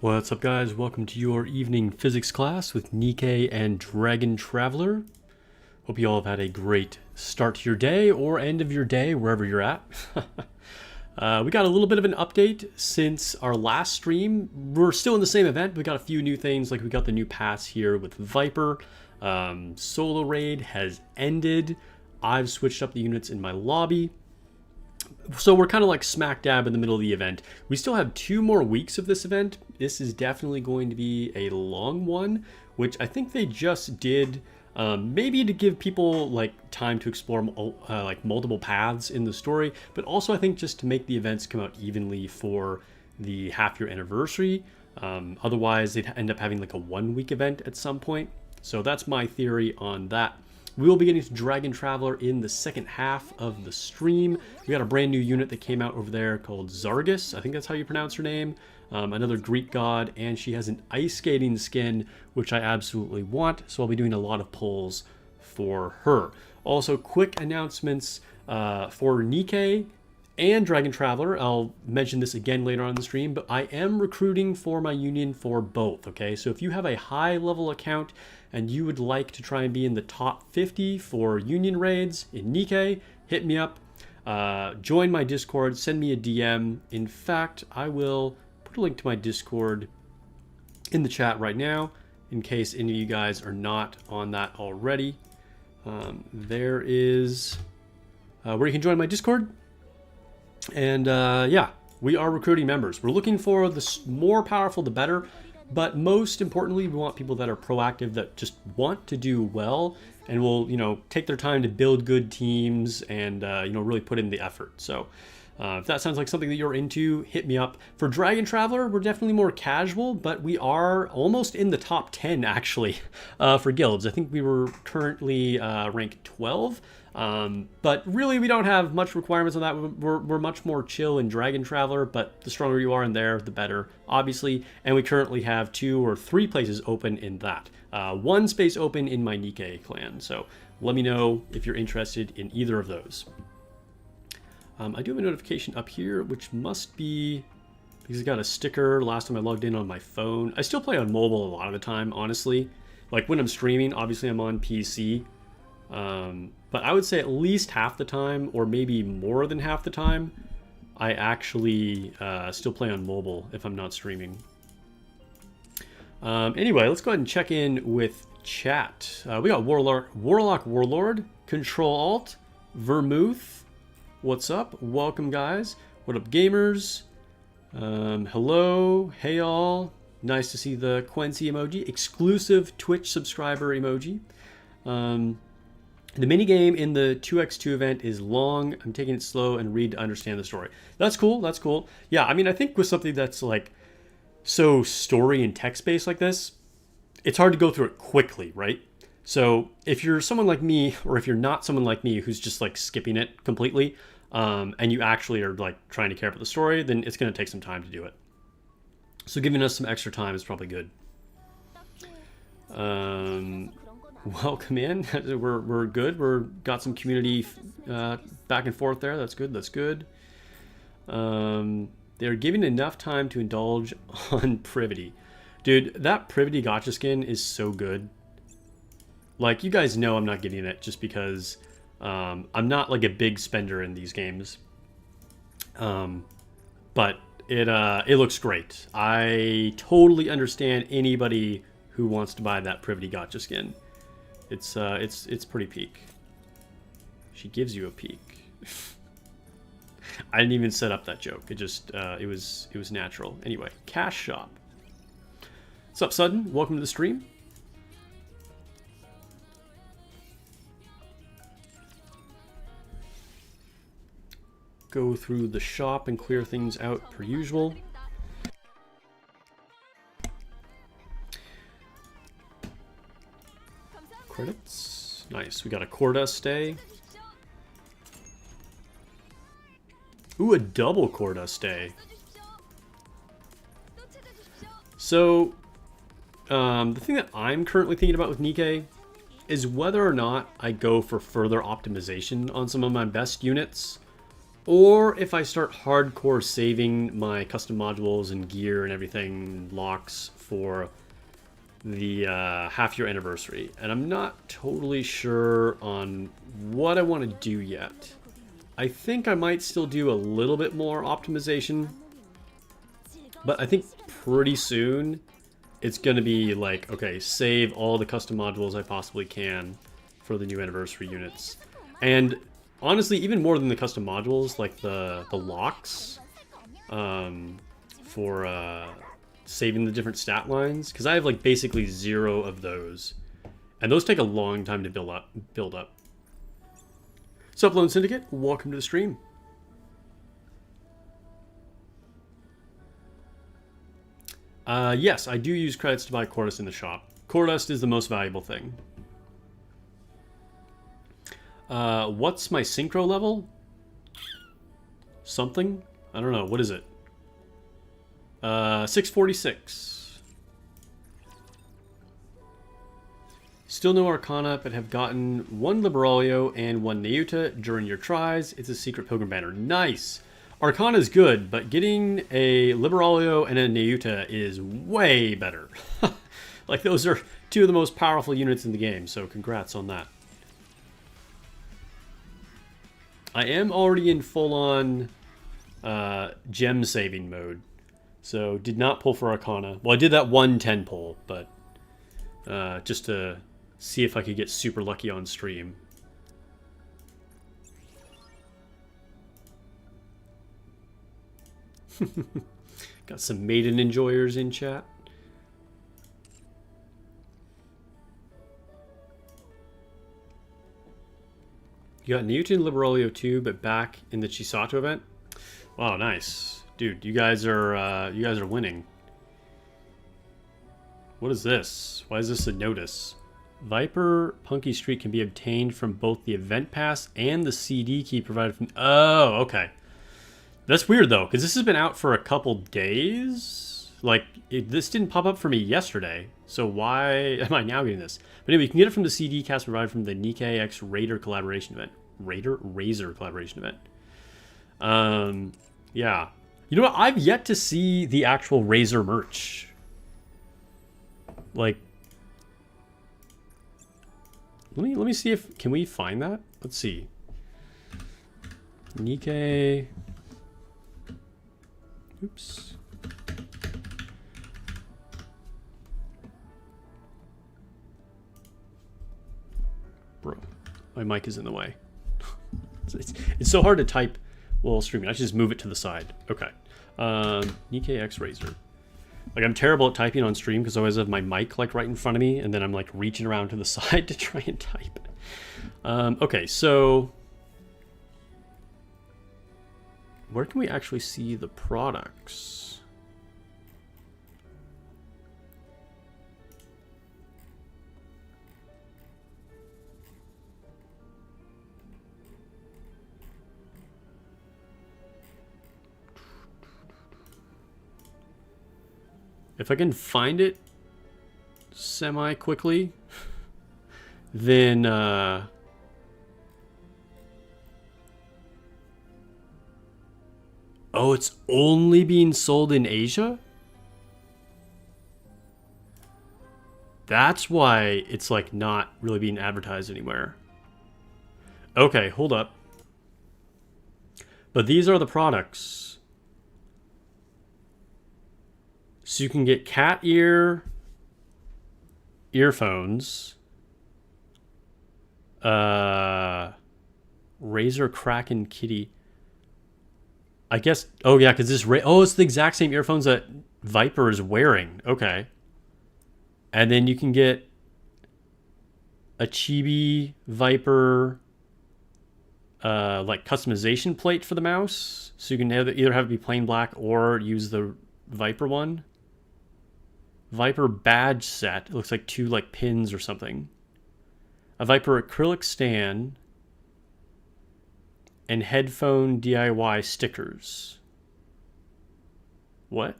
What's up, guys? Welcome to your evening physics class with Nikke and Dragon Traveler. Hope you all have had a great start to your day or end of your day, wherever you're at. We got a little bit of an update since our last stream. We're still in the same event. We got a few new things, like we got the new pass here with Viper. Solo raid has ended. I've switched up the units in my lobby. So we're kind of like smack dab in the middle of the event. We still have 2 more weeks of this event. This is definitely going to be a long one, which I think they just did maybe to give people like time to explore like multiple paths in the story, but also I think just to make the events come out evenly for the half-year anniversary. Otherwise, they'd end up having like a 1-week event at some point. So that's my theory on that. We will be getting to Dragon Traveler in the second half of the stream. We got a brand new unit that came out over there called Zagreus. I think that's how you pronounce her name. Another Greek god, and she has an ice skating skin, which I absolutely want. So I'll be doing a lot of pulls for her. Also, quick announcements for Nikke and Dragon Traveler. I'll mention this again later on in the stream, but I am recruiting for my union for both, okay? So if you have a high level account and you would like to try and be in the top 50 for union raids in Nikke, hit me up. Join my Discord, send me a DM. In fact, I will put a link to my Discord in the chat right now in case any of you guys are not on that already. There is where you can join my Discord. And yeah, we are recruiting members. We're looking for the more powerful, the better. But most importantly, we want people that are proactive, that just want to do well and will, take their time to build good teams and, really put in the effort. So if that sounds like something that you're into, hit me up. For Dragon Traveler, we're definitely more casual, but we are almost in the top 10, actually, for guilds. I think we were currently ranked 12. But really, we don't have much requirements on that. We're much more chill in Dragon Traveler, but the stronger you are in there, the better, obviously. And we currently have 2 or 3 places open in that. 1 space open in my Nikke clan. So let me know if you're interested in either of those. I do have a notification up here, which must be because I got a sticker last time I logged in on my phone. I still play on mobile a lot of the time, honestly. Like when I'm streaming, obviously I'm on PC. But I would say at least half the time, or maybe more than half the time, I actually still play on mobile if I'm not streaming. Anyway, let's go ahead and check in with chat. We got Warlord, Control Alt, Vermouth. What's up? Welcome, guys. What up, gamers? Hello. Hey, all. Nice to see the Quincy emoji. Exclusive Twitch subscriber emoji. The minigame in the 2x2 event is long. I'm taking it slow and read to understand the story. That's cool. That's cool. Yeah, I mean, I think with something that's like so story and text-based like this, it's hard to go through it quickly, right? So if you're someone like me, or if you're not someone like me who's just like skipping it completely, and you actually are like trying to care about the story, then it's going to take some time to do it. So giving us some extra time is probably good. Welcome in. We're good. We're got some community back and forth there. That's good. That's good. They're giving enough time to indulge on Privity. Dude, that Privity gotcha skin is so good. Like, you guys know I'm not getting it just because I'm not like a big spender in these games. But it looks great. I totally understand anybody who wants to buy that Privity gotcha skin. It's pretty peak. She gives you a peek. I didn't even set up that joke. It just it was natural. Anyway, Cash Shop. What's up, Sudden? Welcome to the stream. Go through the shop and clear things out per usual. Credits. Nice. We got a Corda stay. Ooh, a double Corda stay. So, the thing that I'm currently thinking about with Nikke is whether or not I go for further optimization on some of my best units, Or if I start hardcore saving my custom modules and gear and everything locks for the half-year anniversary. And I'm not totally sure on what I want to do yet. I think I might still do a little bit more optimization. But I think pretty soon it's going to be like, okay, save all the custom modules I possibly can for the new anniversary units. And honestly, even more than the custom modules, like the locks for saving the different stat lines, because I have like basically 0 of those, and those take a long time to build up. Sup, Lone Syndicate? Welcome to the stream. Yes, I do use credits to buy core dust in the shop. Core dust is the most valuable thing. What's my synchro level? Something? I don't know. What is it? 646. Still no Arcana, but have gotten 1 Liberalio and 1 Neuta during your tries. It's a secret Pilgrim banner. Nice! Arcana is good, but getting a Liberalio and a Neuta is way better. Like, those are 2 of the most powerful units in the game, so congrats on that. I am already in full-on gem saving mode, so did not pull for Arcana. Well, I did that 110 pull, but just to see if I could get super lucky on stream. Got some maiden enjoyers in chat. You got Newton Liberalio too, but back in the Chisato event. Wow, nice, dude. You guys are winning. What is this? Why is this a notice? Viper Punky Street can be obtained from both the event pass and the CD key provided from. Oh, okay. That's weird though, because this has been out for a couple days. Like, this didn't pop up for me yesterday, so why am I now getting this? But anyway, you can get it from the CD cast provided from the Nikke X Raider collaboration event. Razor collaboration event. Yeah. You know what? I've yet to see the actual Razor merch. Like, let me see if can we find that? Let's see. Nikke. Oops. Bro, my mic is in the way. It's so hard to type while streaming. I should just move it to the side. Okay. Nikke X Razor. Like, I'm terrible at typing on stream because I always have my mic like right in front of me, and then I'm like reaching around to the side to try and type. Okay, so where can we actually see the products? If I can find it semi-quickly, then oh, it's only being sold in Asia? That's why it's like not really being advertised anywhere. Okay, hold up. But these are the products. So you can get cat ear earphones, Razor Kraken Kitty. I guess, oh yeah, because this, oh, it's the exact same earphones that Viper is wearing. Okay. And then you can get a Chibi Viper like customization plate for the mouse. So you can either have it be plain black or use the Viper one. Viper badge set. It looks like 2 like pins or something. A Viper acrylic stand. And headphone DIY stickers. What?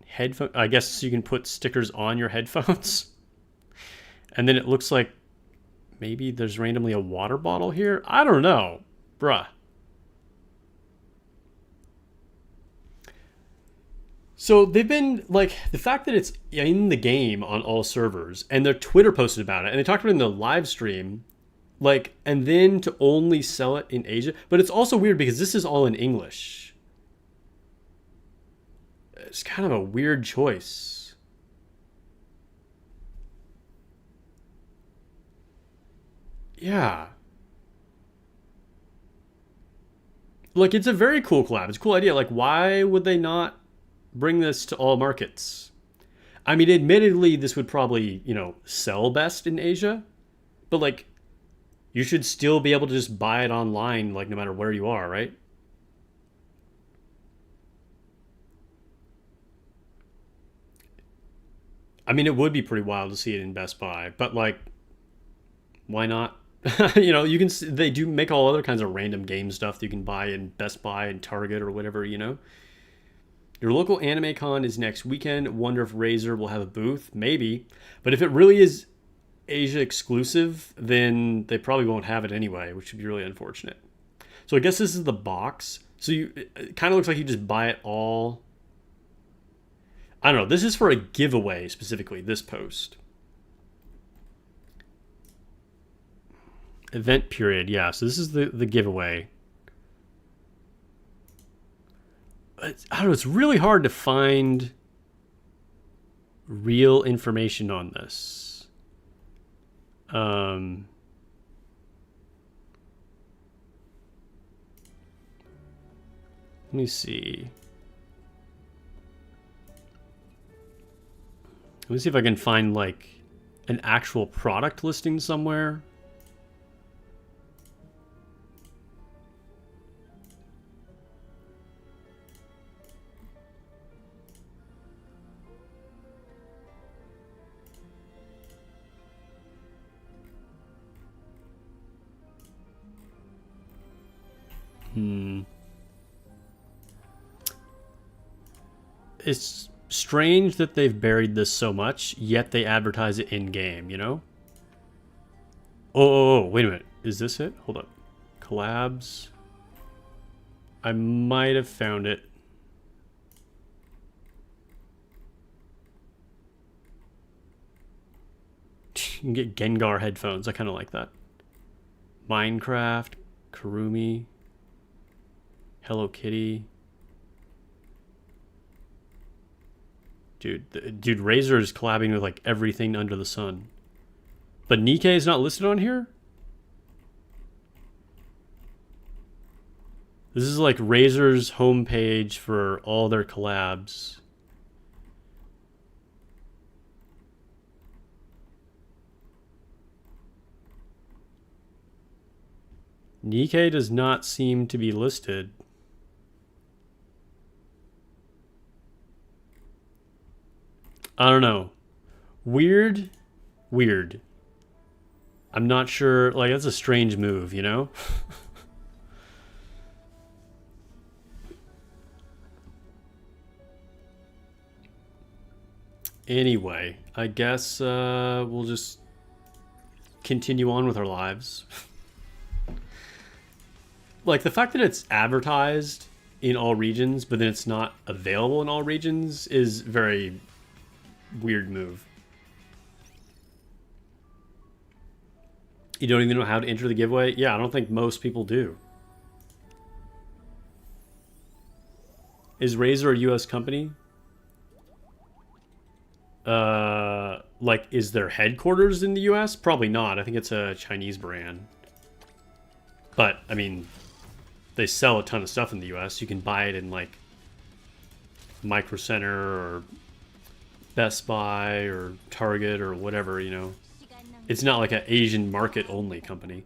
Headphone? I guess you can put stickers on your headphones. And then it looks like maybe there's randomly a water bottle here. I don't know. Bruh. So they've been like the fact that it's in the game on all servers and their Twitter posted about it and they talked about it in the live stream, like, and then to only sell it in Asia. But it's also weird because this is all in English. It's kind of a weird choice. Yeah. Like, it's a very cool collab. It's a cool idea. Like, why would they not bring this to all markets? I mean, admittedly, this would probably, sell best in Asia, but like, you should still be able to just buy it online, like, no matter where you are, right? I mean, it would be pretty wild to see it in Best Buy, but like, why not? You can. They do make all other kinds of random game stuff that you can buy in Best Buy and Target or whatever. Your local anime con is next weekend. Wonder if Razer will have a booth? Maybe, but if it really is Asia exclusive, then they probably won't have it anyway, which would be really unfortunate. So I guess this is the box. So it kind of looks like you just buy it all. I don't know. This is for a giveaway specifically. This post. Event period, yeah. So this is the giveaway. I don't know. It's really hard to find real information on this. Let me see. Let me see if I can find like an actual product listing somewhere. It's strange that they've buried this so much, yet they advertise it in-game, Oh, wait a minute. Is this it? Hold up. Collabs. I might have found it. You can get Gengar headphones. I kind of like that. Minecraft. Karumi. Hello Kitty. Dude, Razer is collabing with like everything under the sun. But Nikke is not listed on here? This is like Razer's homepage for all their collabs. Nikke does not seem to be listed. I don't know. Weird. I'm not sure. Like, that's a strange move. Anyway, I guess we'll just continue on with our lives. Like, the fact that it's advertised in all regions, but then it's not available in all regions is very weird move. You don't even know how to enter the giveaway? Yeah, I don't think most people do. Is Razer a US company? Like, is their headquarters in the US? Probably not. I think it's a Chinese brand. But, I mean, they sell a ton of stuff in the US. You can buy it in, like, Micro Center or Best Buy or Target or whatever, It's not like an Asian market only company.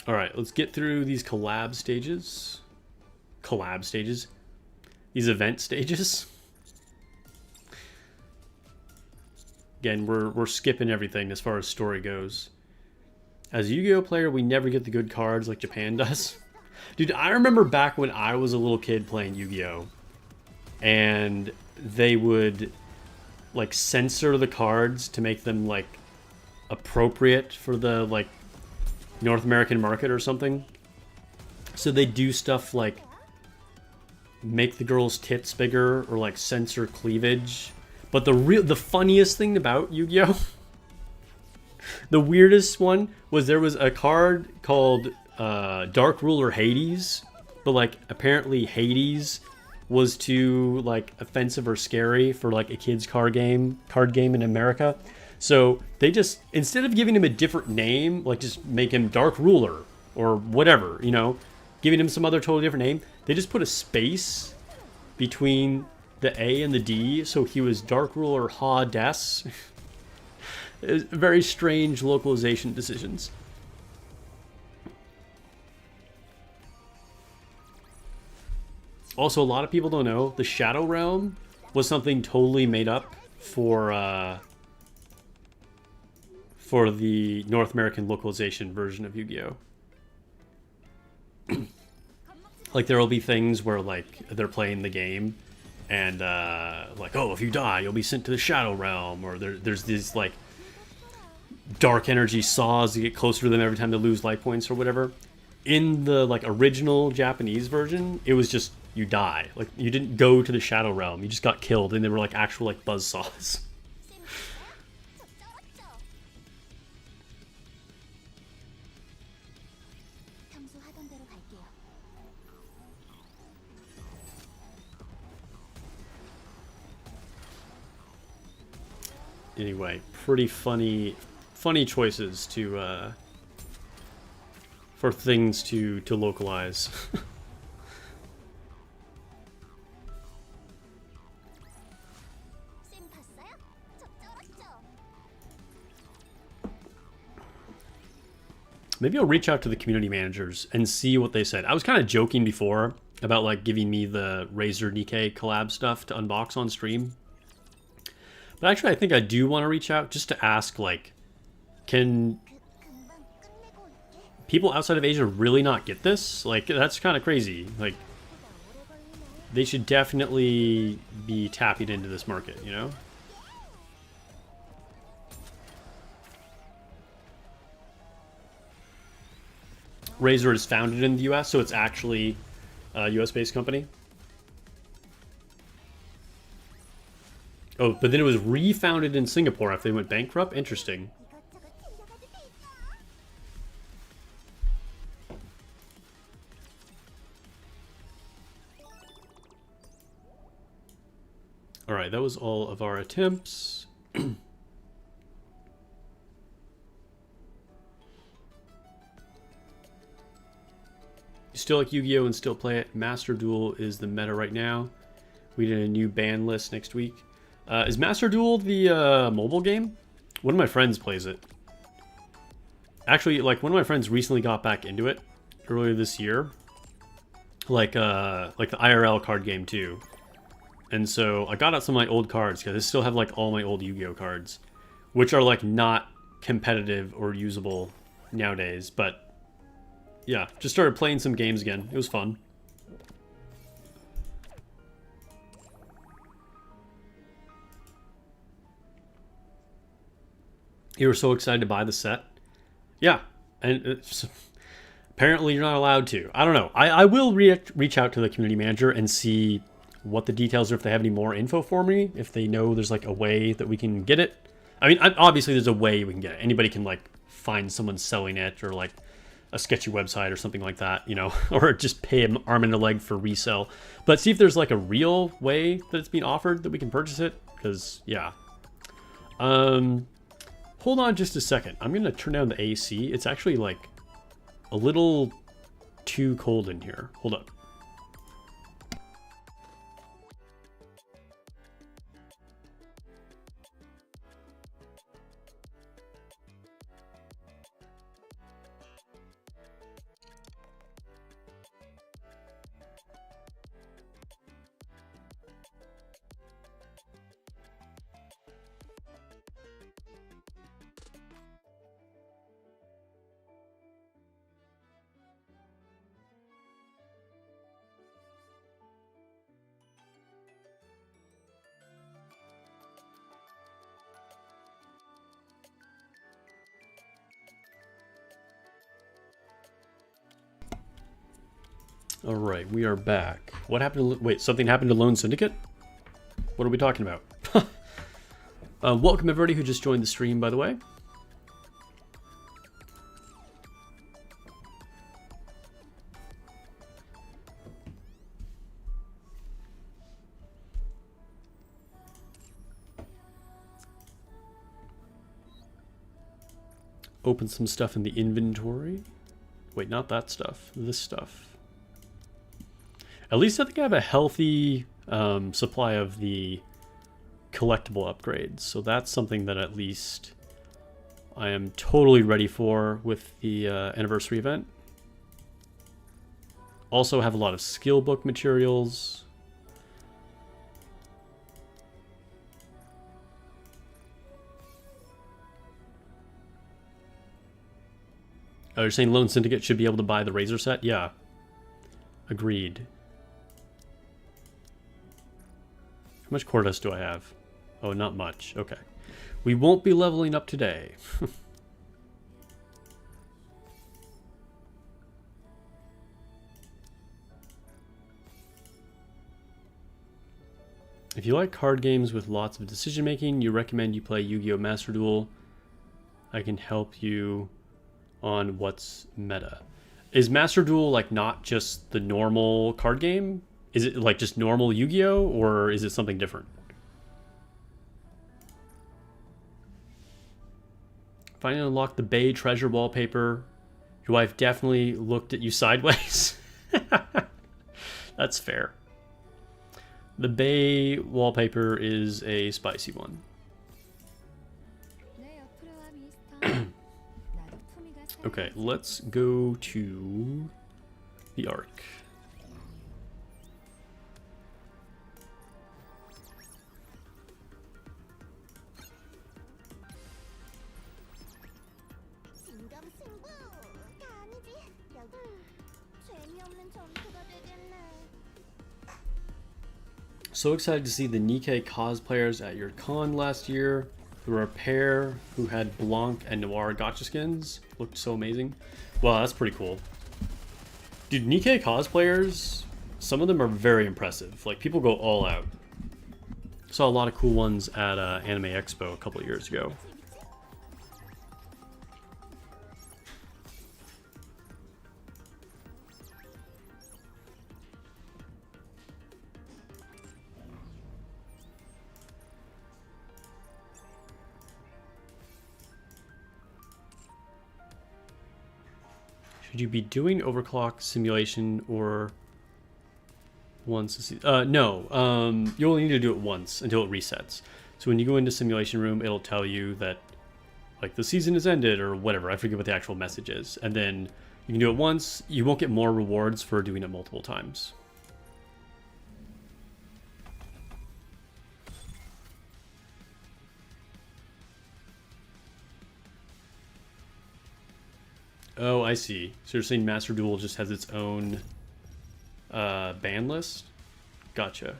All right, let's get through these collab stages. These event stages. Again, we're skipping everything as far as story goes. As a Yu-Gi-Oh player, we never get the good cards like Japan does. Dude, I remember back when I was a little kid playing Yu-Gi-Oh. and they would like censor the cards to make them like appropriate for the like North American market or something. So they do stuff like make the girl's tits bigger or like censor cleavage. But the funniest thing about Yu-Gi-Oh, the weirdest one was there was a card called Dark Ruler Hades, but like apparently Hades was too like offensive or scary for like a kid's card game in America. So they just, instead of giving him a different name, like just make him Dark Ruler or whatever, you know, giving him some other totally different name, they just put a space between the A and the D, so he was Dark Ruler Hades. Very strange localization decisions. Also, a lot of people don't know, the Shadow Realm was something totally made up for the North American localization version of Yu-Gi-Oh! Like, there will be things where, like, they're playing the game, and, like, oh, if you die, you'll be sent to the Shadow Realm, or there's these, like, dark energy saws to get closer to them every time they lose life points or whatever. In the, like, original Japanese version, it was just, you die. Like, you didn't go to the Shadow Realm, you just got killed, and they were, like, actual, like, buzz saws. Anyway, pretty funny choices to for things to localize. Maybe I'll reach out to the community managers and see what they said. I was kind of joking before about like giving me the Razor Nikke collab stuff to unbox on stream. But actually, I think I do want to reach out just to ask, like, can people outside of Asia really not get this? Like, that's kind of crazy. Like, they should definitely be tapping into this market, you know? Razor is founded in the US, so it's actually a US-based company. Oh, but then it was refounded in Singapore after they went bankrupt? Interesting. Alright, that was all of our attempts. You still like Yu-Gi-Oh! And still play it? Master Duel is the meta right now. We did a new ban list next week. Is Master Duel the mobile game? One of my friends plays it. Actually, like, one of my friends recently got back into it earlier this year. Like the IRL card game too. And so I got out some of my old cards because I still have like all my old Yu-Gi-Oh cards, which are like not competitive or usable nowadays. But yeah, just started playing some games again. It was fun. You were so excited to buy the set? Yeah, and it's, apparently you're not allowed to. I don't know. I will reach out to the community manager and see what the details are, if they have any more info for me, if they know there's like a way that we can get it. I mean, obviously there's a way we can get it. Anybody can like find someone selling it, or like a sketchy website or something like that, you know, or just pay an arm and a leg for resale. But see if there's like a real way that it's being offered that we can purchase it, because yeah. Hold on just a second. I'm going to turn down the AC. It's actually, like, a little too cold in here. Hold up. All right, we are back. What happened to... Wait, something happened to Lone Syndicate? What are we talking about? Welcome everybody who just joined the stream, by the way. Open some stuff in the inventory. Wait, not that stuff. This stuff. At least I think I have a healthy supply of the collectible upgrades. So that's something that at least I am totally ready for with the anniversary event. Also have a lot of skill book materials. Oh, you're saying Lone Syndicate should be able to buy the Razor set? Yeah. Agreed. How much core dust do I have? Oh, not much. Okay. We won't be leveling up today. If you like card games with lots of decision making, you recommend you play Yu-Gi-Oh! Master Duel. I can help you on what's meta. Is Master Duel like not just the normal card game? Is it like just normal Yu-Gi-Oh! Or is it something different? Finally unlocked the Bay treasure wallpaper. Your wife definitely looked at you sideways. That's fair. The Bay wallpaper is a spicy one. Okay, let's go to the Ark. So excited to see the Nikke cosplayers at your con last year. There were a pair who had Blanc and Noir gotcha skins. Looked so amazing. Wow, that's pretty cool. Dude, Nikke cosplayers, some of them are very impressive. Like, people go all out. Saw a lot of cool ones at Anime Expo a couple of years ago. Should you be doing overclock simulation or once? No. You only need to do it once until it resets. So when you go into simulation room, it'll tell you that like the season has ended or whatever. I forget what the actual message is. And then you can do it once. You won't get more rewards for doing it multiple times. Oh, I see. So you're saying Master Duel just has its own ban list? Gotcha.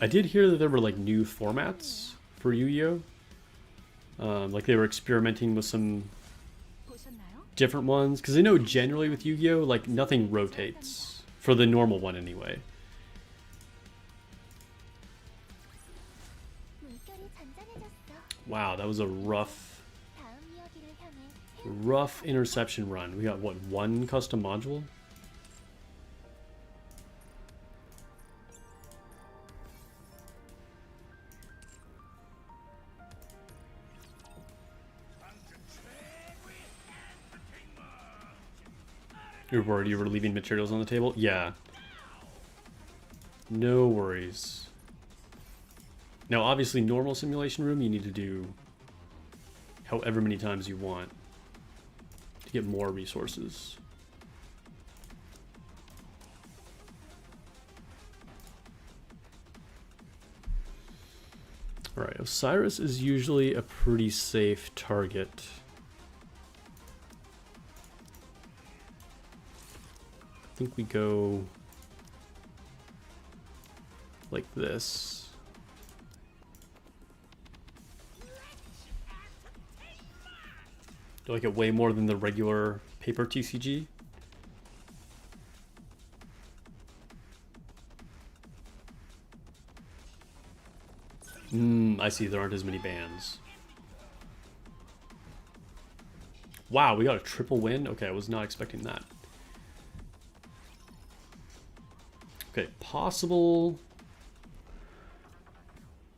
I did hear that there were like new formats for Yu-Gi-Oh! Like they were experimenting with some different ones. Because I know generally with Yu-Gi-Oh! Like nothing rotates. For the normal one anyway. Wow, that was a rough interception run. We got, what, one custom module? You're worried you were leaving materials on the table? Yeah. No worries. Now, obviously, normal simulation room, you need to do however many times you want to get more resources. All right, Osiris is usually a pretty safe target. I think we go like this. Do I get way more than the regular paper TCG? I see, there aren't as many bans. Wow, we got a triple win? Okay, I was not expecting that. Okay, possible.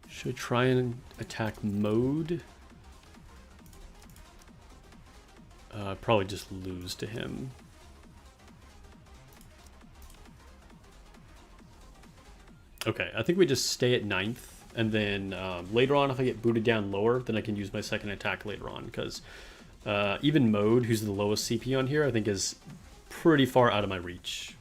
Should I try and attack mode? Probably just lose to him. Okay, I think we just stay at 9th, and then later on, if I get booted down lower, then I can use my second attack later on, because even mode, who's the lowest CP on here, I think is pretty far out of my reach.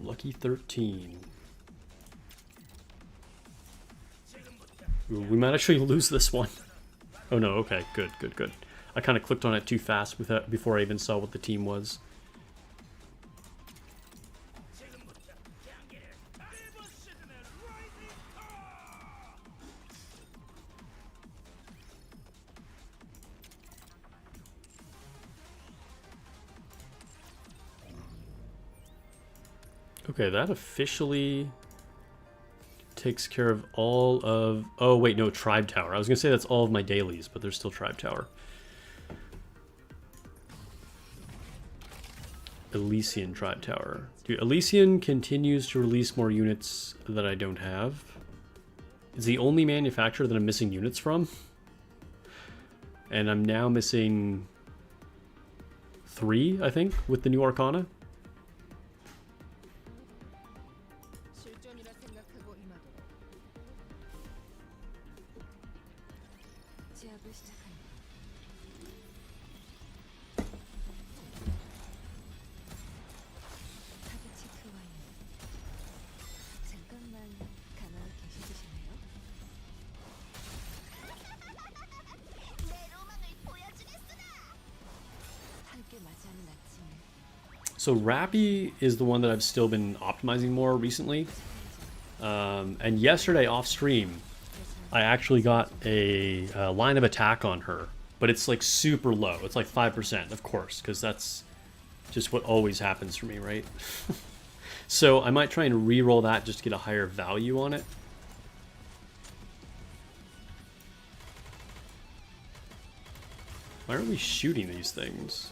Lucky 13. Ooh, we might actually lose this one. Oh no, okay, good, good, good. I kind of clicked on it too fast before I even saw what the team was. Okay, that officially takes care of all of... Oh, wait, no, Tribe Tower. I was going to say that's all of my dailies, but there's still Tribe Tower. Elysian Tribe Tower. Dude, Elysian continues to release more units that I don't have. It's the only manufacturer that I'm missing units from. And I'm now missing 3, I think, with the new Arcana. So Rappy is the one that I've still been optimizing more recently. And yesterday off stream, I actually got a line of attack on her, but it's like super low. It's like 5%, of course, because that's just what always happens for me, right? So I might try and re-roll that just to get a higher value on it. Why aren't we shooting these things?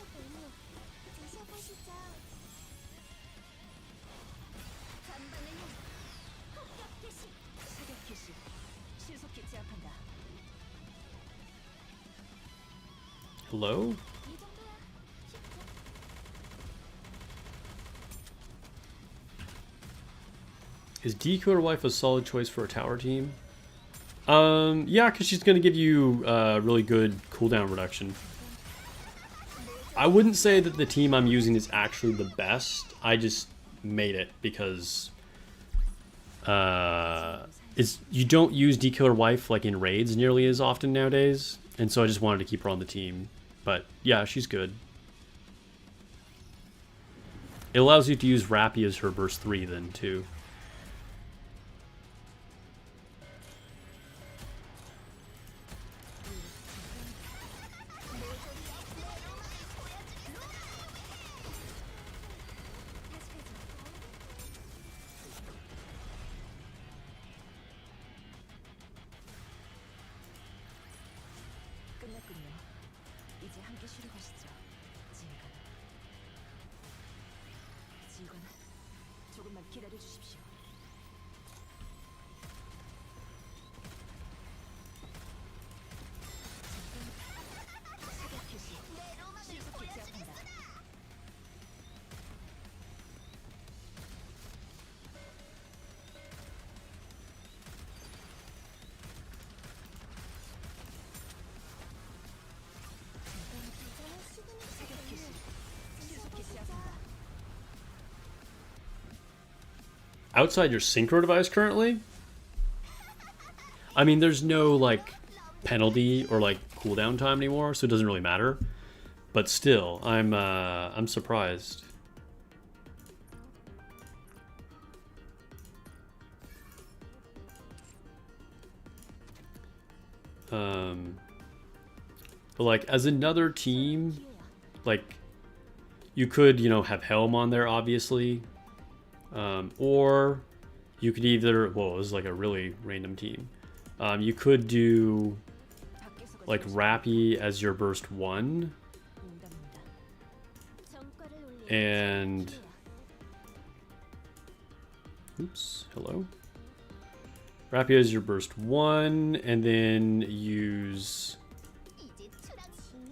Hello? Is Decoder Wife a solid choice for a tower team? Yeah, because she's going to give you really good cooldown reduction. I wouldn't say that the team I'm using is actually the best. I just made it because you don't use Decoder Wife like in raids nearly as often nowadays, and so I just wanted to keep her on the team. But yeah, she's good. It allows you to use Rappy as her burst 3 then too. outside your synchro device currently, I mean, there's no like penalty or like cooldown time anymore, so it doesn't really matter. But still, I'm surprised. But like as another team, like you could, you know, have Helm on there, obviously, or you could either, well, it was like a really random team. You could do like Rappy as your burst 1, and oops, hello. Rappy as your burst 1, and then use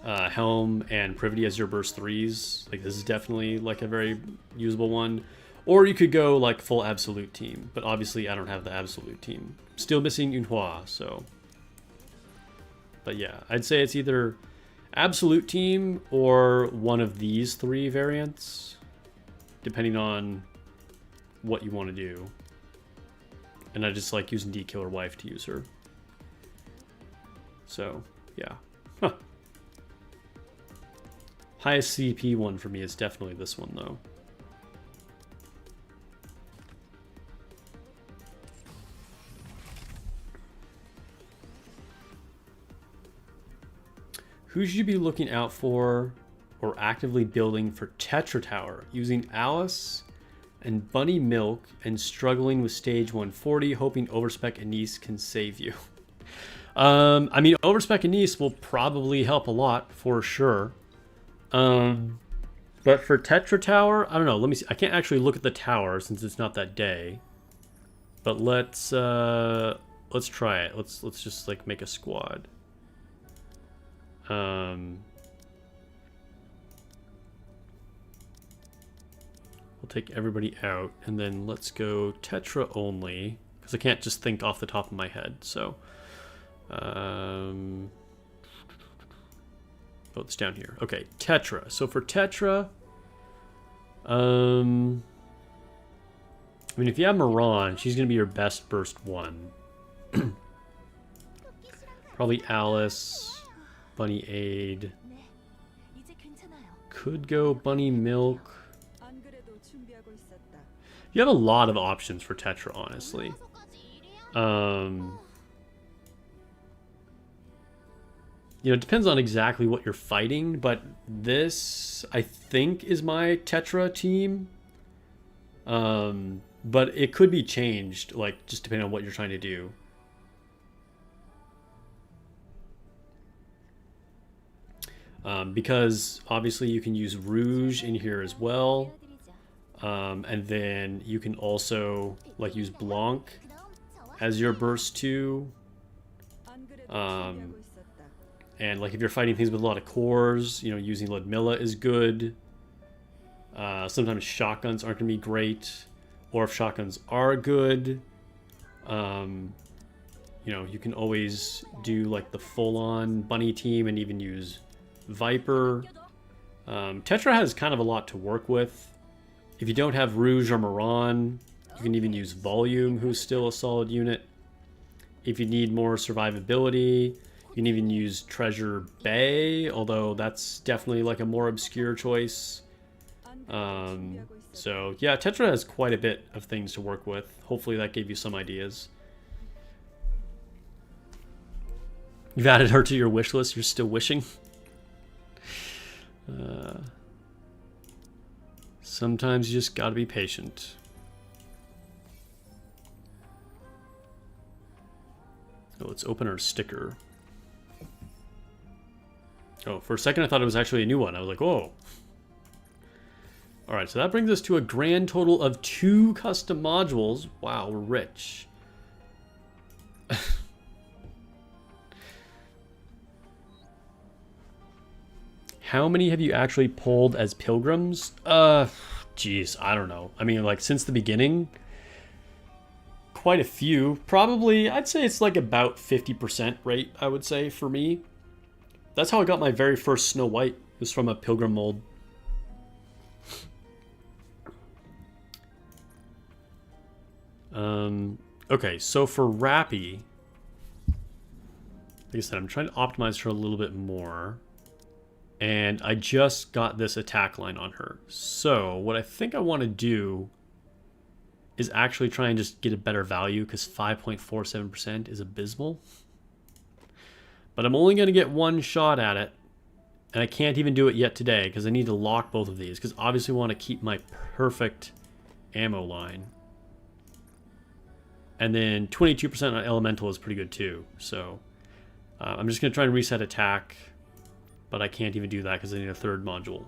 Helm and Privity as your burst 3s. Like this is definitely like a very usable one. Or you could go like full absolute team, but obviously I don't have the absolute team. Still missing Yunhua, so. But yeah, I'd say it's either absolute team or one of these 3 variants, depending on what you want to do. And I just like using D-Killer Wife to use her. So, yeah. Huh. Highest CP one for me is definitely this one, though. Who should you be looking out for or actively building for Tetra Tower? Using Alice and Bunny Milk and struggling with stage 140, hoping Overspec Anise can save you. I mean, Overspec Anise will probably help a lot for sure. But for Tetra Tower, I don't know. Let me see. I can't actually look at the tower since it's not that day. But let's try it. Let's just like make a squad. We'll take everybody out, and then let's go Tetra only, because I can't just think off the top of my head. So, oh, it's down here. Okay, Tetra. So for Tetra, I mean, if you have Moran, she's gonna be your best burst 1. Probably Alice, Bunny Aid. Could go Bunny Milk. You have a lot of options for Tetra, honestly. You know, it depends on exactly what you're fighting, but this, I think, is my Tetra team. But it could be changed, like, just depending on what you're trying to do. Because, obviously, you can use Rouge in here as well. And then you can also, like, use Blanc as your burst 2. And like if you're fighting things with a lot of cores, you know, using Ludmilla is good. Sometimes shotguns aren't going to be great. Or if shotguns are good, you know, you can always do like the full-on bunny team and even use Viper. Tetra has kind of a lot to work with. If you don't have Rouge or Moran, you can even use Volume, who's still a solid unit. If you need more survivability, you can even use Treasure Bay, although that's definitely like a more obscure choice. So yeah, Tetra has quite a bit of things to work with. Hopefully that gave you some ideas. You've added her to your wish list, you're still wishing? Sometimes you just gotta be patient. Oh, let's open our sticker. Oh, for a second I thought it was actually a new one. I was like, whoa. Alright, so that brings us to a grand total of 2 custom modules. Wow, we're rich. How many have you actually pulled as pilgrims? Geez, I don't know. I mean, like, since the beginning, quite a few. Probably, I'd say it's like about 50% rate, I would say, for me. That's how I got my very first Snow White. It was from a pilgrim mold. Okay, so for Rappy, like I said, I'm trying to optimize her a little bit more. And I just got this attack line on her. So what I think I want to do is actually try and just get a better value, because 5.47% is abysmal. But I'm only going to get one shot at it. And I can't even do it yet today because I need to lock both of these, because obviously I want to keep my perfect ammo line. And then 22% on elemental is pretty good too. So I'm just going to try and reset attack, but I can't even do that because I need a third module.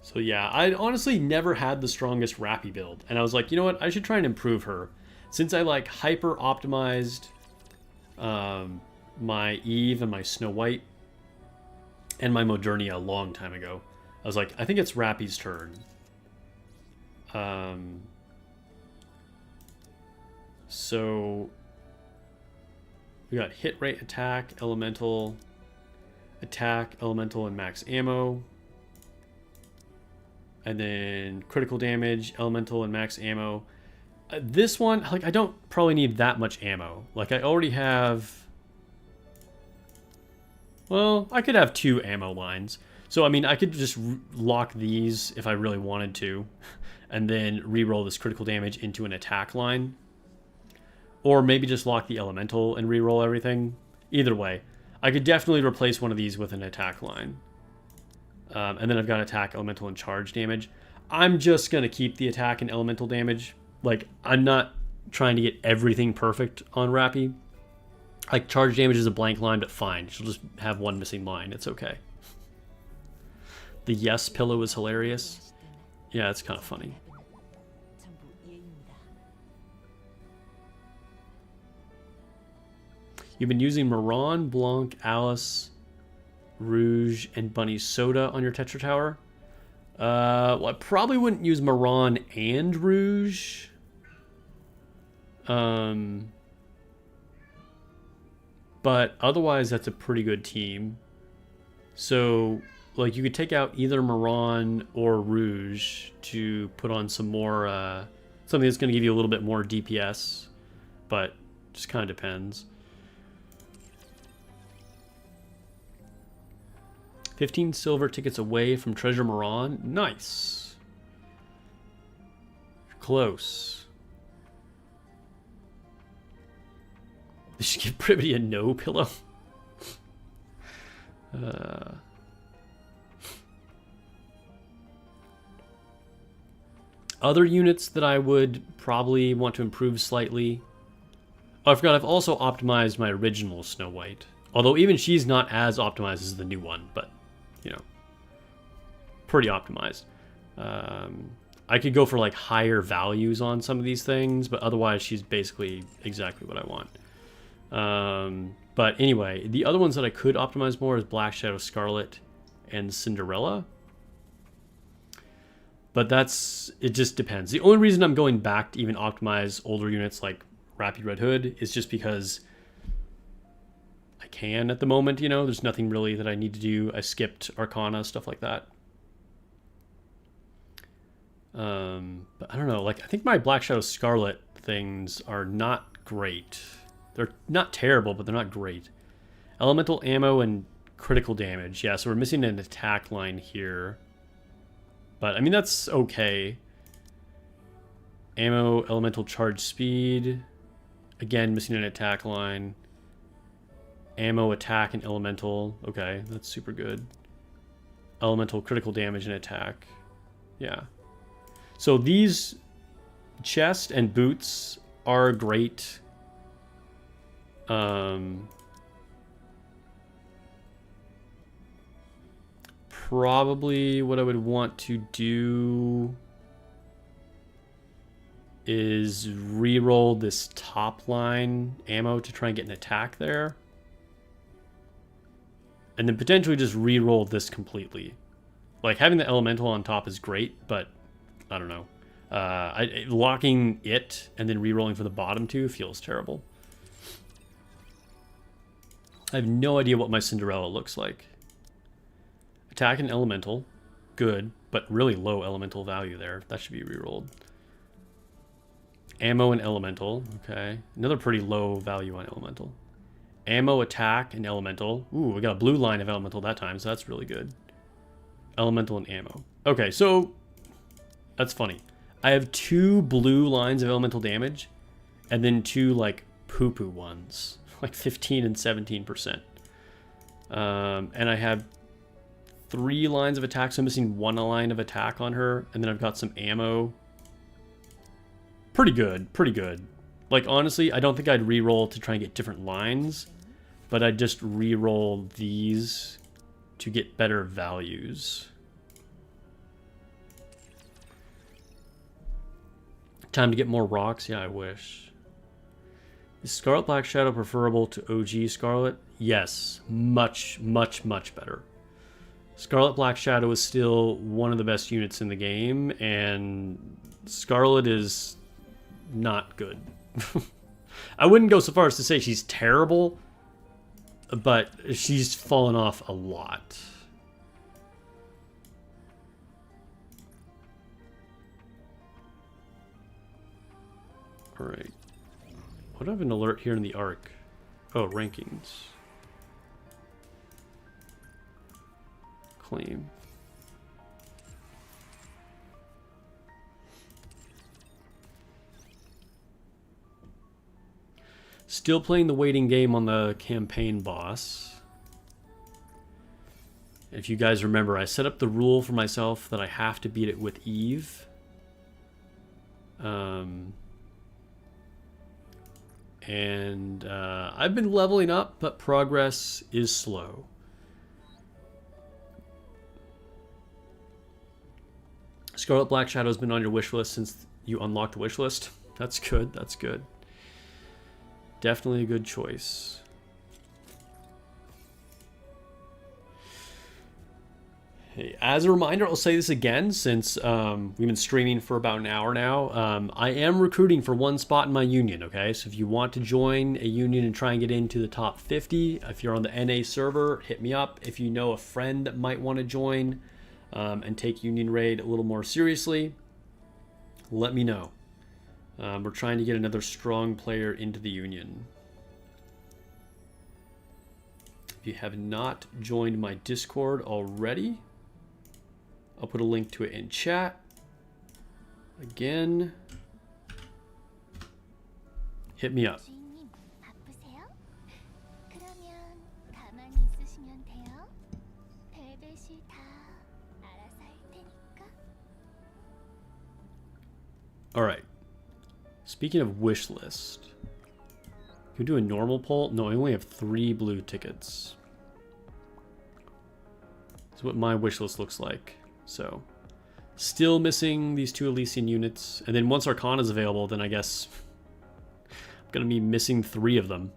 So yeah, I honestly never had the strongest Rappy build, and I was like, you know what, I should try and improve her. Since I like hyper optimized my Eve and my Snow White and my Modernia a long time ago, I was like, I think it's Rappy's turn. So we got hit rate, attack, elemental, and max ammo. And then critical damage, elemental, and max ammo. This one, like, I don't probably need that much ammo. Like, I already have... Well, I could have 2 ammo lines. So, I mean, I could just lock these if I really wanted to, and then re-roll this critical damage into an attack line. Or maybe just lock the elemental and re-roll everything. Either way, I could definitely replace one of these with an attack line. And then I've got attack, elemental, and charge damage. I'm just going to keep the attack and elemental damage. Like, I'm not trying to get everything perfect on Rappy. Like, charge damage is a blank line, but fine. She'll just have one missing line. It's okay. The yes pillow is hilarious. Yeah, it's kind of funny. You've been using Maron, Blanc, Alice, Rouge, and Bunny Soda on your Tetra Tower. Well, I probably wouldn't use Maron and Rouge. But otherwise, that's a pretty good team. So, like, you could take out either Maron or Rouge to put on some more, something that's going to give you a little bit more DPS, but just kind of depends. 15 silver tickets away from Treasure Maron. Nice. Close. They should give Privity a no pillow. Other units that I would probably want to improve slightly. Oh, I forgot, I've also optimized my original Snow White. Although even she's not as optimized as the new one, but, you know, pretty optimized. I could go for like higher values on some of these things, but otherwise she's basically exactly what I want. But anyway, the other ones that I could optimize more is Black Shadow, Scarlet, and Cinderella. But it just depends. The only reason I'm going back to even optimize older units like Rappy Red Hood is just because I can at the moment, you know, there's nothing really that I need to do. I skipped Arcana, stuff like that. But I don't know, like, I think my Black Shadow Scarlet things are not great. They're not terrible, but they're not great. Elemental ammo and critical damage. Yeah, so we're missing an attack line here. But, I mean, that's okay. Ammo, elemental charge speed. Again, missing an attack line. Ammo, attack, and elemental. Okay, that's super good. Elemental, critical damage, and attack. Yeah. So these chest and boots are great. Probably what I would want to do is re-roll this top line ammo to try and get an attack there. And then potentially just re-roll this completely. Like, having the elemental on top is great, but I don't know. Locking it and then re-rolling for the bottom two feels terrible. I have no idea what my Cinderella looks like. Attack and elemental. Good. but really low elemental value there. That should be rerolled. Ammo and elemental. Okay. Another pretty low value on elemental. Ammo, attack, and elemental. Ooh, we got a blue line of elemental that time, so that's really good. Elemental and ammo. Okay, so that's funny. I have 2 blue lines of elemental damage, and then 2 like poo-poo ones, like 15 and 17%. And I have 3 lines of attack, so I'm missing 1 line of attack on her, and then I've got some ammo. Pretty good, pretty good. Like, honestly, I don't think I'd re-roll to try and get different lines, but I'd just re-roll these to get better values. Time to get more rocks? Yeah, I wish. Is Scarlet Black Shadow preferable to OG Scarlet? Yes, much, much, much better. Scarlet Black Shadow is still one of the best units in the game, and Scarlet is not good. I wouldn't go so far as to say she's terrible, but she's fallen off a lot. Alright. What do I have an alert here in the arc? Oh, rankings. Claim. Still playing the waiting game on the campaign boss. If you guys remember, I set up the rule for myself that I have to beat it with Eve. I've been leveling up, but progress is slow. Scarlet Black Shadow's been on your wish list since you unlocked the wish list. That's good, that's good. Definitely a good choice. Hey, as a reminder, I'll say this again since we've been streaming for about an hour now. I am recruiting for 1 spot in my union, okay? So if you want to join a union and try and get into the top 50, if you're on the NA server, hit me up. If you know a friend that might want to join and take Union Raid a little more seriously, let me know. We're trying to get another strong player into the union. If you have not joined my Discord already, I'll put a link to it in chat. Again, hit me up. All right. Speaking of wish list, can we do a normal poll? No, I only have 3 blue tickets. That's what my wish list looks like. So, still missing these 2 Elysian units. And then once Arcana is available, then I guess I'm going to be missing 3 of them.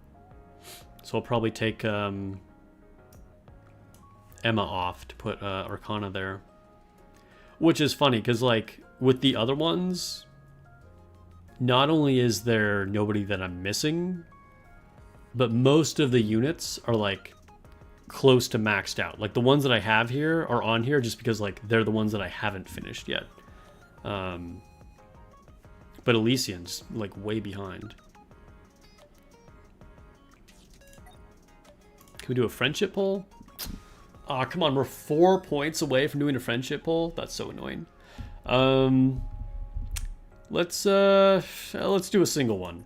So I'll probably take Emma off to put Arcana there. Which is funny, because like, with the other ones, not only is there nobody that I'm missing, but most of the units are like close to maxed out. Like the ones that I have here are on here just because like they're the ones that I haven't finished yet. But Elysian's like way behind. Can we do a friendship poll? Aw, come on, we're 4 points away from doing a friendship poll. That's so annoying. Let's do a single one.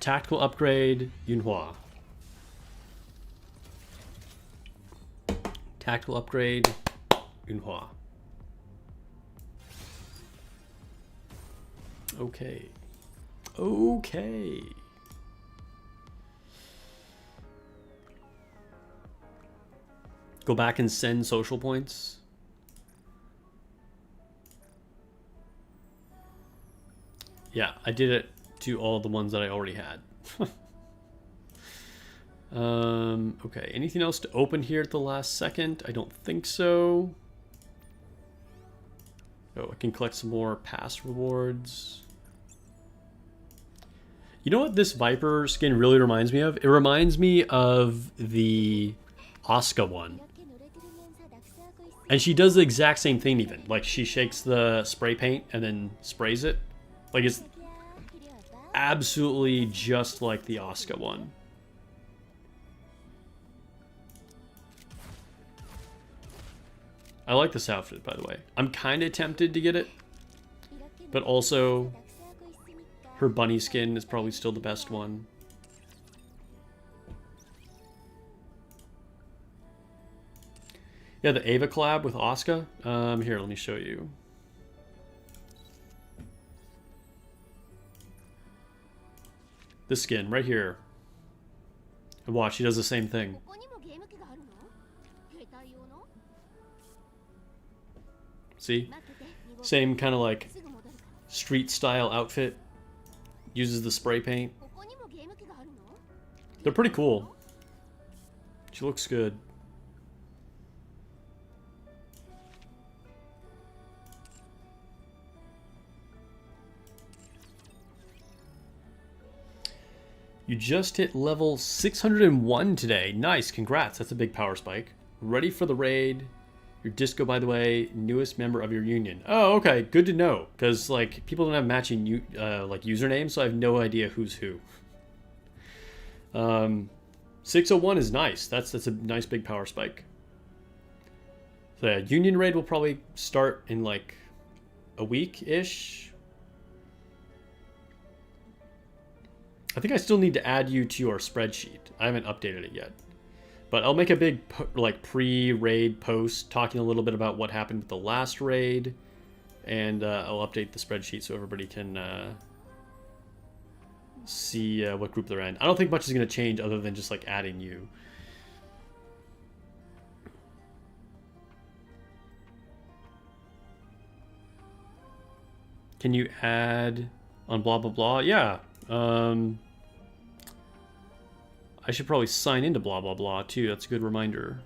Tactical upgrade, Yunhua. Tactical upgrade, Yunhua. Okay. Okay. Go back and send social points. Yeah, I did it to all the ones that I already had. Okay, anything else to open here at the last second? I don't think so. Oh, I can collect some more pass rewards. You know what this Viper skin really reminds me of? It reminds me of the Asuka one. And she does the exact same thing even. Like, she shakes the spray paint and then sprays it. Like, it's absolutely just like the Asuka one. I like this outfit, by the way. I'm kind of tempted to get it. But also, her bunny skin is probably still the best one. Yeah, the Ava collab with Asuka. Here, let me show you. This skin right here. And watch, she does the same thing. See? Same kind of like street style outfit. Uses the spray paint. They're pretty cool. She looks good. You just hit level 601 today. Nice, congrats. That's a big power spike. Ready for the raid. Your disco, by the way, newest member of your union. Oh, okay, good to know. Because like people don't have matching like usernames, so I have no idea who's who. 601 is nice. That's a nice big power spike. So yeah, union raid will probably start in like a week-ish. I think I still need to add you to our spreadsheet. I haven't updated it yet. But I'll make a big like pre-raid post talking a little bit about what happened with the last raid. And I'll update the spreadsheet so everybody can see what group they're in. I don't think much is going to change other than just like adding you. Can you add on blah blah blah? Yeah. I should probably sign into blah blah blah too. That's a good reminder.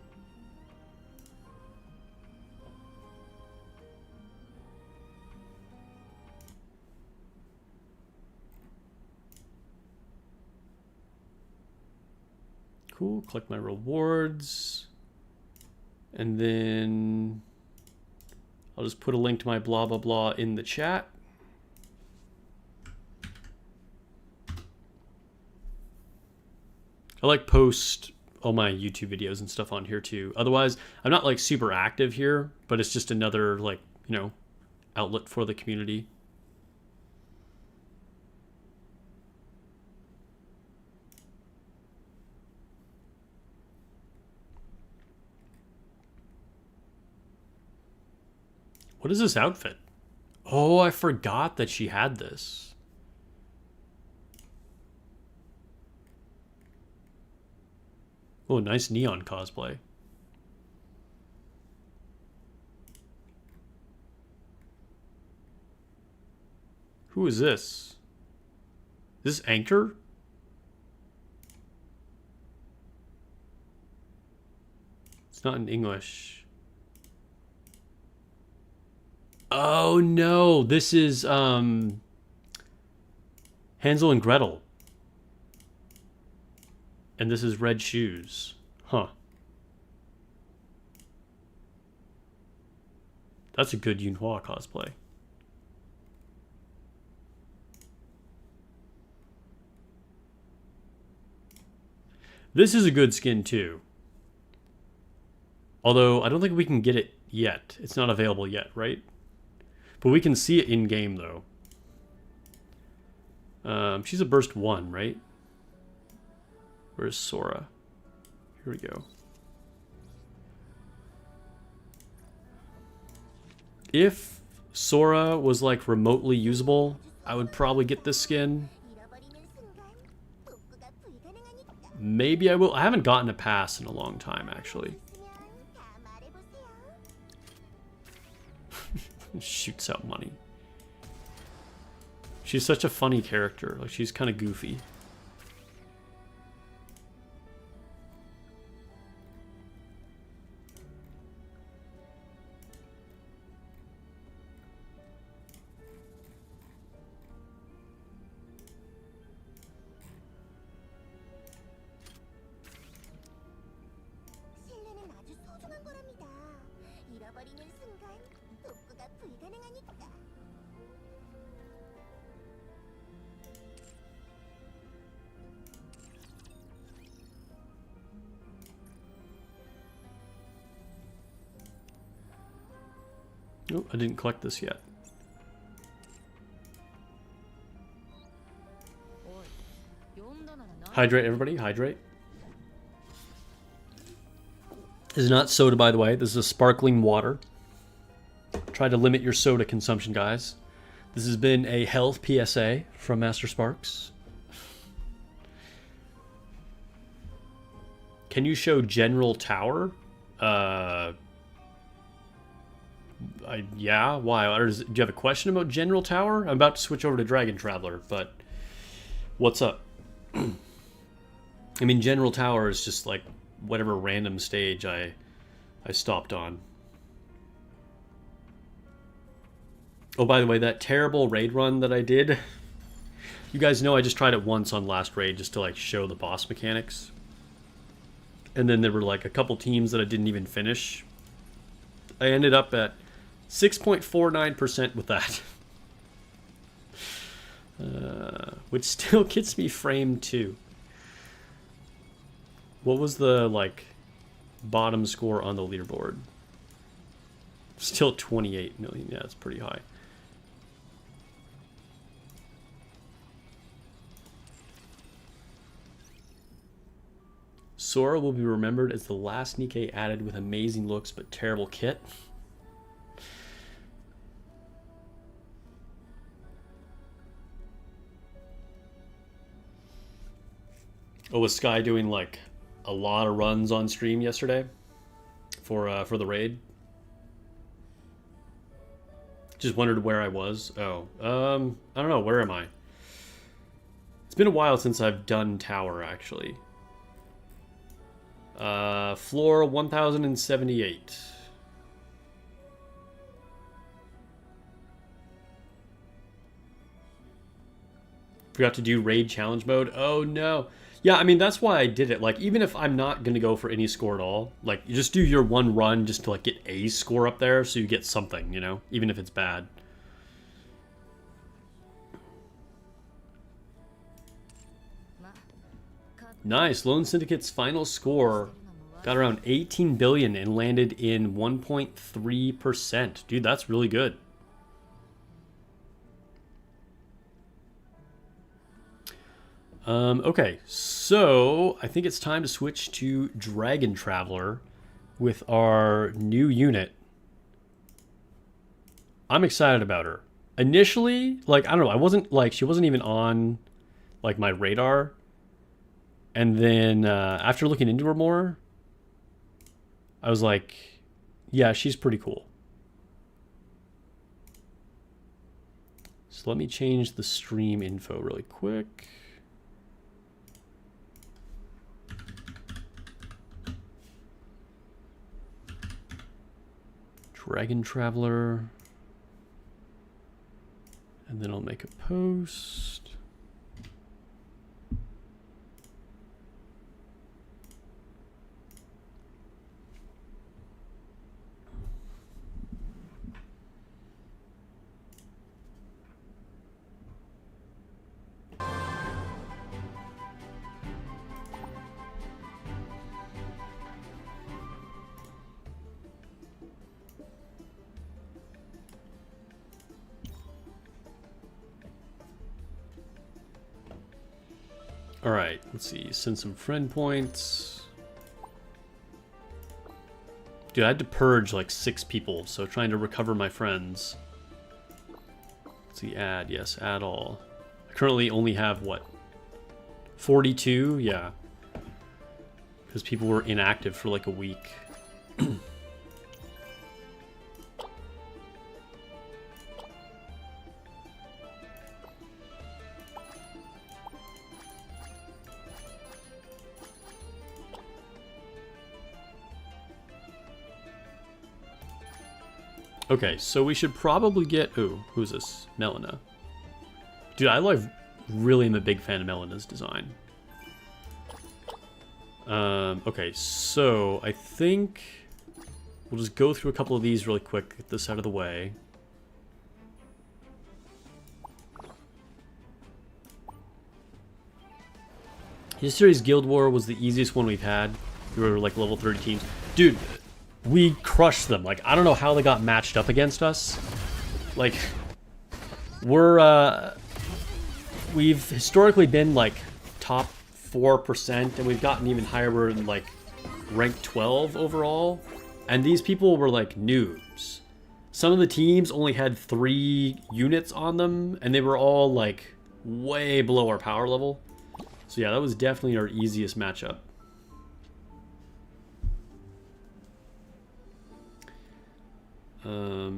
Cool. Collect my rewards. And then I'll just put a link to my blah blah blah in the chat. I like post all my YouTube videos and stuff on here too. Otherwise, I'm not like super active here, but it's just another like, you know, outlet for the community. What is this outfit? Oh, I forgot that she had this. Oh, nice neon cosplay. Who is this? Is this Anchor? It's not in English. Oh no, this is Hansel and Gretel. And this is Red Shoes. Huh. That's a good Yunhua cosplay. This is a good skin too. Although I don't think we can get it yet. It's not available yet, right? But we can see it in game though. She's a burst 1, right? Where's Sora? Here we go. If Sora was like remotely usable, I would probably get this skin. Maybe I will. I haven't gotten a pass in a long time, actually. Shoots out money. She's such a funny character. Like, she's kind of goofy. Oh, I didn't collect this yet. Hydrate, everybody. Hydrate. This is not soda, by the way. This is a sparkling water. Try to limit your soda consumption, guys. This has been a health PSA from Master Sparks. Can you show General Tower? Yeah, why? Do you have a question about General Tower? I'm about to switch over to Dragon Traveler, but what's up? I mean, General Tower is just like whatever random stage I stopped on. Oh, by the way, that terrible raid run that I did, you guys know I just tried it once on last raid just to like show the boss mechanics. And then there were like a couple teams that I didn't even finish. I ended up at 6.49% with that. Which still gets me frame 2. What was the like bottom score on the leaderboard? Still 28 million. Yeah, it's pretty high. Sora will be remembered as the last Nikke added with amazing looks but terrible kit. Oh, was Sky doing like a lot of runs on stream yesterday for the raid? Just wondered where I was. Oh, I don't know. Where am I? It's been a while since I've done Tower, actually. Floor 1078. Forgot to do raid challenge mode. Oh no. Yeah, I mean, that's why I did it. Like, even if I'm not going to go for any score at all, like, you just do your one run just to, like, get a score up there so you get something, you know? Even if it's bad. Nice. Lone Syndicate's final score got around 18 billion and landed in 1.3%. Dude, that's really good. Okay, so I think it's time to switch to Dragon Traveler with our new unit. I'm excited about her. Initially, like, I don't know, I wasn't, like, she wasn't even on, like, my radar. And then, after looking into her more, I was like, yeah, she's pretty cool. So let me change the stream info really quick. Dragon Traveler. And then I'll make a post. Alright, let's see. Send some friend points. Dude, I had to purge like 6 people, so trying to recover my friends. Let's see, add. Yes, add all. I currently only have, what, 42? Yeah. Because people were inactive for like a week. Okay, so we should probably get... Ooh, who's this? Melina. Dude, I really am a big fan of Melina's design. Okay, so I think we'll just go through a couple of these really quick, get this out of the way. His series Guild War was the easiest one we've had. We were like level 30 teams. Dude, we crushed them. Like, I don't know how they got matched up against us. Like, we've historically been like top 4%, and we've gotten even higher. We're in like rank 12 overall. And these people were like noobs. Some of the teams only had 3 units on them, and they were all like way below our power level. So yeah, that was definitely our easiest matchup.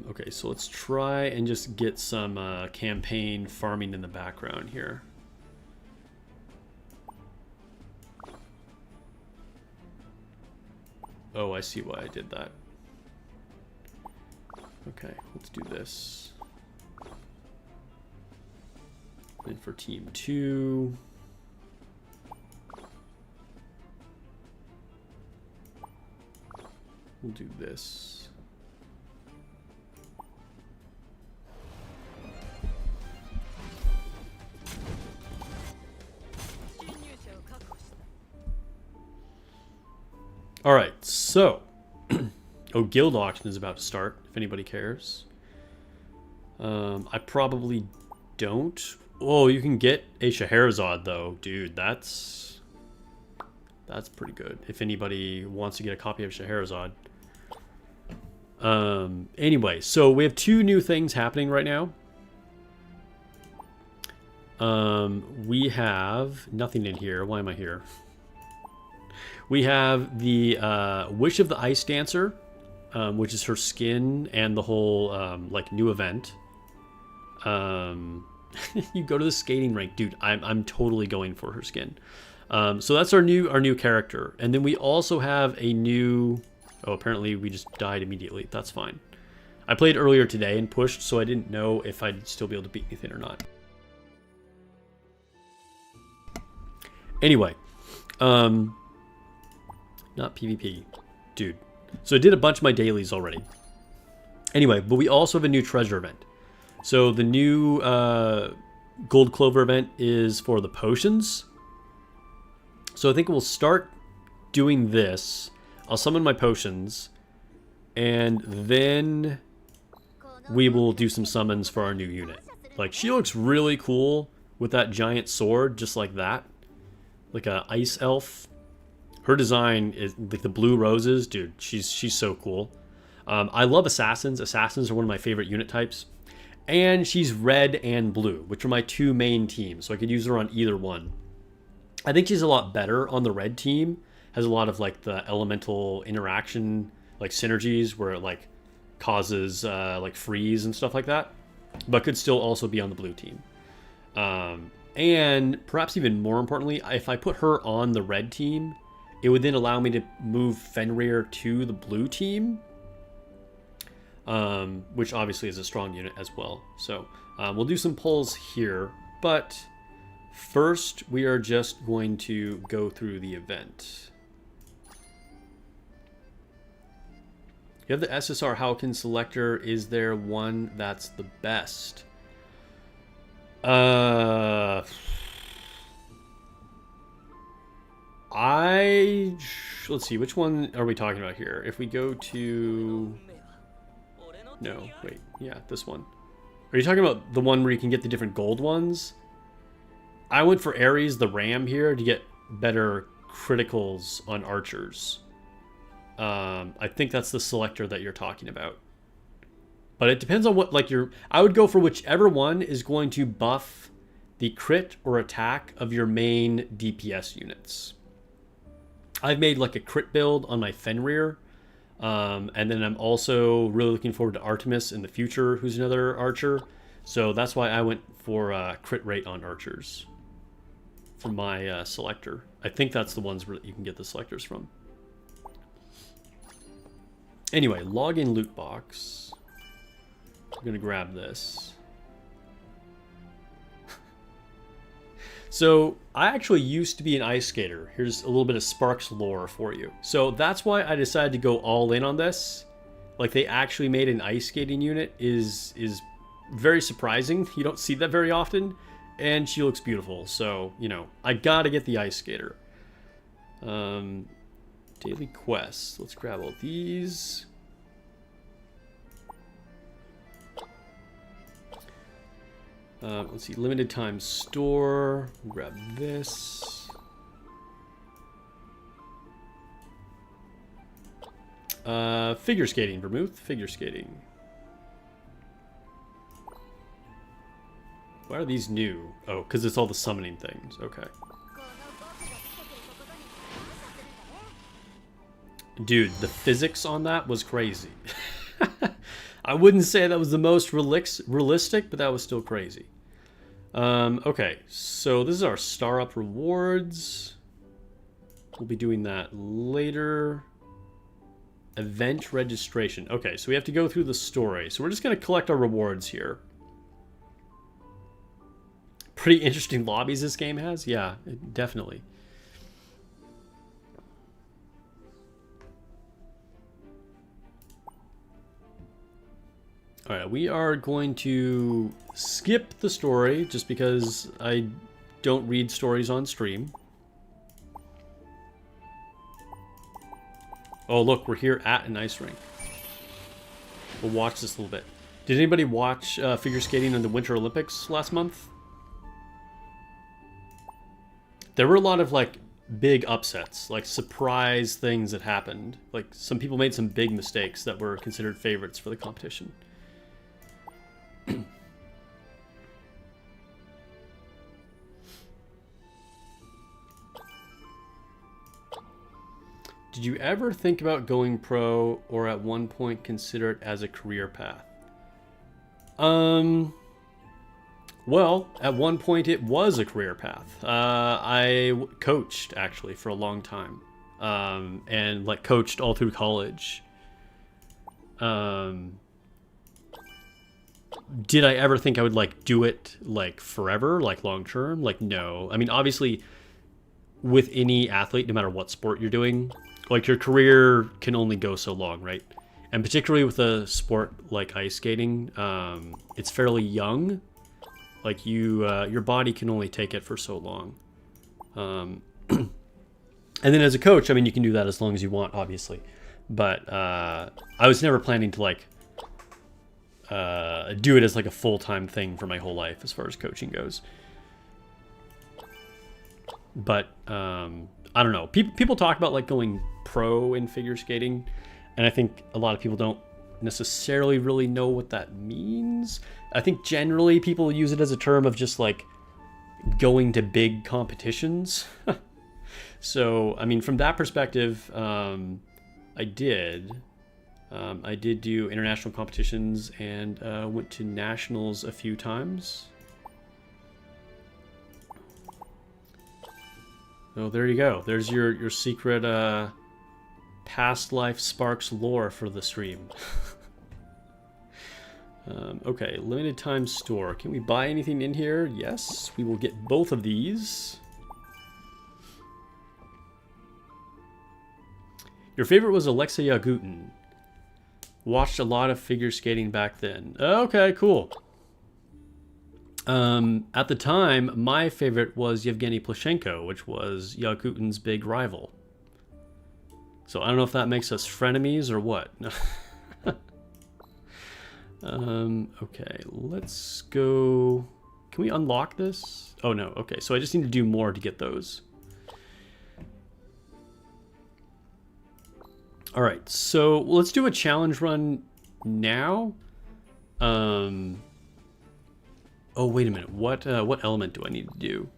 Okay, so let's try and just get some campaign farming in the background here. Oh, I see why I did that. Okay, let's do this. And for team 2... we'll do this. All right, so oh, guild auction is about to start. If anybody cares, I probably don't. Oh, you can get a Scheherazade though, dude. That's pretty good. If anybody wants to get a copy of Scheherazade. Anyway, so we have 2 new things happening right now. We have nothing in here. Why am I here? We have the Wish of the Ice Dancer, which is her skin and the whole like new event. You go to the skating rink, dude. I'm totally going for her skin. So that's our new character, and then we also have a new. Oh, apparently we just died immediately. That's fine. I played earlier today and pushed, so I didn't know if I'd still be able to beat anything or not. Anyway, not PvP, dude. So I did a bunch of my dailies already. Anyway, but we also have a new treasure event. So the new Gold Clover event is for the potions. So I think we'll start doing this. I'll summon my potions, and then we will do some summons for our new unit. Like, she looks really cool with that giant sword, just like that. Like a ice elf. Her design is like the blue roses, dude. She's so cool. I love assassins. Assassins are one of my favorite unit types. And she's red and blue, which are my 2 main teams, so I could use her on either one. I think she's a lot better on the red team. Has a lot of like the elemental interaction, like synergies where it like causes like freeze and stuff like that, but could still also be on the blue team. And perhaps even more importantly, if I put her on the red team, it would then allow me to move Fenrir to the blue team, which obviously is a strong unit as well. So we'll do some pulls here, but first we are just going to go through the event. You have the SSR Howkin selector. Is there one that's the best? Let's see, which one are we talking about here? If we go to... No, wait, yeah, this one. Are you talking about the one where you can get the different gold ones? I went for Ares the Ram here to get better criticals on archers. I think that's the selector that you're talking about. But it depends on what, like, I would go for whichever one is going to buff the crit or attack of your main DPS units. I've made like a crit build on my Fenrir. And then I'm also really looking forward to Artemis in the future, who's another archer. So that's why I went for crit rate on archers for my selector. I think that's the ones where you can get the selectors from. Anyway, login loot box. I'm going to grab this. So I actually used to be an ice skater. Here's a little bit of Sparks lore for you. So that's why I decided to go all in on this. like they actually made an ice skating unit is very surprising. You don't see that very often, and she looks beautiful. So, you know, I gotta get the ice skater. Daily quests. Let's grab all these. Let's see, limited time store. Grab this. Figure skating, Vermouth. Figure skating. Why are these new? Oh, because it's all the summoning things. Okay. Dude, the physics on that was crazy. I wouldn't say that was the most realistic, but that was still crazy. Okay, so this is our star up rewards. We'll be doing that later. Event registration. Okay, so we have to go through the story. So we're just going to collect our rewards here. Pretty interesting lobbies this game has. Yeah, definitely. All right, we are going to skip the story just because I don't read stories on stream. Oh, look, we're here at an ice rink. We'll watch this a little bit. Did anybody watch figure skating in the Winter Olympics last month? There were a lot of, like, big upsets, like surprise things that happened. Like, some people made some big mistakes that were considered favorites for the competition. Did you ever think about going pro or at one point consider it as a career path? Well, at one point it was a career path. I coached actually for a long time, and like coached all through college. Did I ever think I would like do it like forever, like long term? Like, no. I mean, obviously, with any athlete, no matter what sport you're doing, like your career can only go so long, right? And particularly with a sport like ice skating, it's fairly young. Like your body can only take it for so long. And then as a coach, I mean, you can do that as long as you want, obviously. But I was never planning to like do it as like a full-time thing for my whole life as far as coaching goes. But I don't know. People talk about like going pro in figure skating, and I think a lot of people don't necessarily really know what that means. I think generally people use it as a term of just like going to big competitions. So, I mean, from that perspective, I did do international competitions and went to nationals a few times. Oh, there you go. There's your secret past life Sparks lore for the stream. Okay, limited time store. Can we buy anything in here? Yes, we will get both of these. Your favorite was Alexei Yagutin. Watched a lot of figure skating back then. Okay, cool. At the time, my favorite was Yevgeny Plushenko, which was Yagutin's big rival. So I don't know if that makes us frenemies or what. Okay, let's go. Can we unlock this? Oh no, okay, so I just need to do more to get those. All right, so let's do a challenge run now. Oh, wait a minute. What element do I need to do?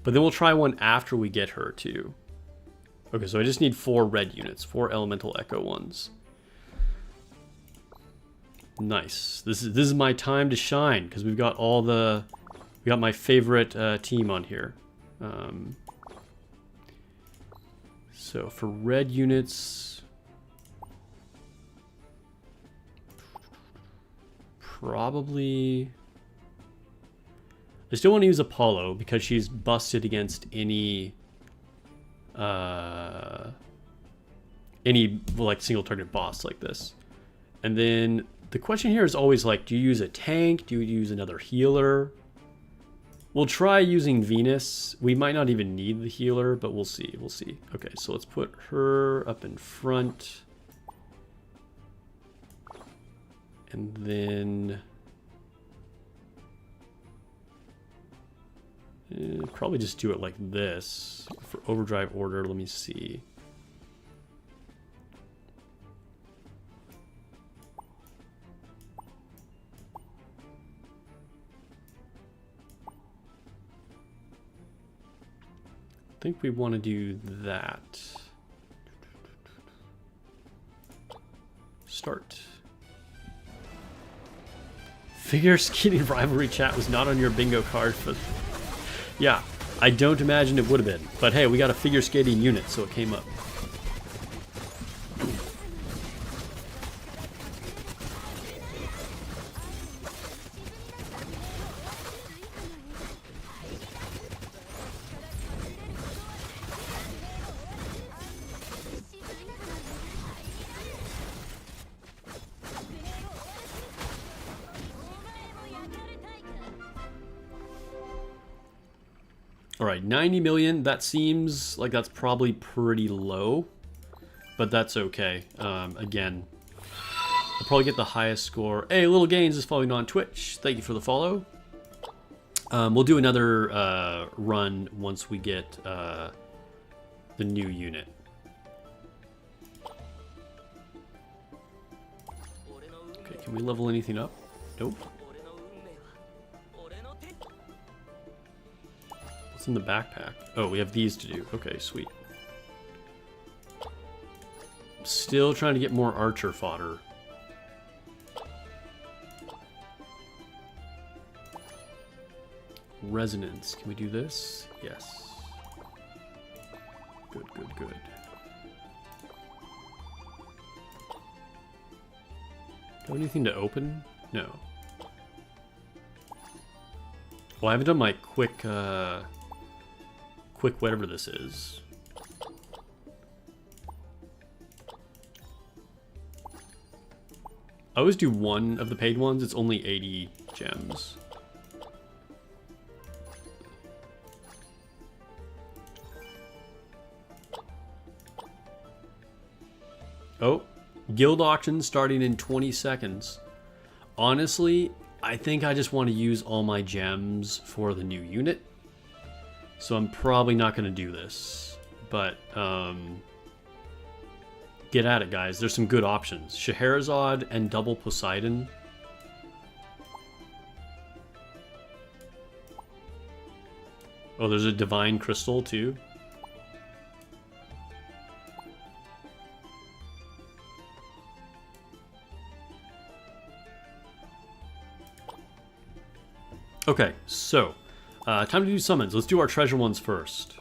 But then we'll try one after we get her too. Okay, so I just need 4 red units, 4 elemental echo ones. Nice. This is my time to shine because we've got we got my favorite team on here. So for red units, probably. I still want to use Apollo because she's busted against any like single target boss like this. And then the question here is always like, do you use a tank? Do you use another healer? We'll try using Venus. We might not even need the healer, but we'll see. We'll see. Okay, so let's put her up in front. And then probably just do it like this. For overdrive order, let me see. I think we want to do that. Start. Figure skating rivalry chat was not on your bingo card, but yeah, I don't imagine it would have been. But hey, we got a figure skating unit, so it came up. All right, 90 million, that seems like that's probably pretty low, but that's okay. Again, I'll probably get the highest score. Hey, Little Gains is following on Twitch. Thank you for the follow. We'll do another run once we get the new unit. Okay, can we level anything up? Nope. In the backpack. Oh, we have these to do. Okay, sweet. Still trying to get more archer fodder. Resonance. Can we do this? Yes. Good, good, good. Do anything to open? No. Well, I haven't done my quick whatever this is. I always do one of the paid ones. It's only 80 gems. Oh, guild auction starting in 20 seconds. Honestly, I think I just want to use all my gems for the new unit. So I'm probably not going to do this, but get at it, guys. There's some good options. Scheherazade and double Poseidon. Oh, there's a divine crystal too. Okay, so time to do summons. Let's do our treasure ones first.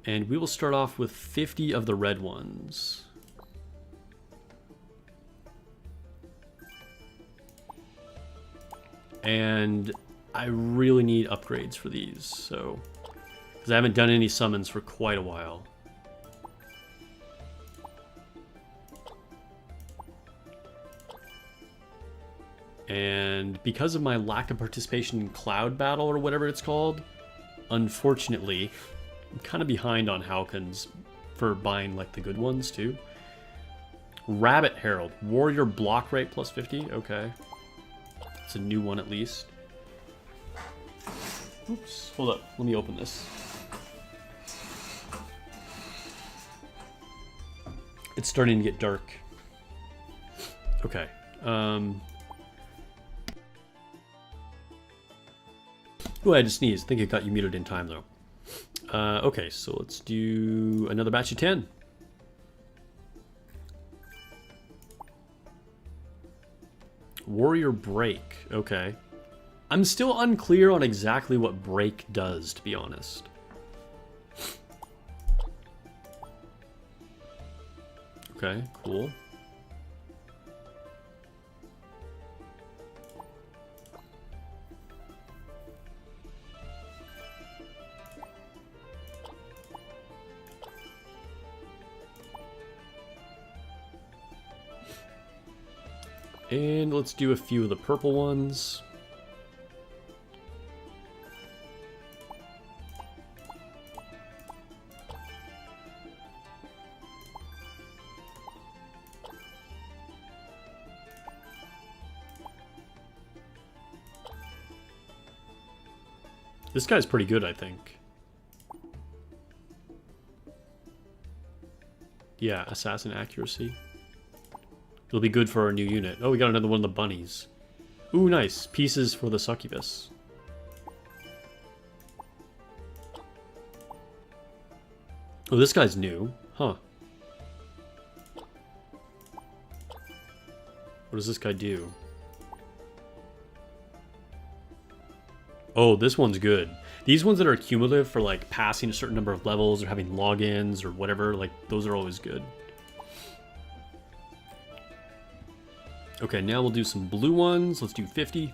And we will start off with 50 of the red ones. And I really need upgrades for these, so because I haven't done any summons for quite a while. And because of my lack of participation in Cloud Battle or whatever it's called, unfortunately, I'm kind of behind on Halkins for buying like the good ones too. Rabbit Herald, Warrior block rate plus 50, okay. It's a new one at least. Oops, hold up, let me open this. It's starting to get dark. Okay, oh, I had to sneeze. I think it got you muted in time, though. Okay, so let's do another batch of 10. Warrior Break. Okay. I'm still unclear on exactly what Break does, to be honest. Okay, cool. And let's do a few of the purple ones. This guy's pretty good, I think. Yeah, assassin accuracy. It'll be good for our new unit. Oh, we got another one of the bunnies. Ooh, nice. Pieces for the succubus. Oh, this guy's new. Huh. What does this guy do? Oh, this one's good. These ones that are cumulative for like passing a certain number of levels or having logins or whatever, like those are always good. Okay, now we'll do some blue ones. Let's do 50.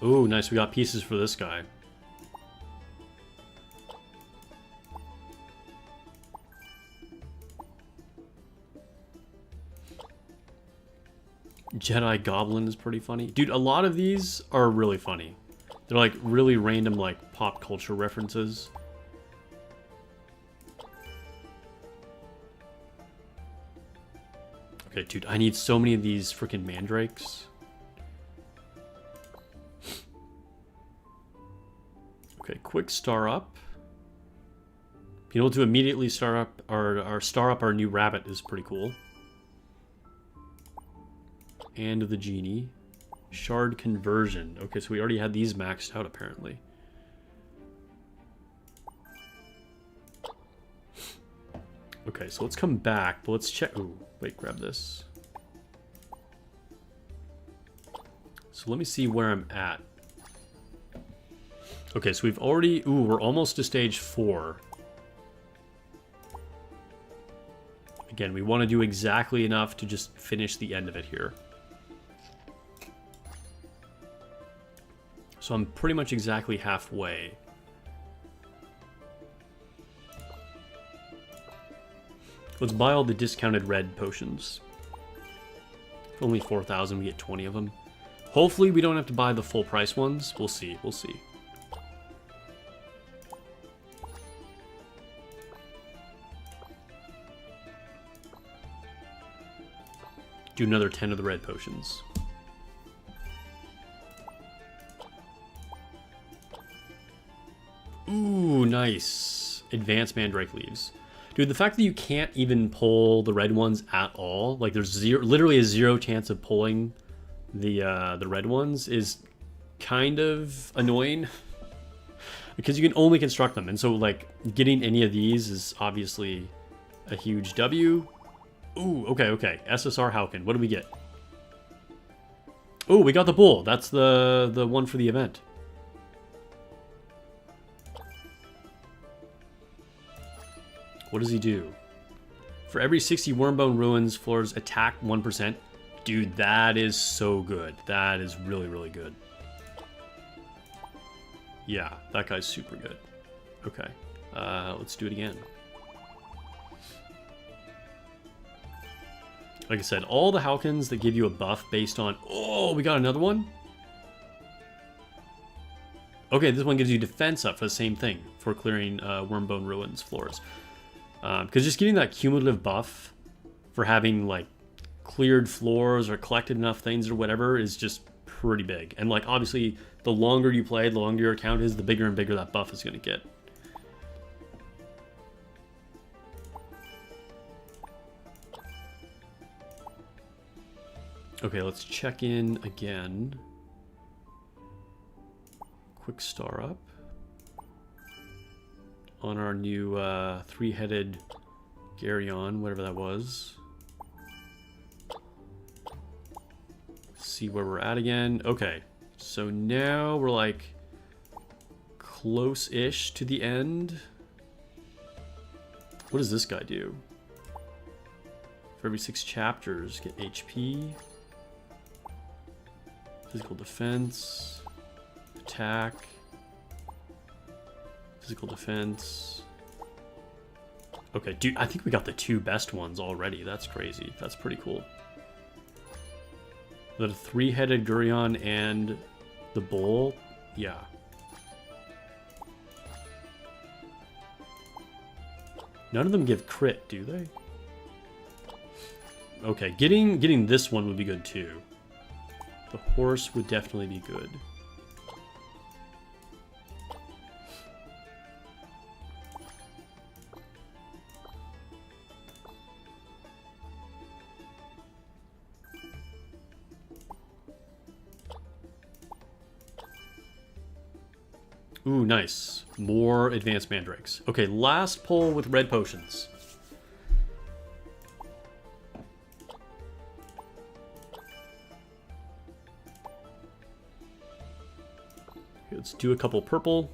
Oh, nice. We got pieces for this guy. Jedi Goblin is pretty funny. Dude, a lot of these are really funny. They're like really random like pop culture references. Okay, dude, I need so many of these freaking mandrakes. Okay, quick star up. Being able to immediately star up our new rabbit is pretty cool. Hand of the genie. Shard conversion. Okay, so we already had these maxed out apparently. Okay, so let's come back, but let's check. Ooh, wait, grab this. So let me see where I'm at. Okay, so we've already... Ooh, we're almost to stage 4. Again, we want to do exactly enough to just finish the end of it here. So I'm pretty much exactly halfway. Let's buy all the discounted red potions. For only 4,000, we get 20 of them. Hopefully we don't have to buy the full price ones. We'll see, we'll see. Do another 10 of the red potions. Ooh, nice. Advanced Mandrake leaves. Dude, the fact that you can't even pull the red ones at all, like there's literally a 0 chance of pulling the red ones is kind of annoying. Because you can only construct them. And so like getting any of these is obviously a huge W. Ooh, okay, okay. SSR Hauken. What do we get? Oh, we got the bull. That's the one for the event. What does he do? For every 60 Wormbone Ruins floors attack 1%. Dude, that is so good. That is really, really good. Yeah, that guy's super good. Okay, let's do it again. Like I said, all the Haukens that give you a buff based on... Oh, we got another one? Okay, this one gives you defense up for the same thing, for clearing Wormbone Ruins floors. Because just getting that cumulative buff for having, like, cleared floors or collected enough things or whatever is just pretty big. And, like, obviously, the longer you play, the longer your account is, the bigger and bigger that buff is going to get. Okay, let's check in again. Quick star up. On our new 3-headed Garyon, whatever that was. See where we're at again. Okay, so now we're like close-ish to the end. What does this guy do? For every 6 chapters, get HP. Physical defense. attack. Physical defense. Okay, dude, I think we got the 2 best ones already. That's crazy. That's pretty cool. The 3-headed Gurion and the bull. Yeah. None of them give crit, do they? Okay, getting this one would be good too. The horse would definitely be good. Ooh, nice. More advanced mandrakes. Okay, last pull with red potions. Okay, let's do a couple purple.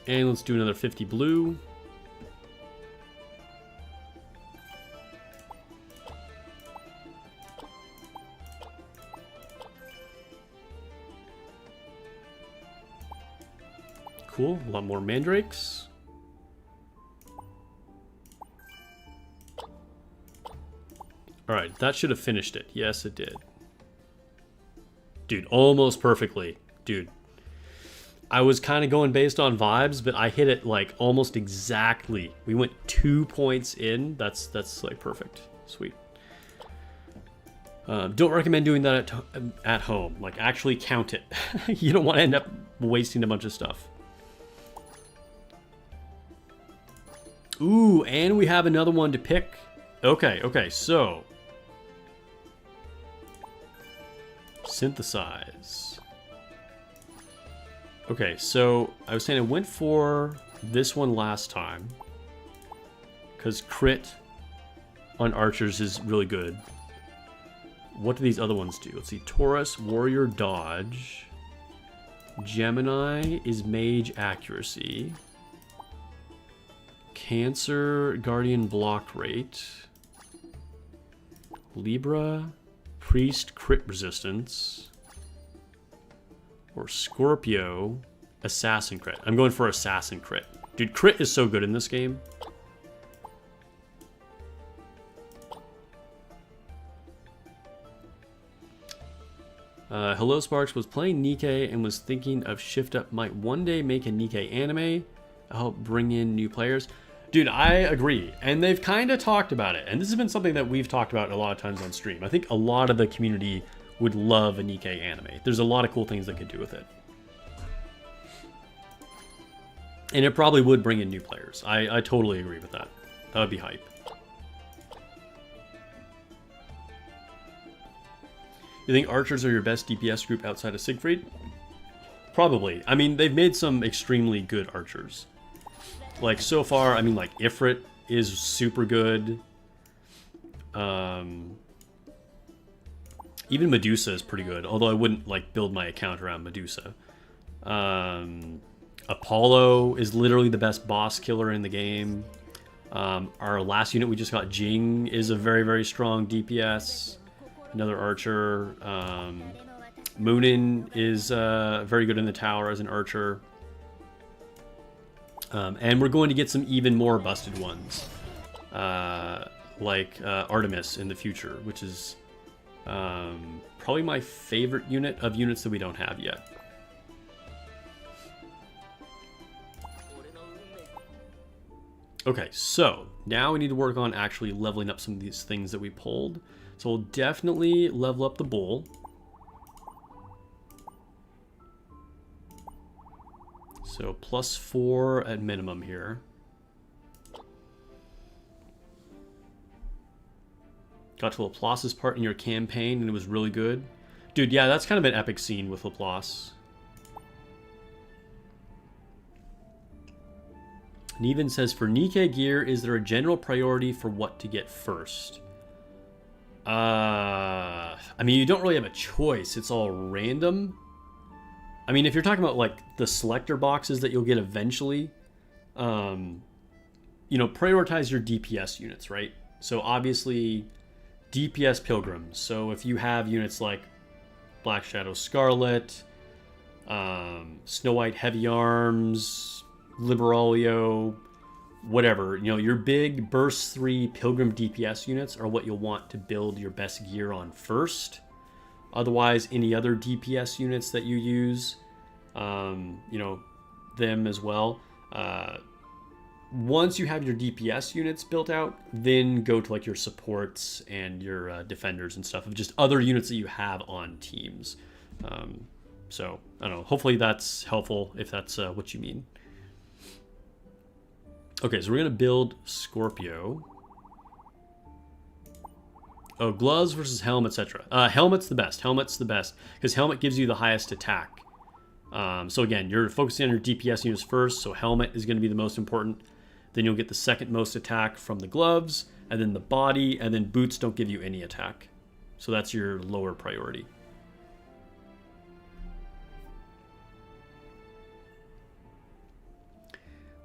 And let's do another 50 blue. Cool, a lot more mandrakes. Alright, that should have finished it. Yes, it did. Dude, almost perfectly. Dude. I was kind of going based on vibes, but I hit it like almost exactly. We went 2 points in. That's like perfect. Sweet. Don't recommend doing that at home. Like, actually count it. You don't want to end up wasting a bunch of stuff. Ooh, and we have another one to pick. Okay, so. Synthesize. Okay, so I was saying I went for this one last time. Because crit on archers is really good. What do these other ones do? Let's see. Taurus, warrior, dodge. Gemini is mage accuracy. Cancer, guardian block rate. Libra, priest, crit resistance. Or Scorpio, assassin crit. I'm going for assassin crit. Dude, crit is so good in this game. Hello Sparks, was playing Nikke and was thinking of Shift Up might one day make a Nikke anime. Help bring in new players. Dude, I agree. And they've kind of talked about it. And this has been something that we've talked about a lot of times on stream. I think a lot of the community would love a Nikke anime. There's a lot of cool things they could do with it. And it probably would bring in new players. I totally agree with that. That would be hype. You think archers are your best DPS group outside of Siegfried? Probably. I mean, they've made some extremely good archers. Like, so far, I mean, like, Ifrit is super good. Even Medusa is pretty good, although I wouldn't, like, build my account around Medusa. Apollo is literally the best boss killer in the game. Our last unit we just got, Jing, is a very, very strong DPS. Another archer. Moonin is very good in the tower as an archer. And we're going to get some even more busted ones. Like Artemis in the future, which is probably my favorite unit of units that we don't have yet. Okay, so now we need to work on actually leveling up some of these things that we pulled. So we'll definitely level up the bull. So +4 at minimum here. Got to Laplace's part in your campaign and it was really good. Dude, yeah, that's kind of an epic scene with Laplace. Neven says, for Nikke gear, is there a general priority for what to get first? I mean, you don't really have a choice. It's all random. I mean, if you're talking about, like, the selector boxes that you'll get eventually, you you know, prioritize your DPS units, right? So obviously DPS pilgrims. So if you have units like Black Shadow Scarlet, Snow White Heavy Arms, Liberalio, whatever, you know, your big burst 3 pilgrim DPS units are what you'll want to build your best gear on first. Otherwise, any other DPS units that you use, you know, them as well. Once you have your DPS units built out, then go to like your supports and your defenders and stuff of just other units that you have on teams. So I don't know. Hopefully that's helpful if that's what you mean. Okay, so we're gonna build Scorpio. Oh, gloves versus helmet, etc. Helmet's the best. Helmet's the best because helmet gives you the highest attack. So again, you're focusing on your DPS units first, so helmet is going to be the most important. Then you'll get the second most attack from the gloves, and then the body, and then boots don't give you any attack. So that's your lower priority.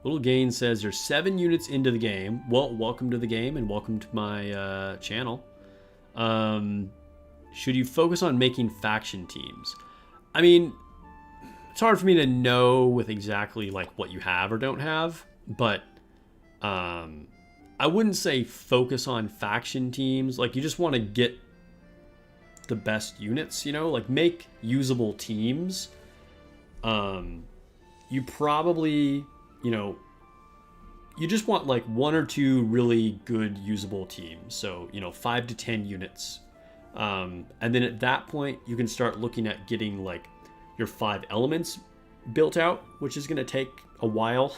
Little Gain says you're 7 units into the game. Well, welcome to the game and welcome to my channel. Should you focus on making faction teams? I mean, it's hard for me to know with exactly like what you have or don't have, but I wouldn't say focus on faction teams. Like, you just want to get the best units, you know, like make usable teams. You probably, you know, you just want like 1 or 2 really good usable teams. So, you know, 5 to 10 units. And then at that point, you can start looking at getting like your 5 elements built out, which is going to take a while.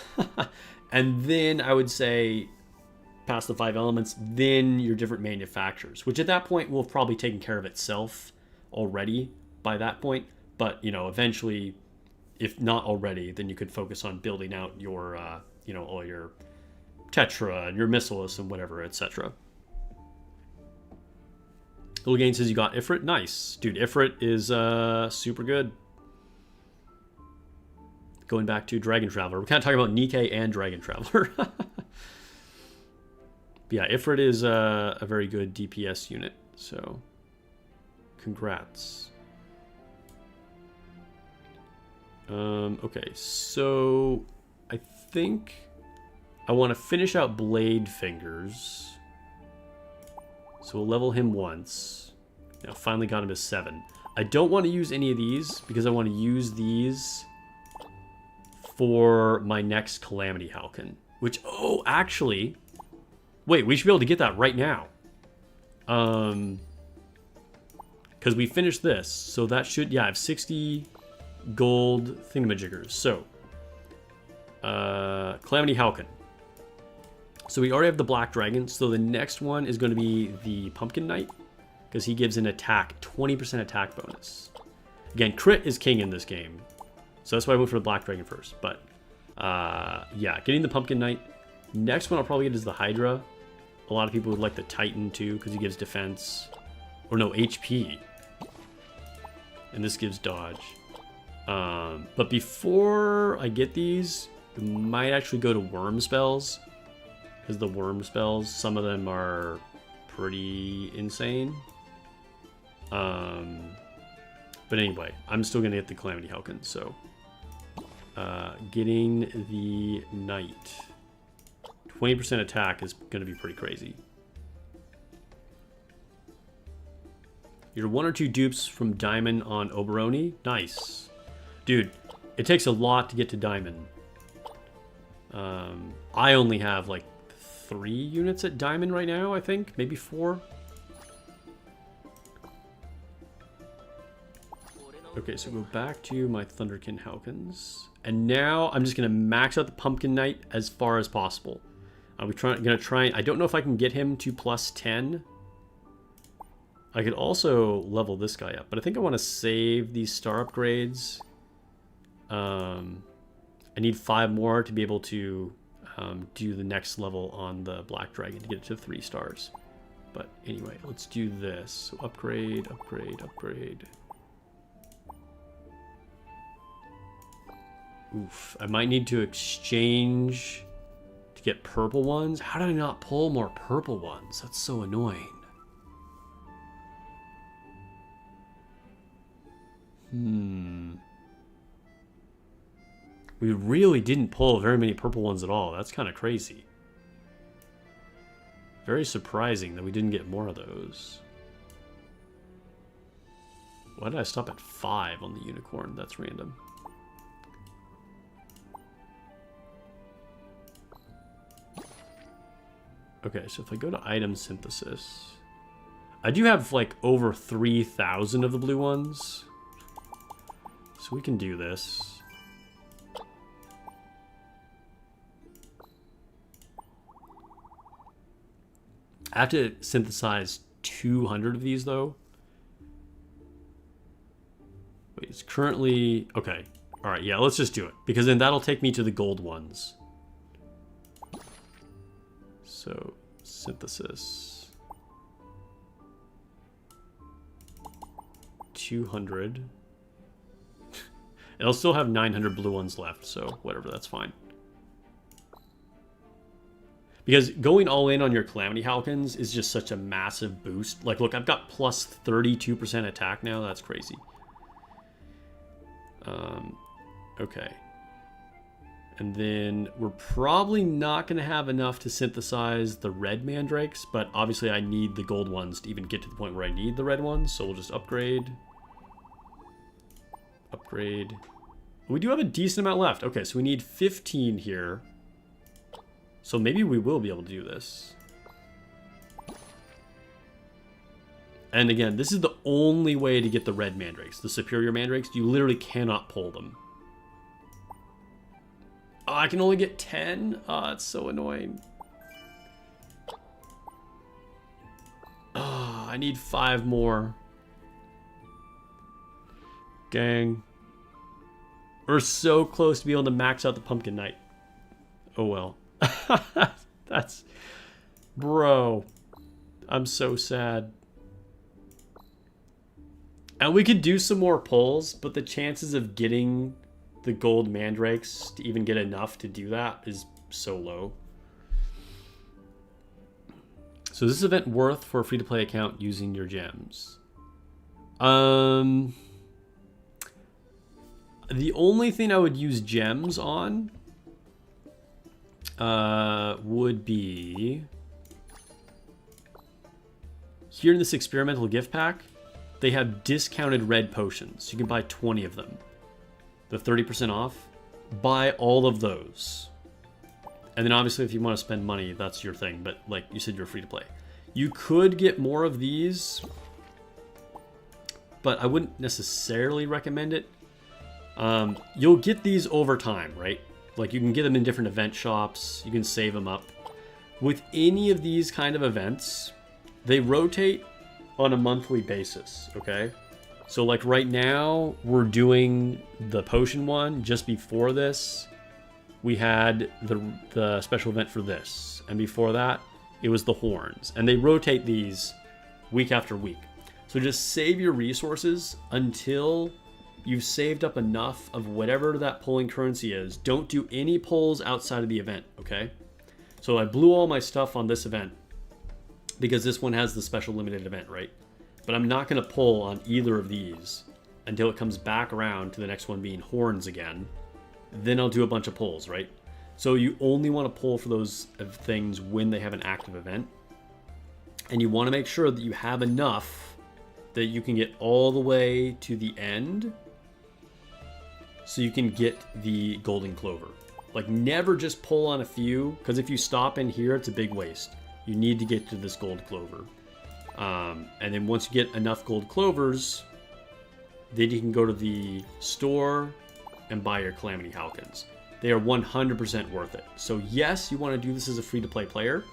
And then I would say past the 5 elements, then your different manufacturers, which at that point will have probably taken care of itself already by that point. But, you know, eventually, if not already, then you could focus on building out your, you know, all your Tetra and your Missilis and whatever, etc. Little Gain says you got Ifrit. Nice. Dude, Ifrit is super good. Going back to Dragon Traveler. We're kind of talking about Nikke and Dragon Traveler. But yeah, Ifrit is a very good DPS unit. So, congrats. Okay, so I think I want to finish out Blade Fingers. So we'll level him once. Now, finally got him to 7. I don't want to use any of these because I want to use these for my next Calamity Halcyon. Which, oh, actually, wait, we should be able to get that right now. Because we finished this, so that should, yeah, I have 60 gold thingamajiggers. So, Calamity Halcyon. So we already have the Black Dragon, so the next one is going to be the Pumpkin Knight, because he gives an attack, 20% attack bonus. Again, crit is king in this game, so that's why I went for the Black Dragon first. But, yeah, getting the Pumpkin Knight. Next one I'll probably get is the Hydra. A lot of people would like the Titan too, because he gives defense. Or no, HP. And this gives dodge. But before I get these, I might actually go to Worm Spells. Because the Worm Spells, some of them are pretty insane. But anyway, I'm still going to get the Calamity Halcyon, so... getting the Knight. 20% attack is going to be pretty crazy. You're 1 or 2 dupes from Diamond on Oberoni. Nice. Dude, it takes a lot to get to Diamond. I only have like 3 units at Diamond right now, I think. Maybe 4. Okay, so go back to my Thunderkin Halcyons. And now I'm just going to max out the Pumpkin Knight as far as possible. We're going to try... I don't know if I can get him to plus 10. I could also level this guy up, but I think I want to save these star upgrades. I need 5 more to be able to do the next level on the Black Dragon to get it to 3 stars. But anyway, let's do this. So upgrade, upgrade, upgrade. Oof, I might need to exchange to get purple ones. How did I not pull more purple ones? That's so annoying. We really didn't pull very many purple ones at all. That's kind of crazy. Very surprising that we didn't get more of those. Why did I stop at 5 on the unicorn? That's random. Okay, so if I go to item synthesis, I do have like over 3,000 of the blue ones. So we can do this. I have to synthesize 200 of these though. Wait, it's currently... Okay. All right, yeah, let's just do it. Because then that'll take me to the gold ones. So, synthesis. 200. It'll still have 900 blue ones left, so whatever, that's fine. Because going all in on your Calamity Halcons is just such a massive boost. Like, look, I've got plus 32% attack now. That's crazy. Okay. And then we're probably not going to have enough to synthesize the red mandrakes, but obviously I need the gold ones to even get to the point where I need the red ones, so we'll just upgrade. Upgrade. We do have a decent amount left. Okay, so we need 15 here. So maybe we will be able to do this. And again, this is the only way to get the red mandrakes. The superior mandrakes, you literally cannot pull them. Oh, I can only get 10? Oh, it's so annoying. Oh, I need 5 more. Dang. We're so close to be able to max out the Pumpkin Knight. Oh well. That's... Bro. I'm so sad. And we could do some more pulls, but the chances of getting the gold mandrakes to even get enough to do that is so low. So is this event worth for a free-to-play account using your gems? The only thing I would use gems on would be here in this experimental gift pack. They have discounted red potions. You can buy 20 of them. The 30% off. Buy all of those. And then obviously if you want to spend money, that's your thing. But like you said, you're free to play. You could get more of these, but I wouldn't necessarily recommend it. You'll get these over time, right? Like you can get them in different event shops. You can save them up. With any of these kind of events, they rotate on a monthly basis, okay? So like right now, we're doing the potion one. Just before this, we had the special event for this. And before that, it was the horns. And they rotate these week after week. So just save your resources until you've saved up enough of whatever that pulling currency is. Don't do any pulls outside of the event, okay? So I blew all my stuff on this event because this one has the special limited event, right? But I'm not going to pull on either of these until it comes back around to the next one being horns again. Then I'll do a bunch of pulls, right? So you only want to pull for those things when they have an active event. And you want to make sure that you have enough that you can get all the way to the end so you can get the golden clover. Like never just pull on a few, because if you stop in here, it's a big waste. You need to get to this gold clover. And then once you get enough gold clovers, then you can go to the store and buy your Calamity Halcons. They are 100% worth it. So yes, you want to do this as a free-to-play player,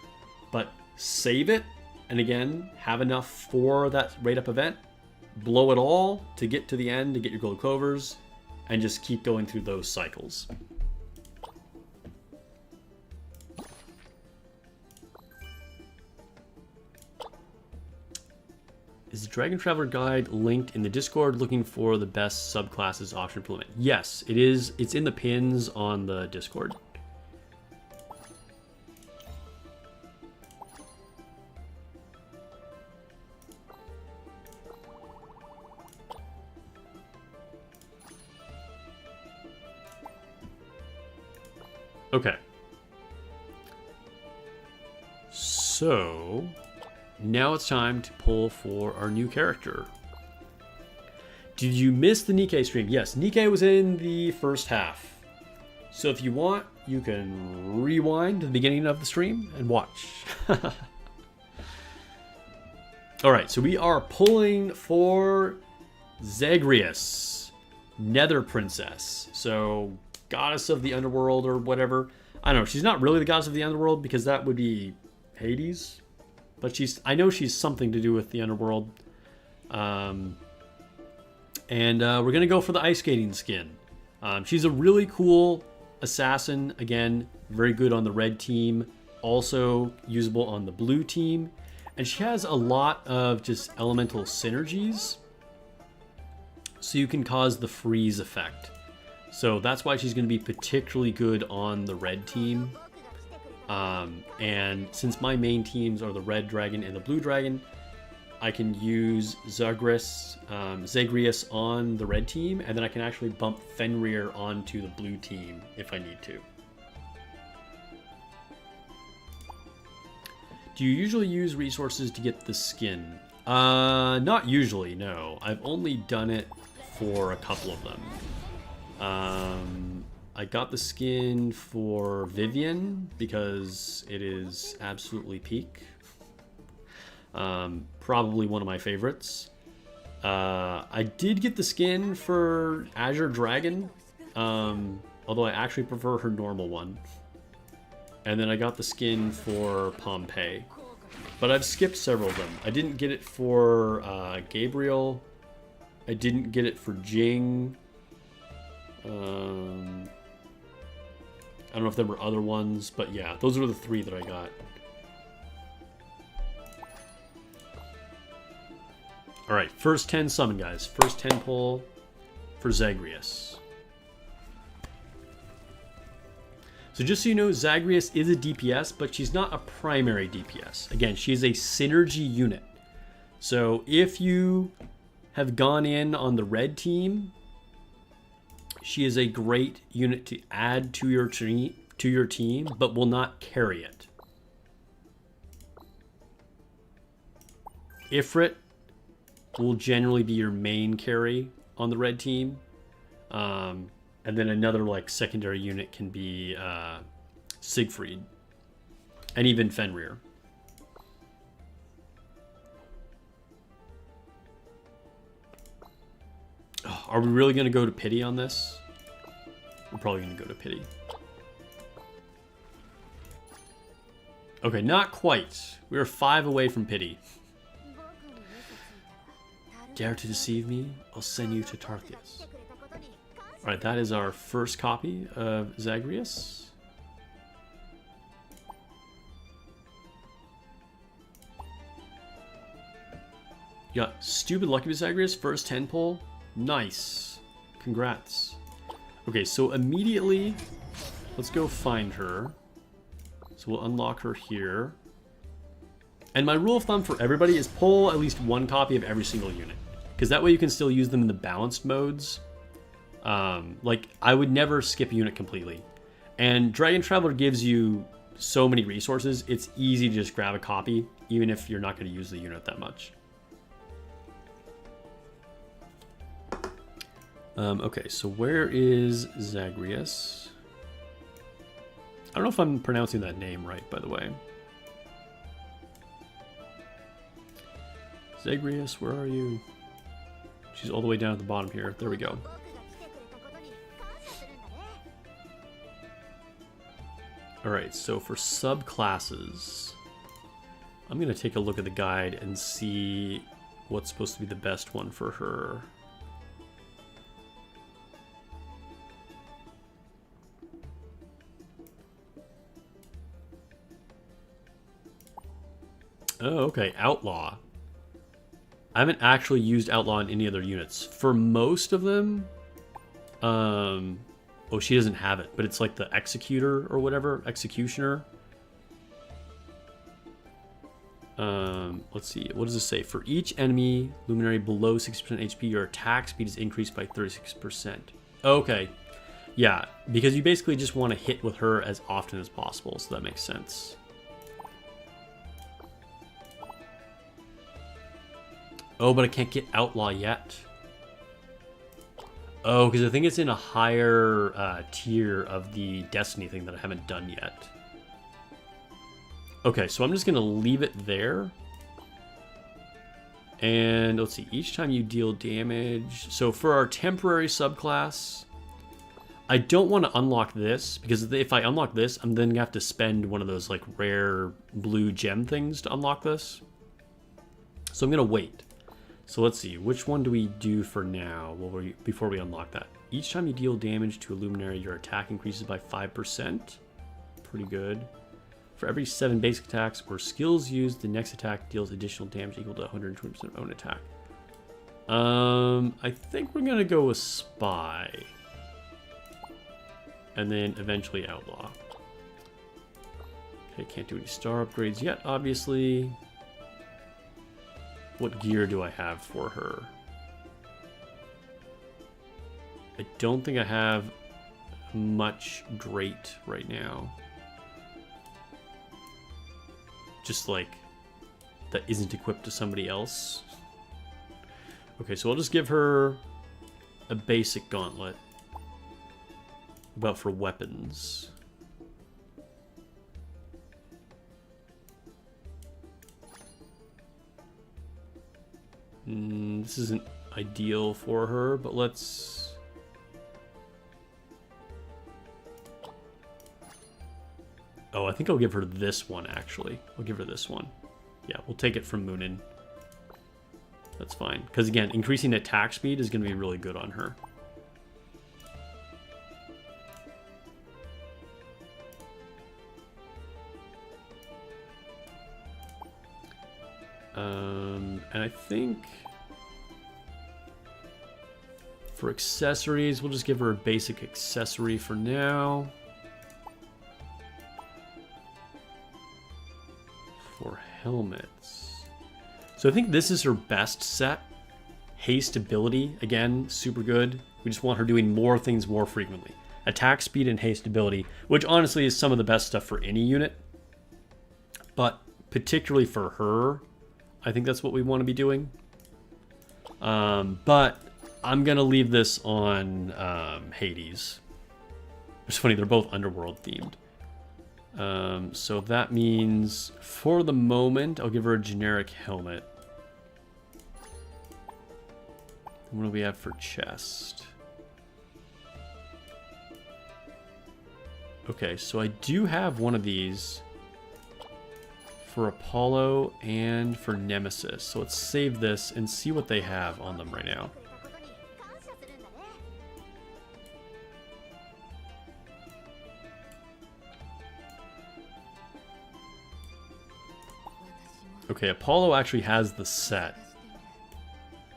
but save it, and again, have enough for that rate-up event. Blow it all to get to the end to get your gold clovers, and just keep going through those cycles. Is the Dragon Traveler guide linked in the Discord looking for the best subclasses option for limit? Yes, it is. It's in the pins on the Discord. Okay. So, now it's time to pull for our new character. Did you miss the Nikke stream? Yes, Nikke was in the first half. So if you want, you can rewind to the beginning of the stream and watch. Alright, so we are pulling for Zagreus, Nether Princess. So, goddess of the underworld or whatever. I don't know, she's not really the goddess of the underworld because that would be Hades. But I know she's something to do with the underworld. And we're going to go for the ice skating skin. She's a really cool assassin. Again, very good on the red team. Also usable on the blue team. And she has a lot of just elemental synergies. So you can cause the freeze effect. So that's why she's going to be particularly good on the red team. And since my main teams are the red dragon and the blue dragon, I can use Zagreus on the red team, and then I can actually bump Fenrir onto the blue team if I need to. Do you usually use resources to get the skin? Not usually, no. I've only done it for a couple of them. I got the skin for Vivian because it is absolutely peak. Probably one of my favorites. I did get the skin for Azure Dragon, although I actually prefer her normal one. And then I got the skin for Pompeii. But I've skipped several of them. I didn't get it for Gabriel. I didn't get it for Jing. I don't know if there were other ones, but yeah, those are the 3 that I got. Alright, first 10 summon, guys. First 10 pull for Zagreus. So just so you know, Zagreus is a DPS, but she's not a primary DPS. Again, she is a synergy unit. So if you have gone in on the red team, she is a great unit to add to your team, but will not carry it. Ifrit will generally be your main carry on the red team. And then another like secondary unit can be Siegfried. And even Fenrir. Oh, are we really going to go to pity on this? We're probably going to go to pity. Okay, not quite. We are 5 away from pity. Dare to deceive me? I'll send you to Tarkus. Alright, that is our first copy of Zagreus. You got Stupid Lucky with Zagreus, first 10 pull. Nice. Congrats. Okay, so immediately, let's go find her. So we'll unlock her here. And my rule of thumb for everybody is pull at least 1 copy of every single unit. Because that way you can still use them in the balanced modes. Like, I would never skip a unit completely. And Dragon Traveler gives you so many resources, it's easy to just grab a copy, even if you're not going to use the unit that much. Okay, so where is Zagreus? I don't know if I'm pronouncing that name right, by the way. Zagreus, where are you? She's all the way down at the bottom here. There we go. Alright, so for subclasses, I'm going to take a look at the guide and see what's supposed to be the best one for her. Oh, okay, Outlaw. I haven't actually used Outlaw in any other units. For most of them, oh, she doesn't have it, but it's like the Executor or whatever, Executioner. Let's see, what does this say? For each enemy luminary below 60% HP, your attack speed is increased by 36%. Okay, Yeah, because you basically just want to hit with her as often as possible, so that makes sense. Oh, but I can't get Outlaw yet. Oh, because I think it's in a higher tier of the Destiny thing that I haven't done yet. Okay, so I'm just going to leave it there. And let's see, each time you deal damage. So for our temporary subclass, I don't want to unlock this, because if I unlock this, I'm then going to have to spend one of those like rare blue gem things to unlock this. So I'm going to wait. So let's see, which one do we do for now before we unlock that? Each time you deal damage to a luminary, your attack increases by 5%. Pretty good. For every 7 basic attacks or skills used, the next attack deals additional damage equal to 120% of own attack. I think we're going to go with Spy. And then eventually Outlaw. Okay, can't do any star upgrades yet, obviously. What gear do I have for her? I don't think I have much great right now. Just like that isn't equipped to somebody else. Okay, so I'll just give her a basic gauntlet. About for weapons. This isn't ideal for her, but let's... Oh, I think I'll give her this one, actually. I'll give her this one. Yeah, we'll take it from Moonin. That's fine. Because, again, increasing attack speed is going to be really good on her. And I think... For accessories, we'll just give her a basic accessory for now. For helmets. So I think this is her best set. Haste ability, again, super good. We just want her doing more things more frequently. Attack speed and haste ability, which honestly is some of the best stuff for any unit. But particularly for her, I think that's what we want to be doing. But I'm going to leave this on Hades. It's funny, they're both Underworld themed. So that means, for the moment, I'll give her a generic helmet. What do we have for chest? Okay, so I do have one of these for Apollo and for Nemesis. So let's save this and see what they have on them right now. Okay, Apollo actually has the set.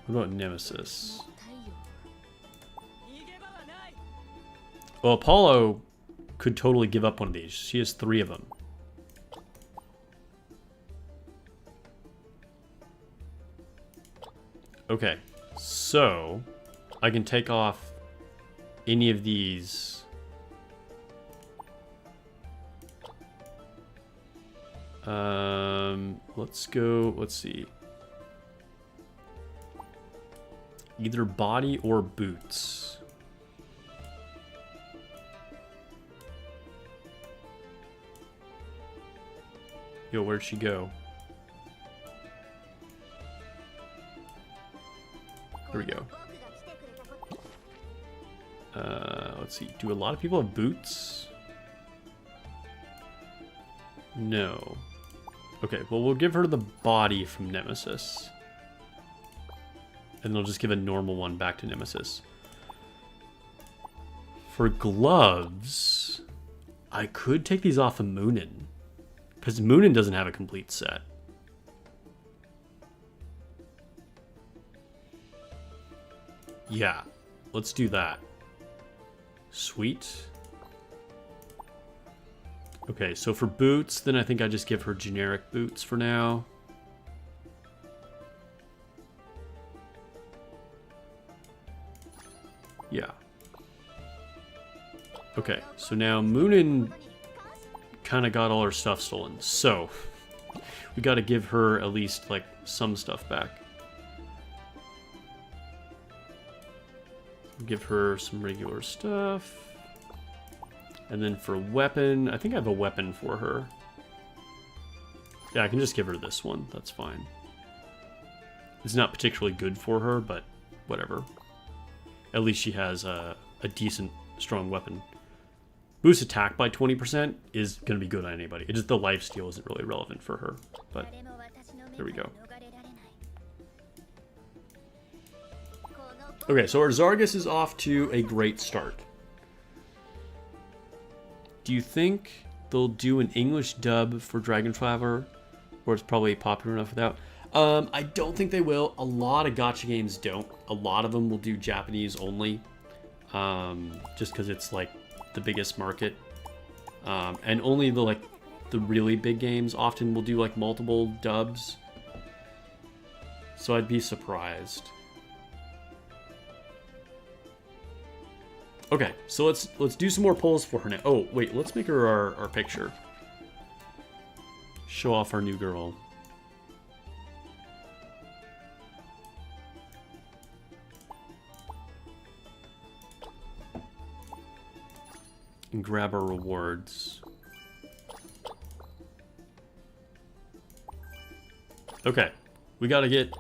What about Nemesis? Well, Apollo could totally give up one of these. She has 3 of them. Okay, so I can take off any of these. Let's go, let's see. Either body or boots. Yo, where'd she go? There we go. Let's see. Do a lot of people have boots? No. Okay, well, we'll give her the body from Nemesis. And they'll just give a normal one back to Nemesis. For gloves, I could take these off of Moonin. Because Moonin doesn't have a complete set. Yeah, let's do that. Sweet. Okay, so for boots, then I think I just give her generic boots for now. Yeah. Okay, so now Moonin kind of got all her stuff stolen. So, we got to give her at least, like, some stuff back. Give her some regular stuff. And then for weapon, I think I have a weapon for her. Yeah, I can just give her this one. That's fine. It's not particularly good for her, but whatever. At least she has a decent, strong weapon. Boost attack by 20% is going to be good on anybody. It's just the lifesteal isn't really relevant for her. But there we go. Okay, so our Zagreus is off to a great start. Do you think they'll do an English dub for Dragon Traveler? Or it's probably popular enough without? I don't think they will. A lot of gacha games don't. A lot of them will do Japanese only. Just because it's like the biggest market. And only the really big games often will do like multiple dubs. So I'd be surprised. Okay, so let's do some more polls for her now. Oh, wait, let's make her our picture. Show off our new girl. And grab our rewards. Okay, we gotta get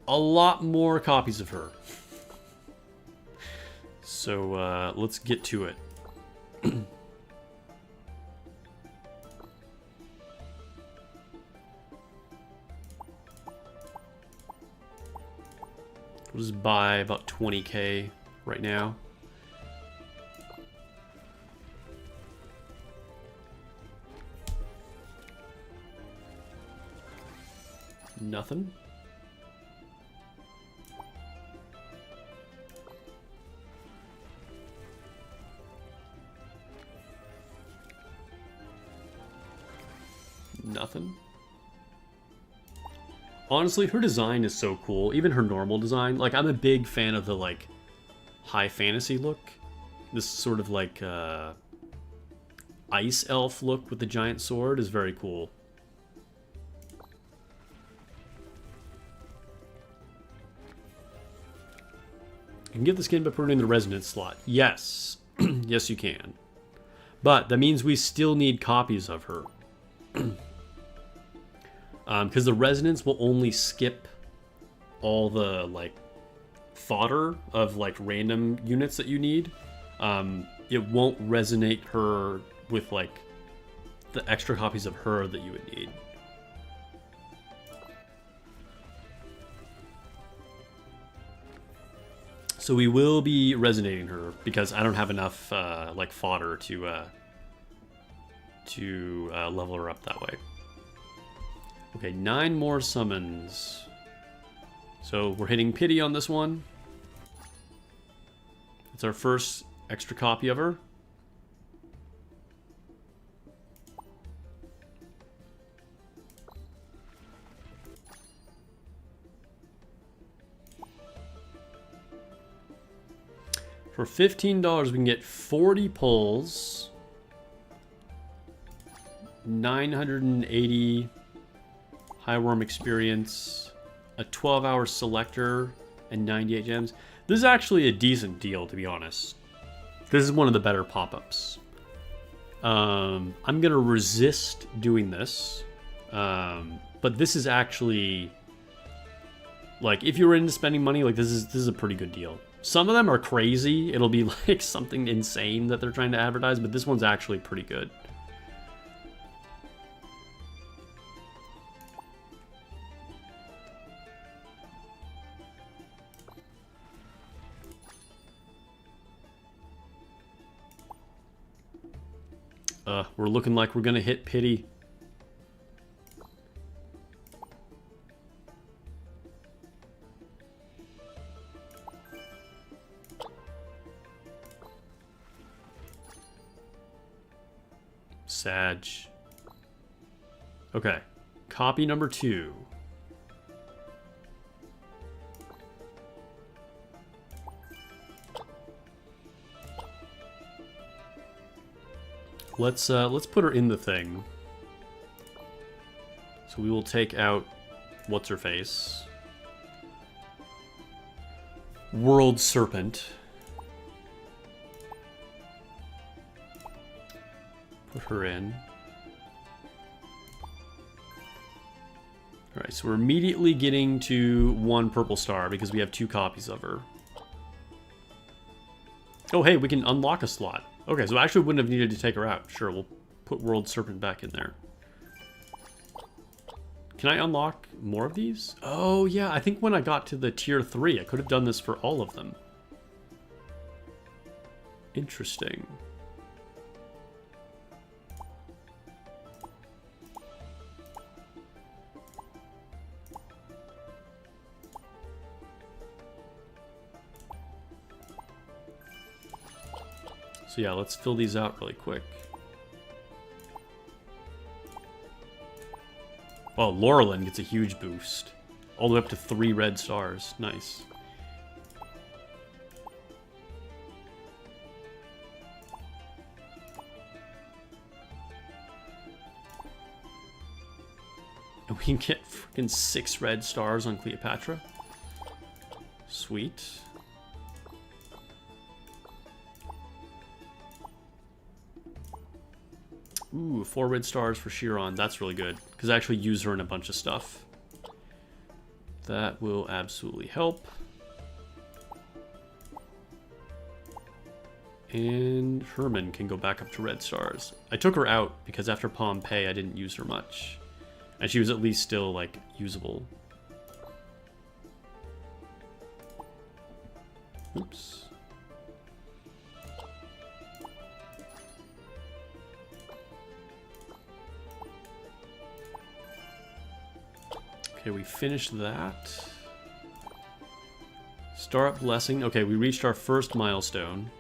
a lot more copies of her. So, let's get to it. We'll just buy about 20k right now. Nothing. Nothing. Honestly, her design is so cool. Even her normal design. Like, I'm a big fan of the, like, high fantasy look. This sort of, like, ice elf look with the giant sword is very cool. You can get the skin by putting in the resonance slot. Yes. Yes, you can. But that means we still need copies of her. Because the resonance will only skip all the, like, fodder of, like, random units that you need. It won't resonate her with, like, the extra copies of her that you would need. So we will be resonating her because I don't have enough, like, fodder to level her up that way. Okay, 9 more summons. So we're hitting pity on this one. It's our first extra copy of her. For $15, we can get 40 pulls, 980 high worm experience, a 12-hour selector, and 98 gems. This is actually a decent deal, to be honest. This is one of the better pop-ups. I'm gonna resist doing this, but this is actually, like, if you're into spending money, like, this is a pretty good deal. Some of them are crazy. It'll be like something insane that they're trying to advertise, but this one's actually pretty good. We're looking like we're gonna hit pity. Sag. Okay, copy number 2. let's put her in the thing. So we will take out what's her face. World Serpent. Put her in. Alright, so we're immediately getting to 1 purple star because we have 2 copies of her. Oh, hey, we can unlock a slot. Okay, so I actually wouldn't have needed to take her out. Sure, we'll put World Serpent back in there. Can I unlock more of these? Oh, yeah, I think when I got to the tier 3, I could have done this for all of them. Interesting. So yeah, let's fill these out really quick. Oh, Laurelin gets a huge boost. All the way up to 3 red stars. Nice. And we can get freaking 6 red stars on Cleopatra. Sweet. Ooh, 4 red stars for Chiron. That's really good, because I actually use her in a bunch of stuff. That will absolutely help. And Herman can go back up to red stars. I took her out because after Pompeii I didn't use her much. And she was at least still, like, usable. Oops. Okay, we finished that. Star Up Blessing. Okay, we reached our first milestone.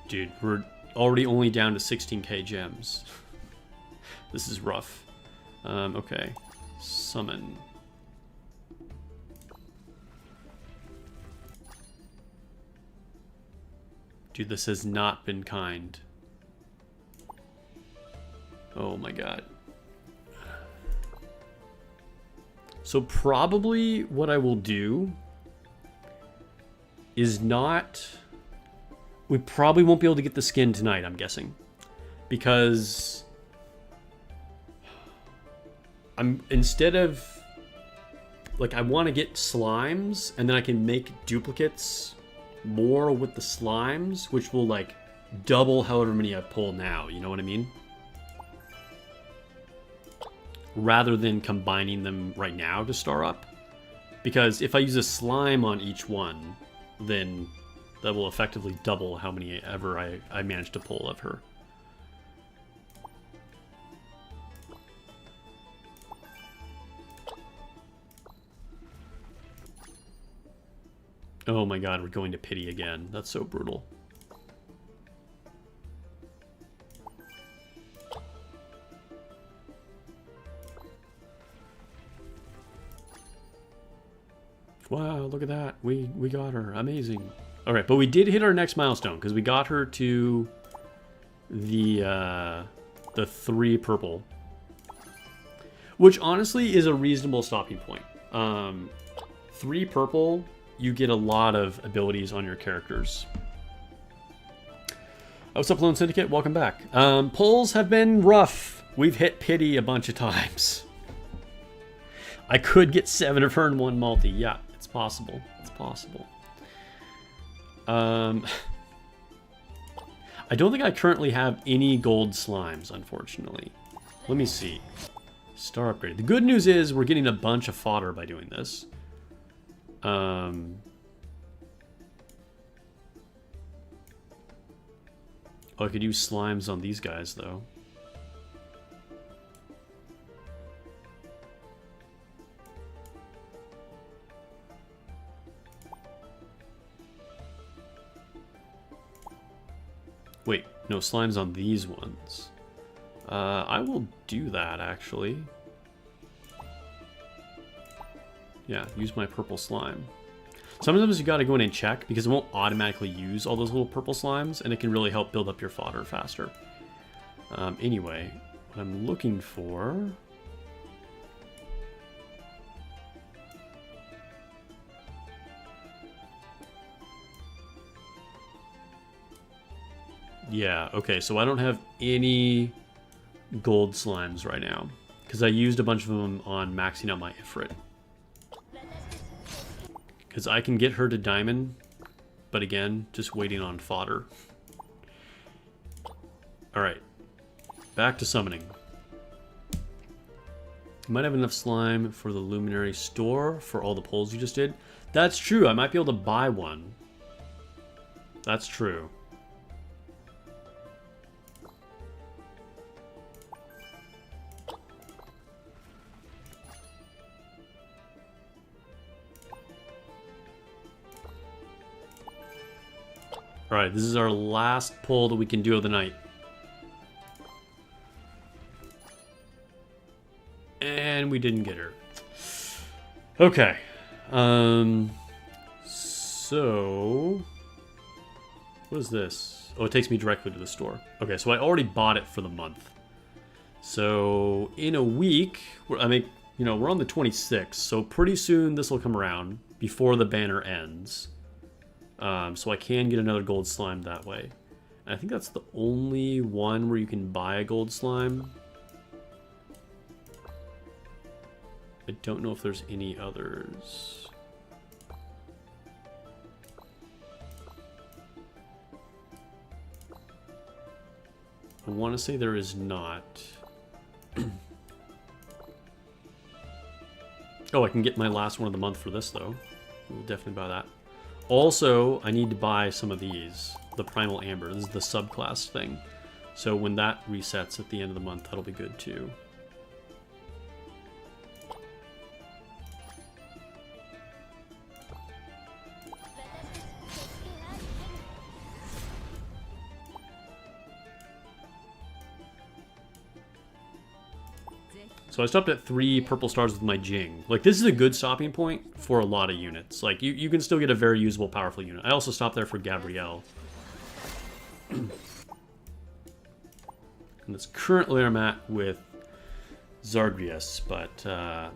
Dude, we're already only down to 16k gems. This is rough. Okay. Summon. Dude, this has not been kind. Oh my god. So probably what I will do is not... We probably won't be able to get the skin tonight, I'm guessing. Because... Instead of... Like, I want to get slimes, and then I can make duplicates more with the slimes, which will, like, double however many I pull now, you know what I mean? Rather than combining them right now to star up. Because if I use a slime on each one, then that will effectively double how many ever I manage to pull of her. Oh my god, we're going to pity again. That's so brutal. Wow, look at that. We got her. Amazing. Alright, but we did hit our next milestone because we got her to the 3 purple. Which honestly is a reasonable stopping point. 3 purple, you get a lot of abilities on your characters. What's up, Lone Syndicate? Welcome back. Pulls have been rough. We've hit pity a bunch of times. I could get 7 of her in 1 multi. Yeah, it's possible. It's possible. I don't think I currently have any gold slimes, unfortunately. Let me see. Star upgrade. The good news is we're getting a bunch of fodder by doing this. Oh, I could use slimes on these guys, though. Wait, no, slimes on these ones. I will do that, actually. Yeah, use my purple slime. Sometimes you got to go in and check because it won't automatically use all those little purple slimes, and it can really help build up your fodder faster. Anyway, what I'm looking for... Yeah, okay, so I don't have any gold slimes right now because I used a bunch of them on maxing out my Ifrit. Because I can get her to diamond, but again, just waiting on fodder. Alright, back to summoning. You might have enough slime for the luminary store for all the pulls you just did. That's true, I might be able to buy one. That's true. Alright, this is our last pull that we can do of the night. And we didn't get her. Okay. So... what is this? Oh, it takes me directly to the store. Okay, so I already bought it for the month. So, in a week... we're on the 26th, so pretty soon this will come around before the banner ends. So I can get another gold slime that way. And I think that's the only one where you can buy a gold slime. I don't know if there's any others. I want to say there is not. Oh, I can get my last one of the month for this, though. We'll definitely buy that. Also, I need to buy some of these. The Primal Amber. This is the subclass thing. So when that resets at the end of the month, that'll be good too. So I stopped at 3 purple stars with my Jing. Like, this is a good stopping point for a lot of units. Like, you can still get a very usable, powerful unit. I also stopped there for Gabrielle. And that's currently where I'm at with Zagreus, but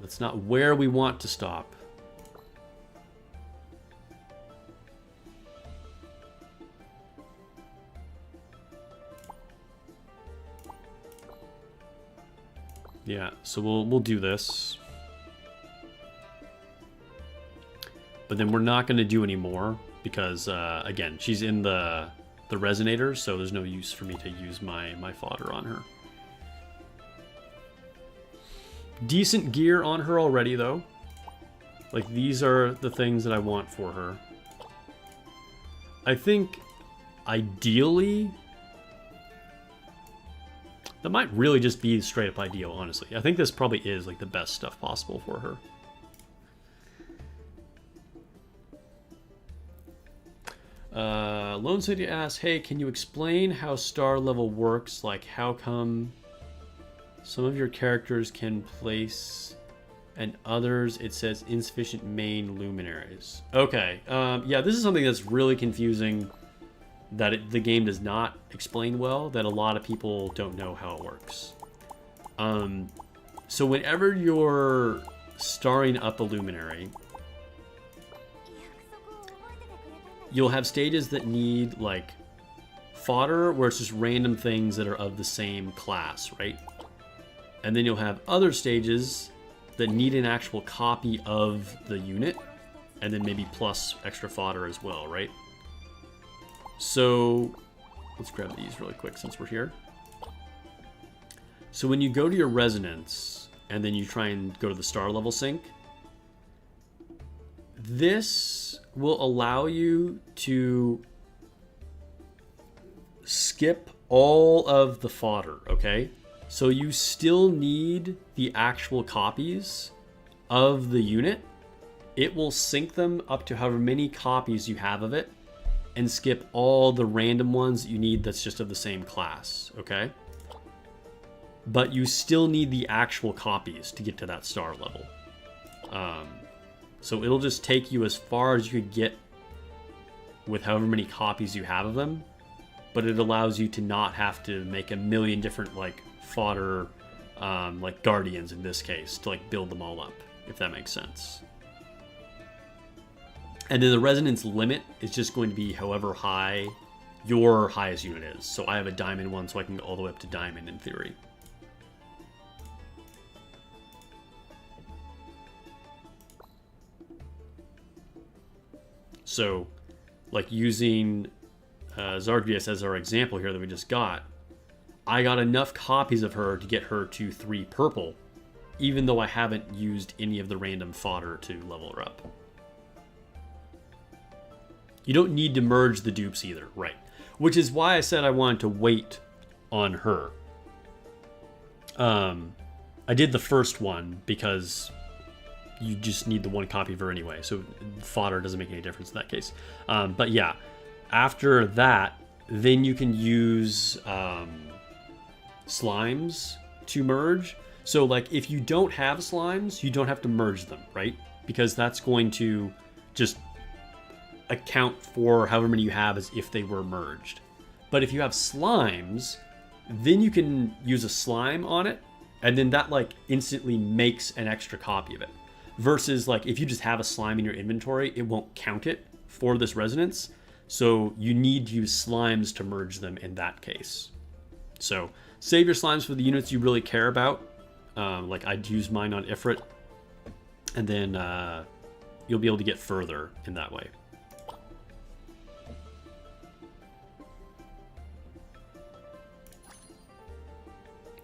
that's not where we want to stop. Yeah, so we'll do this. But then we're not going to do any more because, again, she's in the resonator, so there's no use for me to use my fodder on her. Decent gear on her already, though. Like, these are the things that I want for her. I think, ideally... that might really just be straight up ideal, honestly. I think this probably is like the best stuff possible for her. Lone City asks, hey, can you explain how star level works? Like, how come some of your characters can place and others it says insufficient main luminaries? Okay, yeah, this is something that's really confusing that the game does not explain well, that a lot of people don't know how it works. So whenever you're starring up a luminary, you'll have stages that need, like, fodder, where it's just random things that are of the same class, right? And then you'll have other stages that need an actual copy of the unit, and then maybe plus extra fodder as well, right? So, let's grab these really quick since we're here. So when you go to your resonance, and then you try and go to the star level sync, this will allow you to skip all of the fodder, okay? So you still need the actual copies of the unit. It will sync them up to however many copies you have of it, and skip all the random ones that you need that's just of the same class, okay? But you still need the actual copies to get to that star level. So it'll just take you as far as you could get with however many copies you have of them, but it allows you to not have to make a million different like fodder, like guardians in this case, to like build them all up, if that makes sense. And then the resonance limit is just going to be however high your highest unit is. So I have a diamond one, so I can go all the way up to diamond in theory. So, like using Zagreus as our example here that we just got, I got enough copies of her to get her to 3 purple, even though I haven't used any of the random fodder to level her up. You don't need to merge the dupes either, right? Which is why I said I wanted to wait on her. I did the first one because you just need the 1 copy of her anyway, so fodder doesn't make any difference in that case. But yeah, after that, then you can use slimes to merge. So like if you don't have slimes, you don't have to merge them, right? Because that's going to just account for however many you have as if they were merged. But if you have slimes, then you can use a slime on it, and then that like instantly makes an extra copy of it. Versus like if you just have a slime in your inventory, it won't count it for this resonance. So you need to use slimes to merge them in that case. So save your slimes for the units you really care about. Like I'd use mine on Ifrit, and then you'll be able to get further in that way.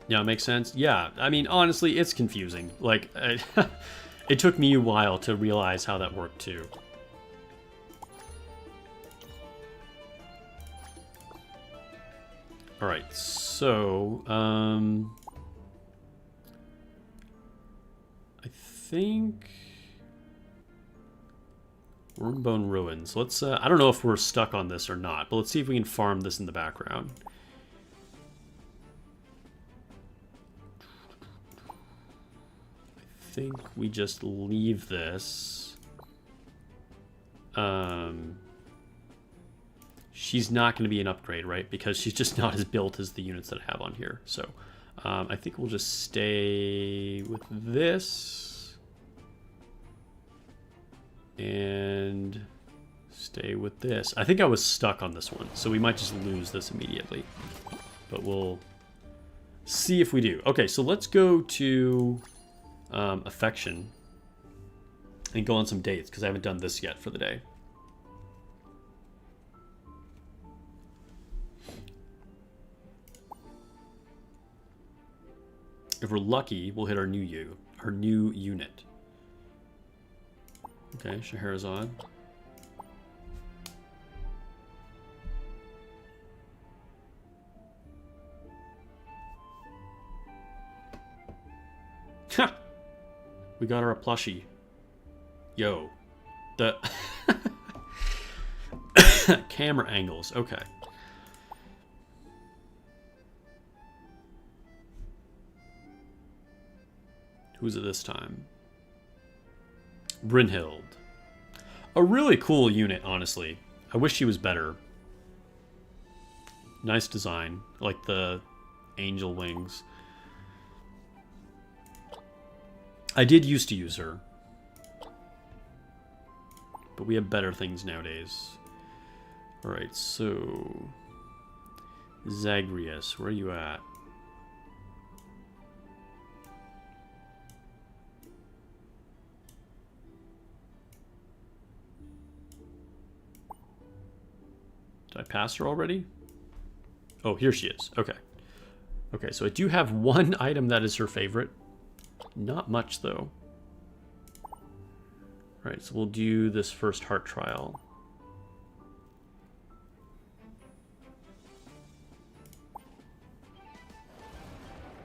Yeah, makes sense. Yeah, I mean, honestly, it's confusing. Like, it took me a while to realize how that worked too. All right, so I think Wormbone Ruins. Let's. I don't know if we're stuck on this or not, but let's see if we can farm this in the background. I think we just leave this. She's not going to be an upgrade, right? Because she's just not as built as the units that I have on here. So I think we'll just stay with this. And stay with this. I think I was stuck on this one, so we might just lose this immediately. But we'll see if we do. Okay, so let's go to affection and go on some dates, because I haven't done this yet for the day. If we're lucky, we'll hit our new unit. Okay, Scheherazade. Ha! We got her a plushie. Yo. The camera angles. Okay. Who's it this time? Brynhild. A really cool unit, honestly. I wish she was better. Nice design. I like the angel wings. I did used to use her, but we have better things nowadays. Alright, so Zagreus, where are you at? Did I pass her already? Oh, here she is. Okay. Okay, so I do have one item that is her favorite. Not much, though. Alright, so we'll do this first heart trial.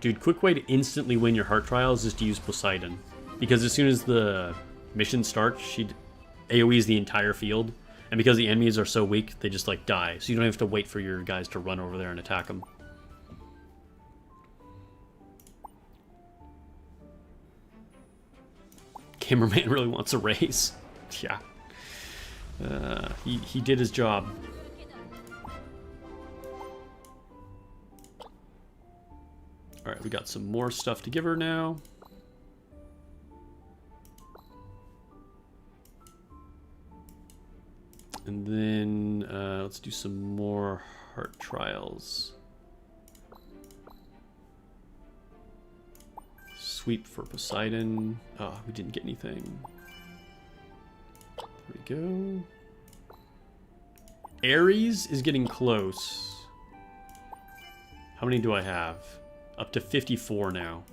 Dude, quick way to instantly win your heart trial is just to use Poseidon. Because as soon as the mission starts, she AoEs the entire field. And because the enemies are so weak, they just, like, die. So you don't have to wait for your guys to run over there and attack them. cameraman really wants a raise. Yeah. He did his job. Alright, we got some more stuff to give her now. And then let's do some more heart trials. Sweep for Poseidon. Oh, we didn't get anything. There we go. Ares is getting close. How many do I have? Up to 54 now.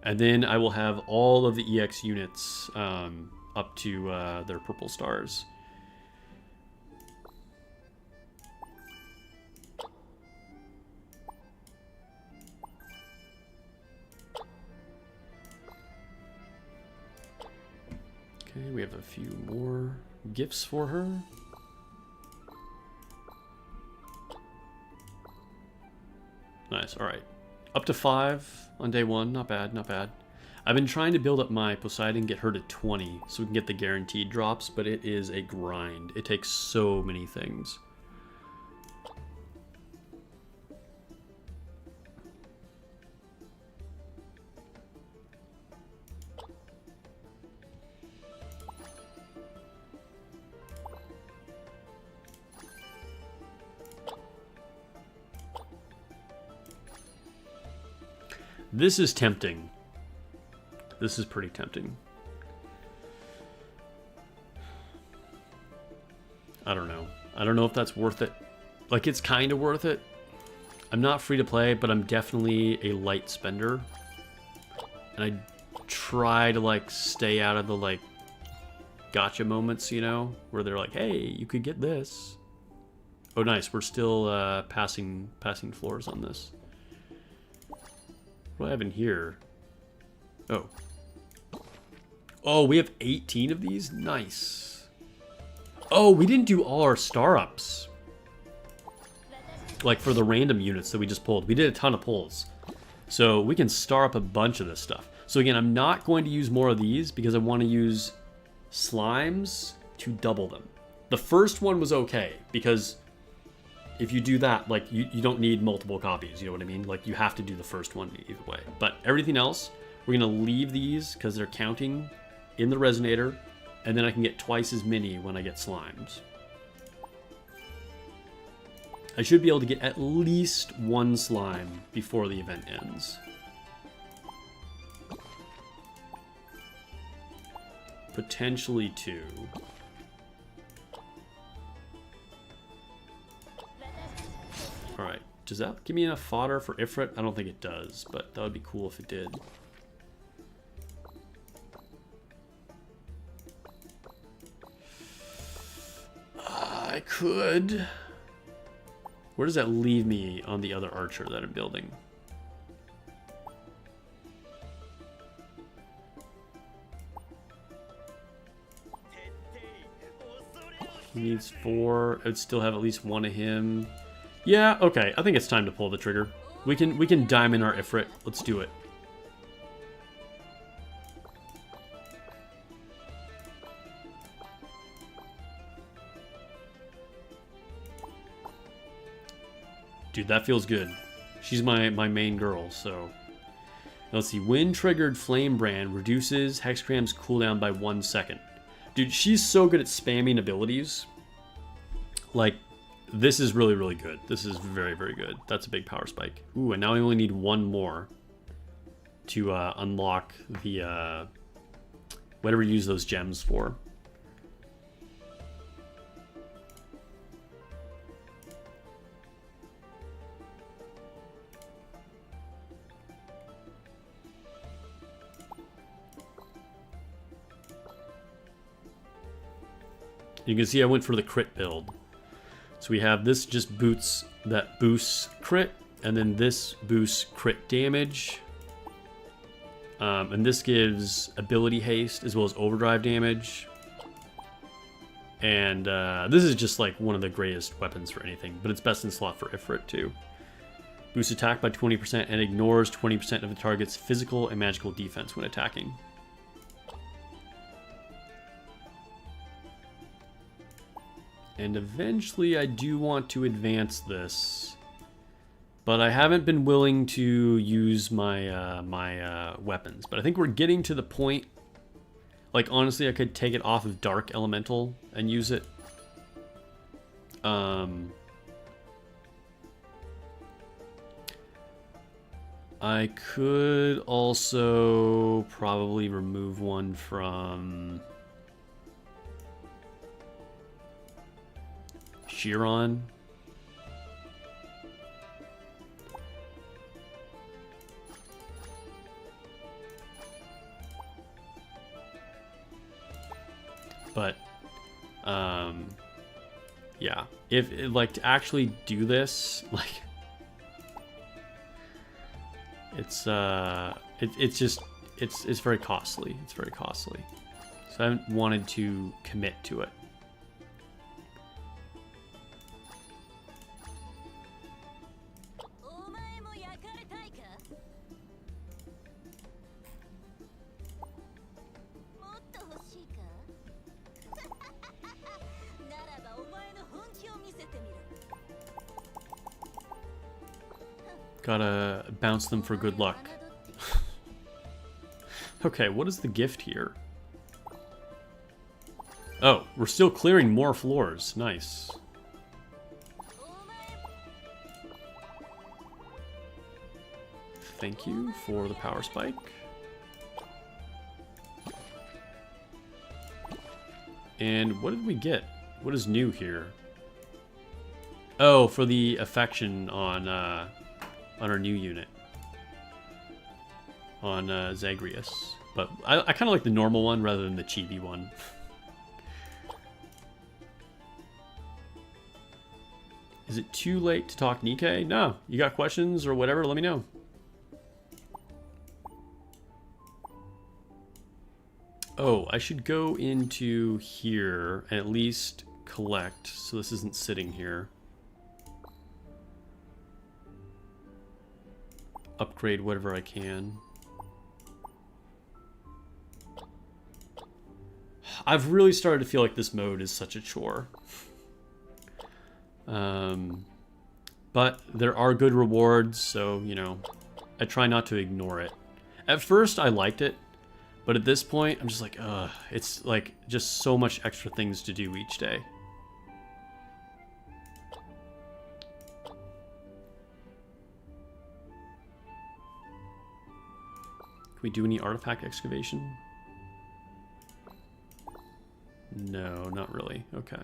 And then I will have all of the EX units up to their purple stars. Okay, we have a few more gifts for her. Nice, alright. Up to 5 on day 1, not bad, not bad. I've been trying to build up my Poseidon, get her to 20, so we can get the guaranteed drops, but it is a grind. It takes so many things. This is tempting. This is pretty tempting. I don't know. I don't know if that's worth it. Like, it's kind of worth it. I'm not free to play, but I'm definitely a light spender. And I try to, like, stay out of the, like, gotcha moments, you know? Where they're like, hey, you could get this. Oh, nice. We're still passing floors on this. What do I have in here? Oh. Oh, we have 18 of these? Nice. Oh, we didn't do all our star ups. Like for the random units that we just pulled. We did a ton of pulls. So we can star up a bunch of this stuff. So again, I'm not going to use more of these because I want to use slimes to double them. The first one was okay because if you do that, like, you don't need multiple copies, you know what I mean? Like, you have to do the first one either way. But everything else, we're going to leave these because they're counting in the resonator, and then I can get twice as many when I get slimes. I should be able to get at least one slime before the event ends. Potentially 2. Alright, does that give me enough fodder for Ifrit? I don't think it does, but that would be cool if it did. I could. Where does that leave me on the other archer that I'm building? He needs 4. I'd still have at least one of him. Yeah, okay. I think it's time to pull the trigger. We can diamond our Ifrit. Let's do it. Dude, that feels good. She's my main girl, so... Let's see. When triggered, Flame Brand reduces Hexagram's cooldown by 1 second. Dude, she's so good at spamming abilities. Like, this is really, really good. This is very, very good. That's a big power spike. Ooh, and now I only need one more to unlock the... whatever you use those gems for. You can see I went for the crit build. So we have this just boosts crit, and then this boosts crit damage. And this gives ability haste as well as overdrive damage. And this is just like one of the greatest weapons for anything, but it's best in slot for Ifrit too. Boosts attack by 20% and ignores 20% of the target's physical and magical defense when attacking. And eventually I do want to advance this. But I haven't been willing to use my weapons. But I think we're getting to the point. Like, honestly, I could take it off of Dark Elemental and use it. I could also probably remove one from Chiron. But, yeah, if like to actually do this, like, it's very costly. It's very costly. So I haven't wanted to commit to it. Gotta bounce them for good luck. Okay, what is the gift here? Oh, we're still clearing more floors. Nice. Thank you for the power spike. And what did we get? What is new here? Oh, for the affection on our new unit. On Zagreus. But I kind of like the normal one rather than the chibi one. Is it too late to talk Nikke? No. You got questions or whatever, let me know. Oh, I should go into here and at least collect, so this isn't sitting here. Upgrade whatever I can. I've really started to feel like this mode is such a chore. But there are good rewards, so, you know, I try not to ignore it. At first, I liked it, but at this point, I'm just like, ugh, it's like just so much extra things to do each day. Can we do any artifact excavation? No, not really. Okay.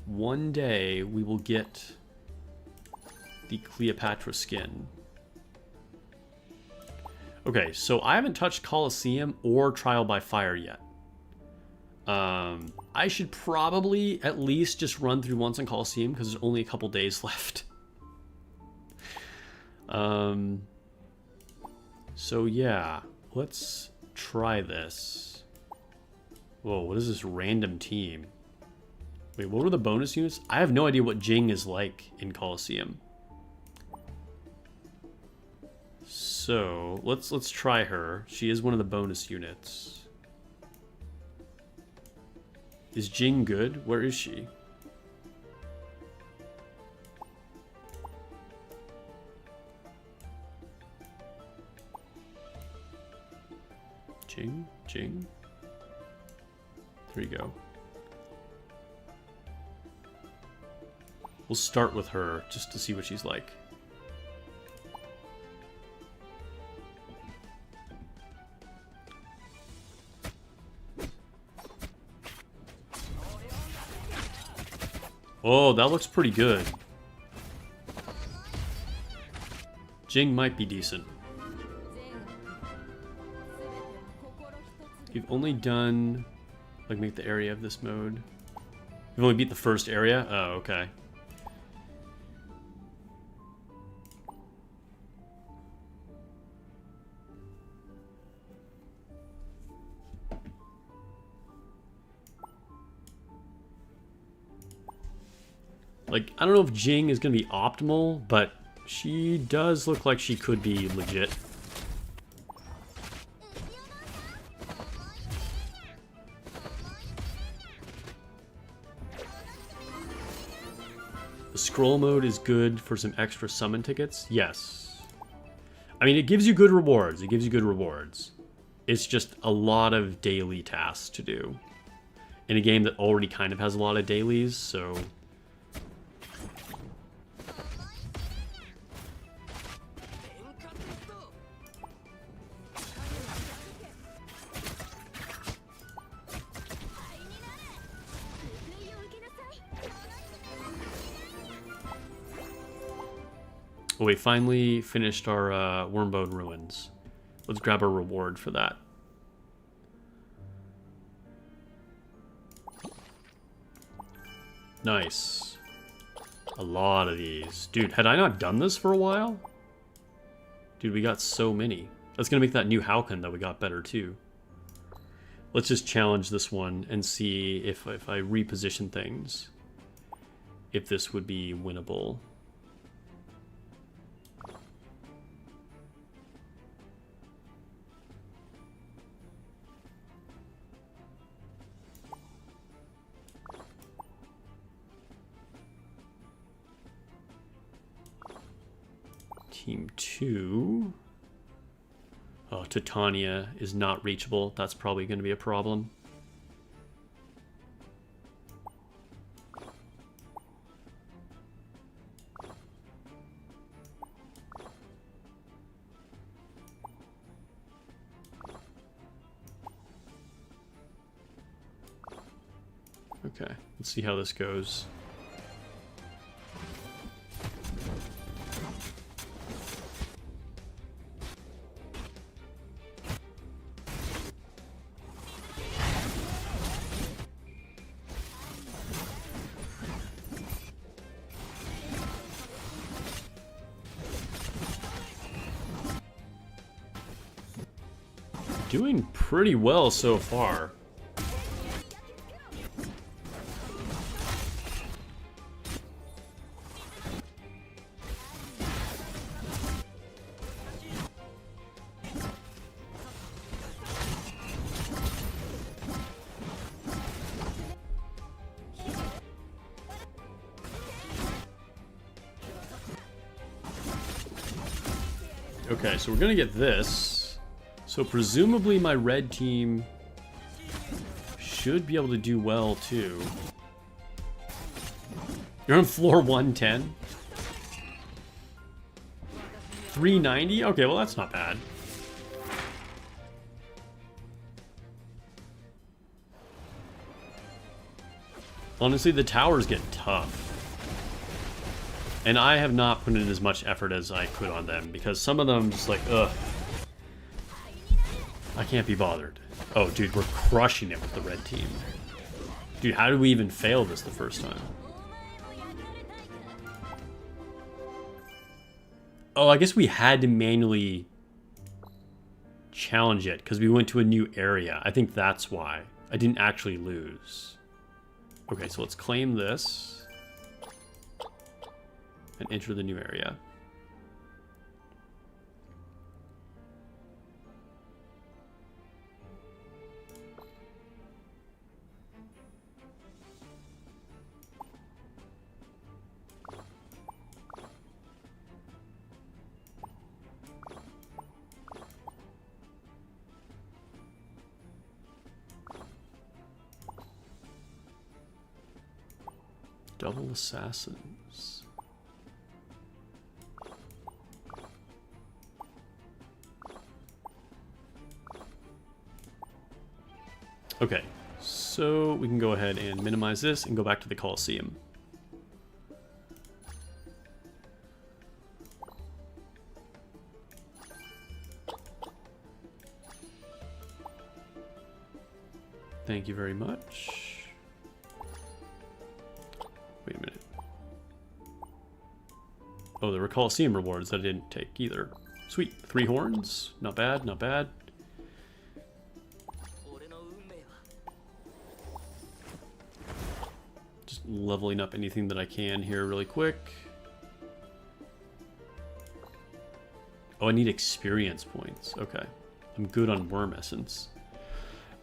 One day we will get the Cleopatra skin. Okay, so I haven't touched Colosseum or Trial by Fire yet. I should probably at least just run through once on Colosseum because there's only a couple days left. So yeah, let's try this. Whoa, what is this random team? Wait, what were the bonus units? I have no idea what Jing is like in Colosseum. So let's try her. She is one of the bonus units. Is Jing good? Where is she? Jing. There you go. We'll start with her just to see what she's like. Oh, that looks pretty good. Jing might be decent. You've only done, like, make the area of this mode. You've only beat the first area? Oh, okay. Like, I don't know if Jing is going to be optimal, but she does look like she could be legit. The scroll mode is good for some extra summon tickets. Yes. I mean, it gives you good rewards. It gives you good rewards. It's just a lot of daily tasks to do in a game that already kind of has a lot of dailies, so... Oh, we finally finished our Wormbone Ruins. Let's grab a reward for that. Nice. A lot of these. Dude, had I not done this for a while? Dude, we got so many. That's going to make that new Halcon that we got better too. Let's just challenge this one and see if I reposition things, if this would be winnable. Team 2. Oh, Titania is not reachable. That's probably going to be a problem. Okay, let's see how this goes. Doing pretty well so far. Okay, so we're gonna get this. So presumably my red team should be able to do well too. You're on floor 110? 390? Okay, well that's not bad. Honestly, the towers get tough. And I have not put in as much effort as I could on them because some of them just like, ugh. I can't be bothered. Oh, dude, we're crushing it with the red team. Dude, how did we even fail this the first time? Oh, I guess we had to manually challenge it because we went to a new area. I think that's why. I didn't actually lose. Okay, so let's claim this and enter the new area. Double assassins. Okay, so we can go ahead and minimize this and go back to the Colosseum. Thank you very much. Wait a minute. Oh, there were Colosseum rewards that I didn't take either. Sweet. 3 horns. Not bad, not bad. Just leveling up anything that I can here really quick. Oh, I need experience points. Okay. I'm good on worm essence.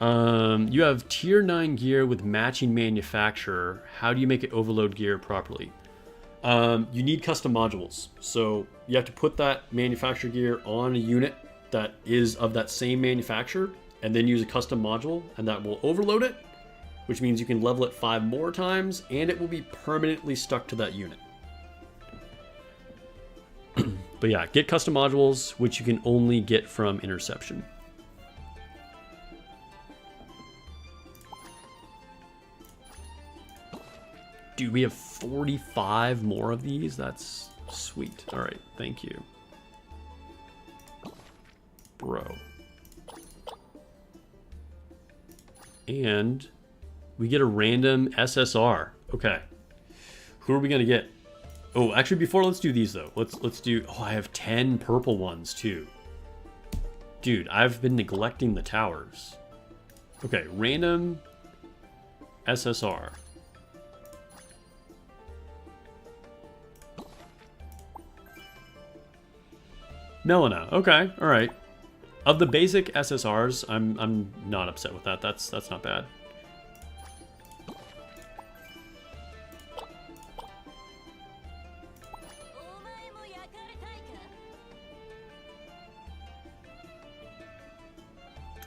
You have tier 9 gear with matching manufacturer. How do you make it overload gear properly? You need custom modules. So you have to put that manufacturer gear on a unit that is of that same manufacturer, and then use a custom module, and that will overload it, which means you can level it 5 more times, and it will be permanently stuck to that unit. But yeah, get custom modules, which you can only get from Interception. Dude, we have 45 more of these? That's sweet. All right, thank you. Bro. And we get a random SSR. Okay. Who are we gonna get? Oh, actually, before, let's do these though. Let's do. Oh, I have 10 purple ones too. Dude, I've been neglecting the towers. Okay, random SSR. Melina. Okay, all right. Of the basic SSRs, I'm not upset with that. That's not bad.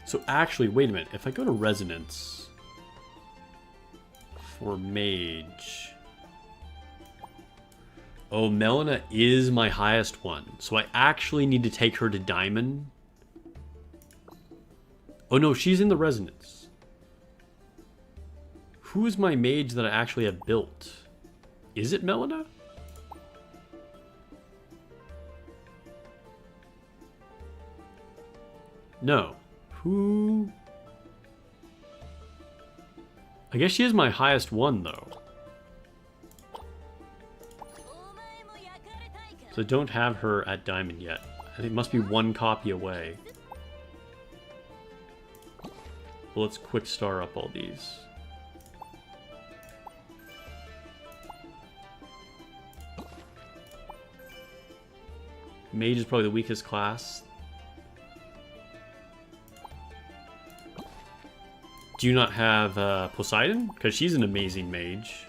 So actually, wait a minute. If I go to Resonance for Mage... Oh, Melina is my highest one. So I actually need to take her to Diamond. Oh no, she's in the Resonance. Who is my mage that I actually have built? Is it Melina? No. Who? I guess she is my highest one, though. So I don't have her at Diamond yet. I think it must be 1 copy away. Well, let's quick star up all these. Mage is probably the weakest class. Do you not have Poseidon? Because she's an amazing mage.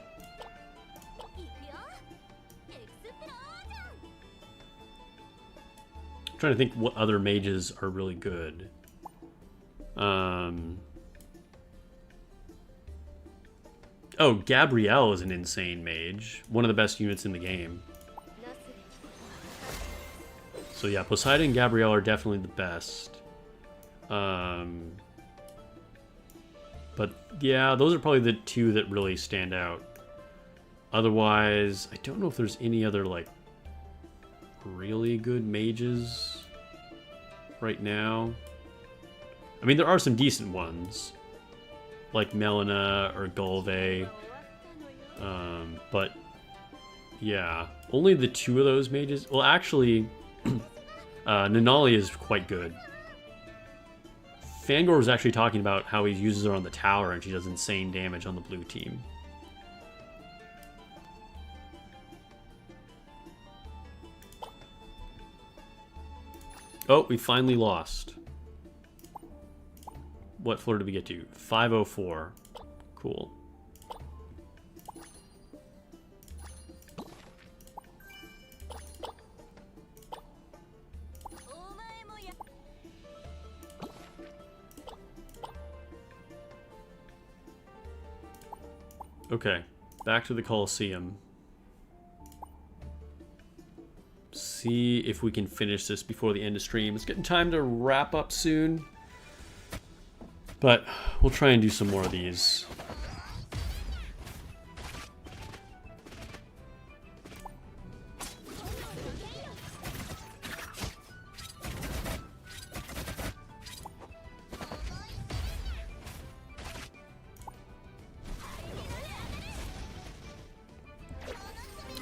I'm trying to think what other mages are really good. Oh, Gabrielle is an insane mage. One of the best units in the game. So yeah, Poseidon and Gabrielle are definitely the best. But yeah, those are probably the 2 that really stand out. Otherwise, I don't know if there's any other, like, really good mages right now. I mean, there are some decent ones, like Melina or Golve. But yeah, only the 2 of those mages. Well, actually, Nanali is quite good. Fangor was actually talking about how he uses her on the tower and she does insane damage on the blue team. Oh, we finally lost. What floor did we get to? 504. Cool. Okay, back to the Colosseum. See if we can finish this before the end of stream. It's getting time to wrap up soon. But we'll try and do some more of these.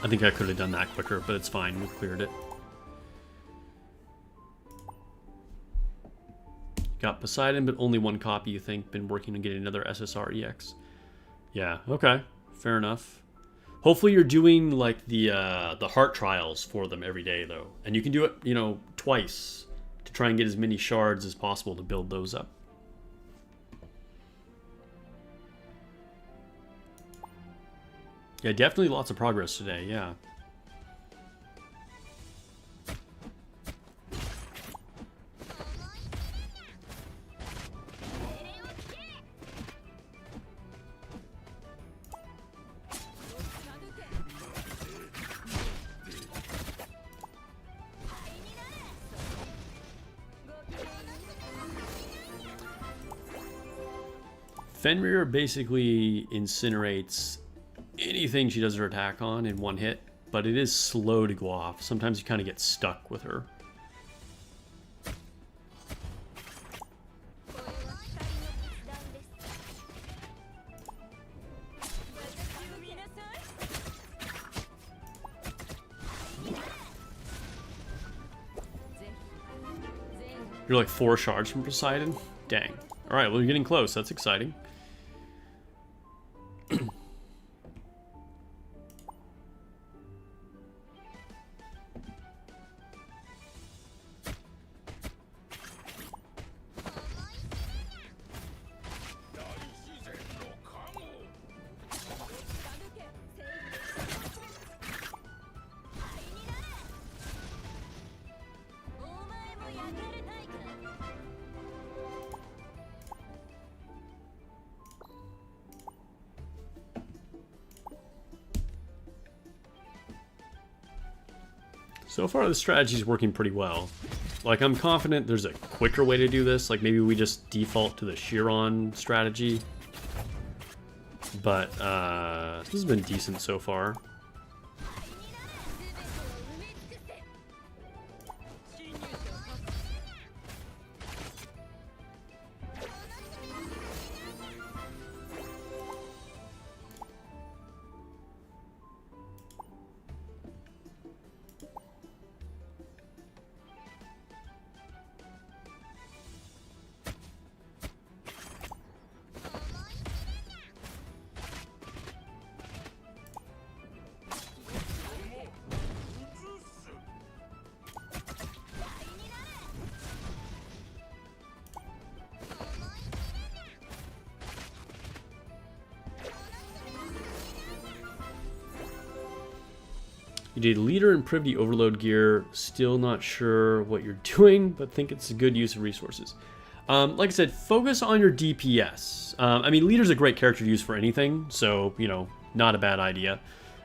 I think I could have done that quicker, but it's fine. We cleared it. Got Poseidon, but only 1 copy, you think. Been working on getting another SSR EX. Yeah, okay. Fair enough. Hopefully you're doing, like, the heart trials for them every day, though. And you can do it, you know, twice to try and get as many shards as possible to build those up. Yeah, definitely lots of progress today, yeah. Fenrir basically incinerates anything she does her attack on in one hit, but it is slow to go off. Sometimes you kind of get stuck with her. You're like 4 shards from Poseidon? Dang. Alright, well, you're getting close. That's exciting. So far, the strategy is working pretty well. Like, I'm confident there's a quicker way to do this. Like, maybe we just default to the Chiron strategy. But, this has been decent so far. You did leader and privity overload gear. Still not sure what you're doing, but think it's a good use of resources. Like I said, focus on your DPS. I mean, leader's a great character to use for anything, so, you know, not a bad idea.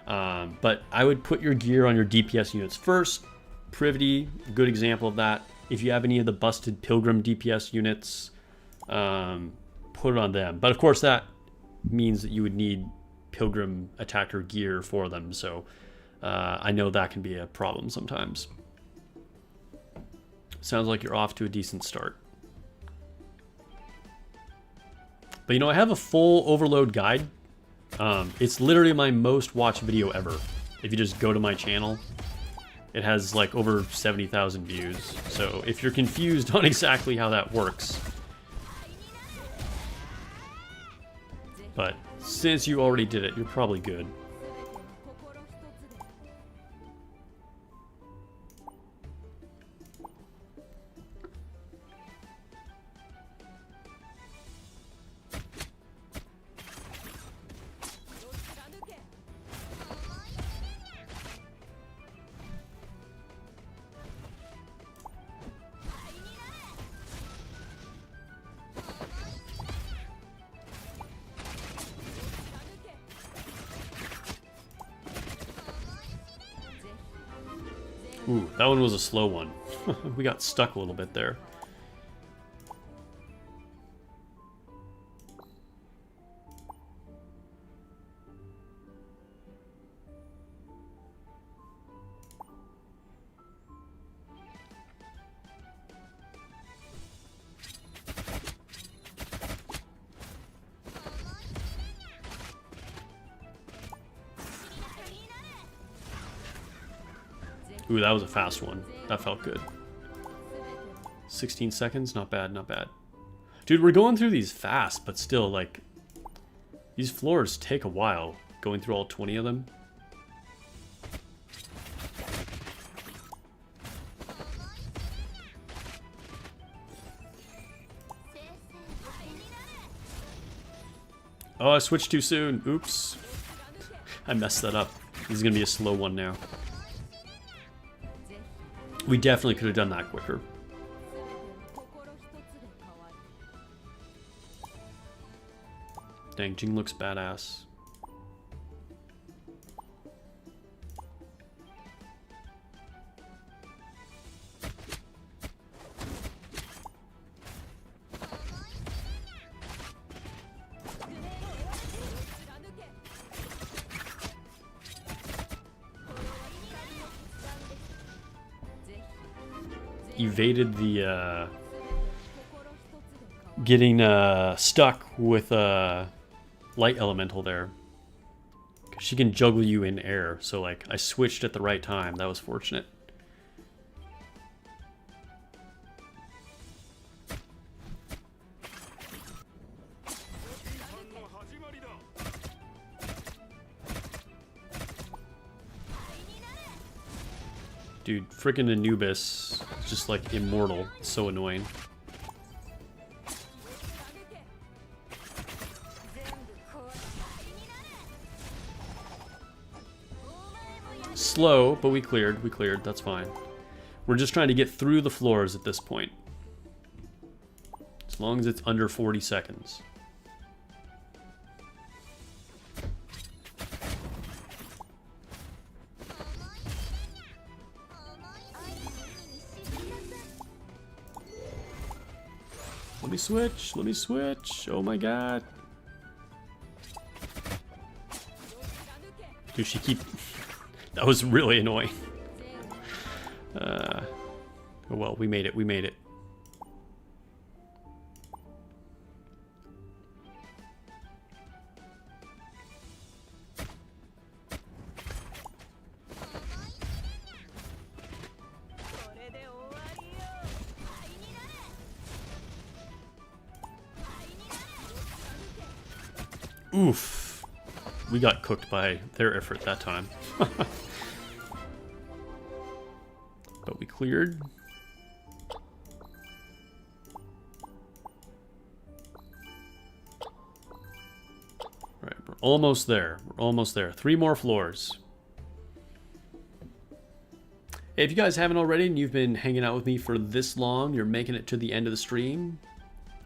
But I would put your gear on your DPS units first. Privity, good example of that. If you have any of the busted Pilgrim DPS units, put it on them. But of course, that means that you would need Pilgrim attacker gear for them, so I know that can be a problem sometimes. Sounds like you're off to a decent start. But you know, I have a full overload guide. It's literally my most watched video ever. If you just go to my channel, it has like over 70,000 views. So if you're confused on exactly how that works, but since you already did it, you're probably good. Ooh, that one was a slow one. We got stuck a little bit there. Ooh, that was a fast one. That felt good. 16 seconds, not bad, not bad. Dude, we're going through these fast, but still, like, these floors take a while, going through all 20 of them. Oh, I switched too soon. Oops. I messed that up. This is going to be a slow one now. We definitely could have done that quicker. Dang, Jing looks badass. evaded the getting stuck with a light elemental there. She can juggle you in air, so like I switched at the right time. That was fortunate. Dude, freaking Anubis is just like immortal. It's so annoying. Slow, but we cleared. We cleared. That's fine. We're just trying to get through the floors at this point. As long as it's under 40 seconds. Let me switch. Let me switch. Oh my god. Dude, she keep... That was really annoying. Oh well, we made it. We made it. Oof. We got cooked by their effort that time. But we cleared. Right, we're almost there. We're almost there. 3 more floors. Hey, if you guys haven't already and you've been hanging out with me for this long, you're making it to the end of the stream,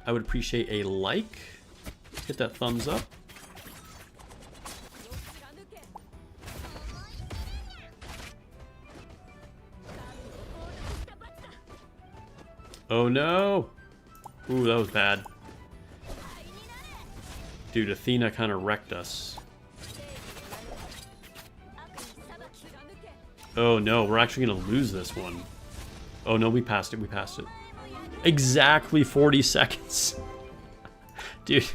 I would appreciate a like. Hit that thumbs up. Oh no! Ooh, that was bad. Dude, Athena kind of wrecked us. Oh no, we're actually gonna lose this one. Oh no, we passed it, we passed it. Exactly 40 seconds. Dude,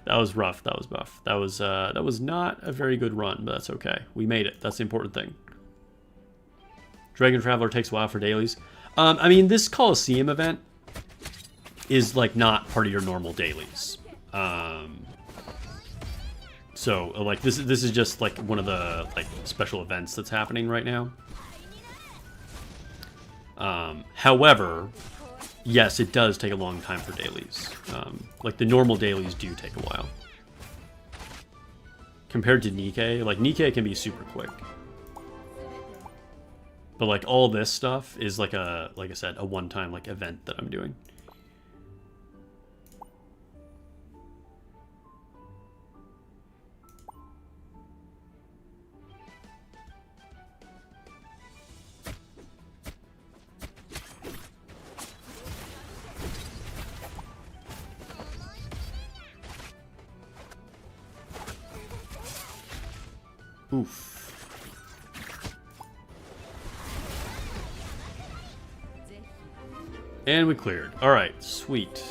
that was rough, that was rough. That was not a very good run, but that's okay. We made it, that's the important thing. Dragon Traveler takes a while for dailies. I mean, this Coliseum event is like not part of your normal dailies. So like this is just like one of the like special events that's happening right now. However, yes, it does take a long time for dailies. Like the normal dailies do take a while. Compared to Nikke, like Nikke can be super quick. But like all this stuff is like a, like I said, a one-time like event that I'm doing. Oof. And we cleared. All right, sweet.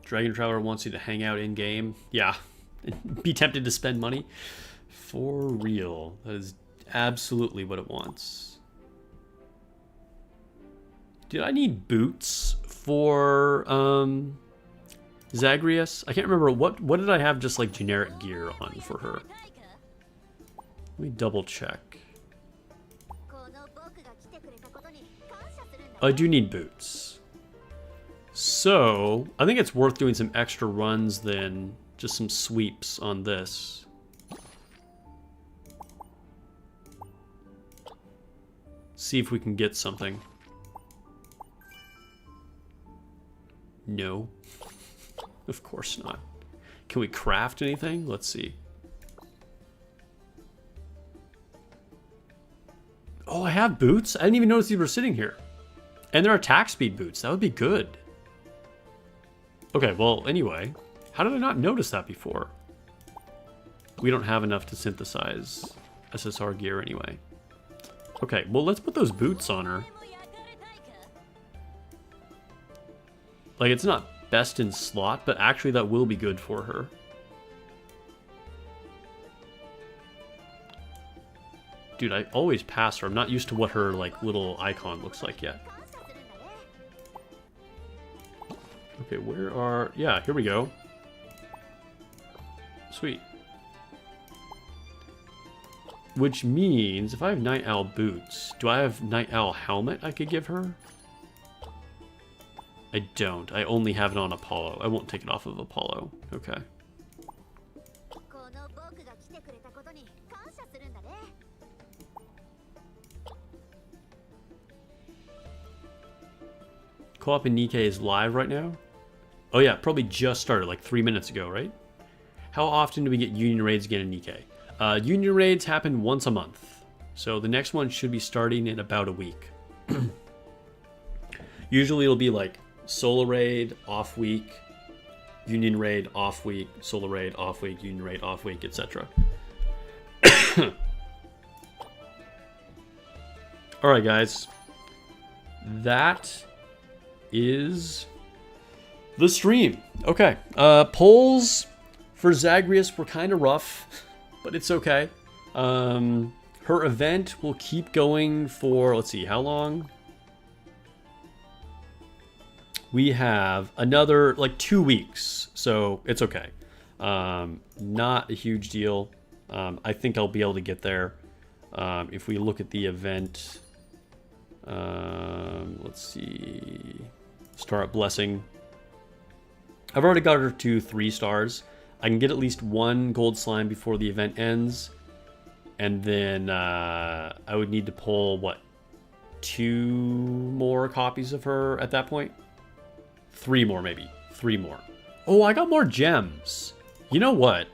Dragon Traveler wants you to hang out in game. Yeah, be tempted to spend money. For real, that is absolutely what it wants. Dude, I need boots for Zagreus. I can't remember what did I have just like generic gear on for her. Let me double check. I do need boots. So I think it's worth doing some extra runs than just some sweeps on this. See if we can get something. No. Of course not. Can we craft anything? Let's see. Oh, I have boots? I didn't even notice these were sitting here. And they're attack speed boots. That would be good. Okay, well, anyway, how did I not notice that before? We don't have enough to synthesize SSR gear anyway. Okay, well, let's put those boots on her. Like, it's not best in slot, but actually that will be good for her. Dude, I always pass her. I'm not used to what her, like, little icon looks like yet. Okay, where are... Yeah, here we go. Sweet. Which means, if I have Night Owl boots, do I have Night Owl helmet I could give her? I don't. I only have it on Apollo. I won't take it off of Apollo. Okay. Co-op in Nikke is live right now? Oh yeah, probably just started like 3 minutes ago, right? How often do we get Union Raids again in Nikke? Union Raids happen once a month. So the next one should be starting in about a week. Usually it'll be like Solo Raid, off week, Union Raid, off week, Solo Raid, off week, Union Raid, off week, etc. Alright guys. That is the stream. Okay. Polls for Zagreus were kind of rough, but it's okay. Her event will keep going for, let's see, how long? We have another, like, 2 weeks, so it's okay. Not a huge deal. I think I'll be able to get there. If we look at the event, let's see, Star Up Blessing. I've already got her to 3 stars. I can get at least 1 gold slime before the event ends. And then I would need to pull, what, 2 more copies of her at that point? 3 more, maybe. 3 more. Oh, I got more gems. You know what?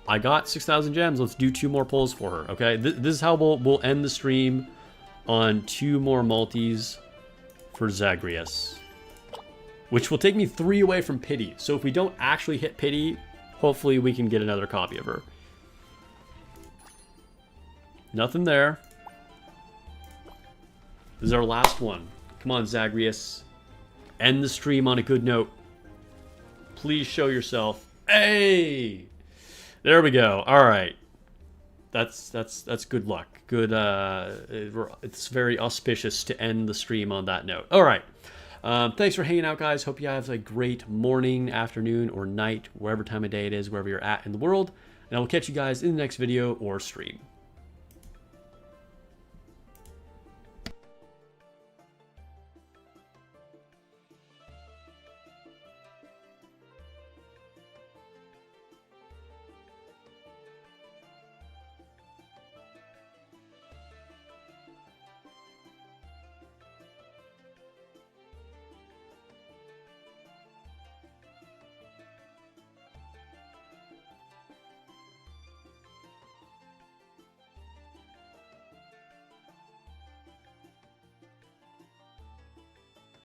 I got 6,000 gems. Let's do 2 more pulls for her, okay? This is how we'll end the stream, on 2 more multis for Zagreus. Which will take me 3 away from Pity. So if we don't actually hit Pity, hopefully we can get another copy of her. Nothing there. This is our last one. Come on, Zagreus. End the stream on a good note. Please show yourself. Hey! There we go. Alright. That's good luck. Good, it's very auspicious to end the stream on that note. Alright. Thanks for hanging out, guys. Hope you have a great morning, afternoon, or night, wherever time of day it is, wherever you're at in the world. And I will catch you guys in the next video or stream.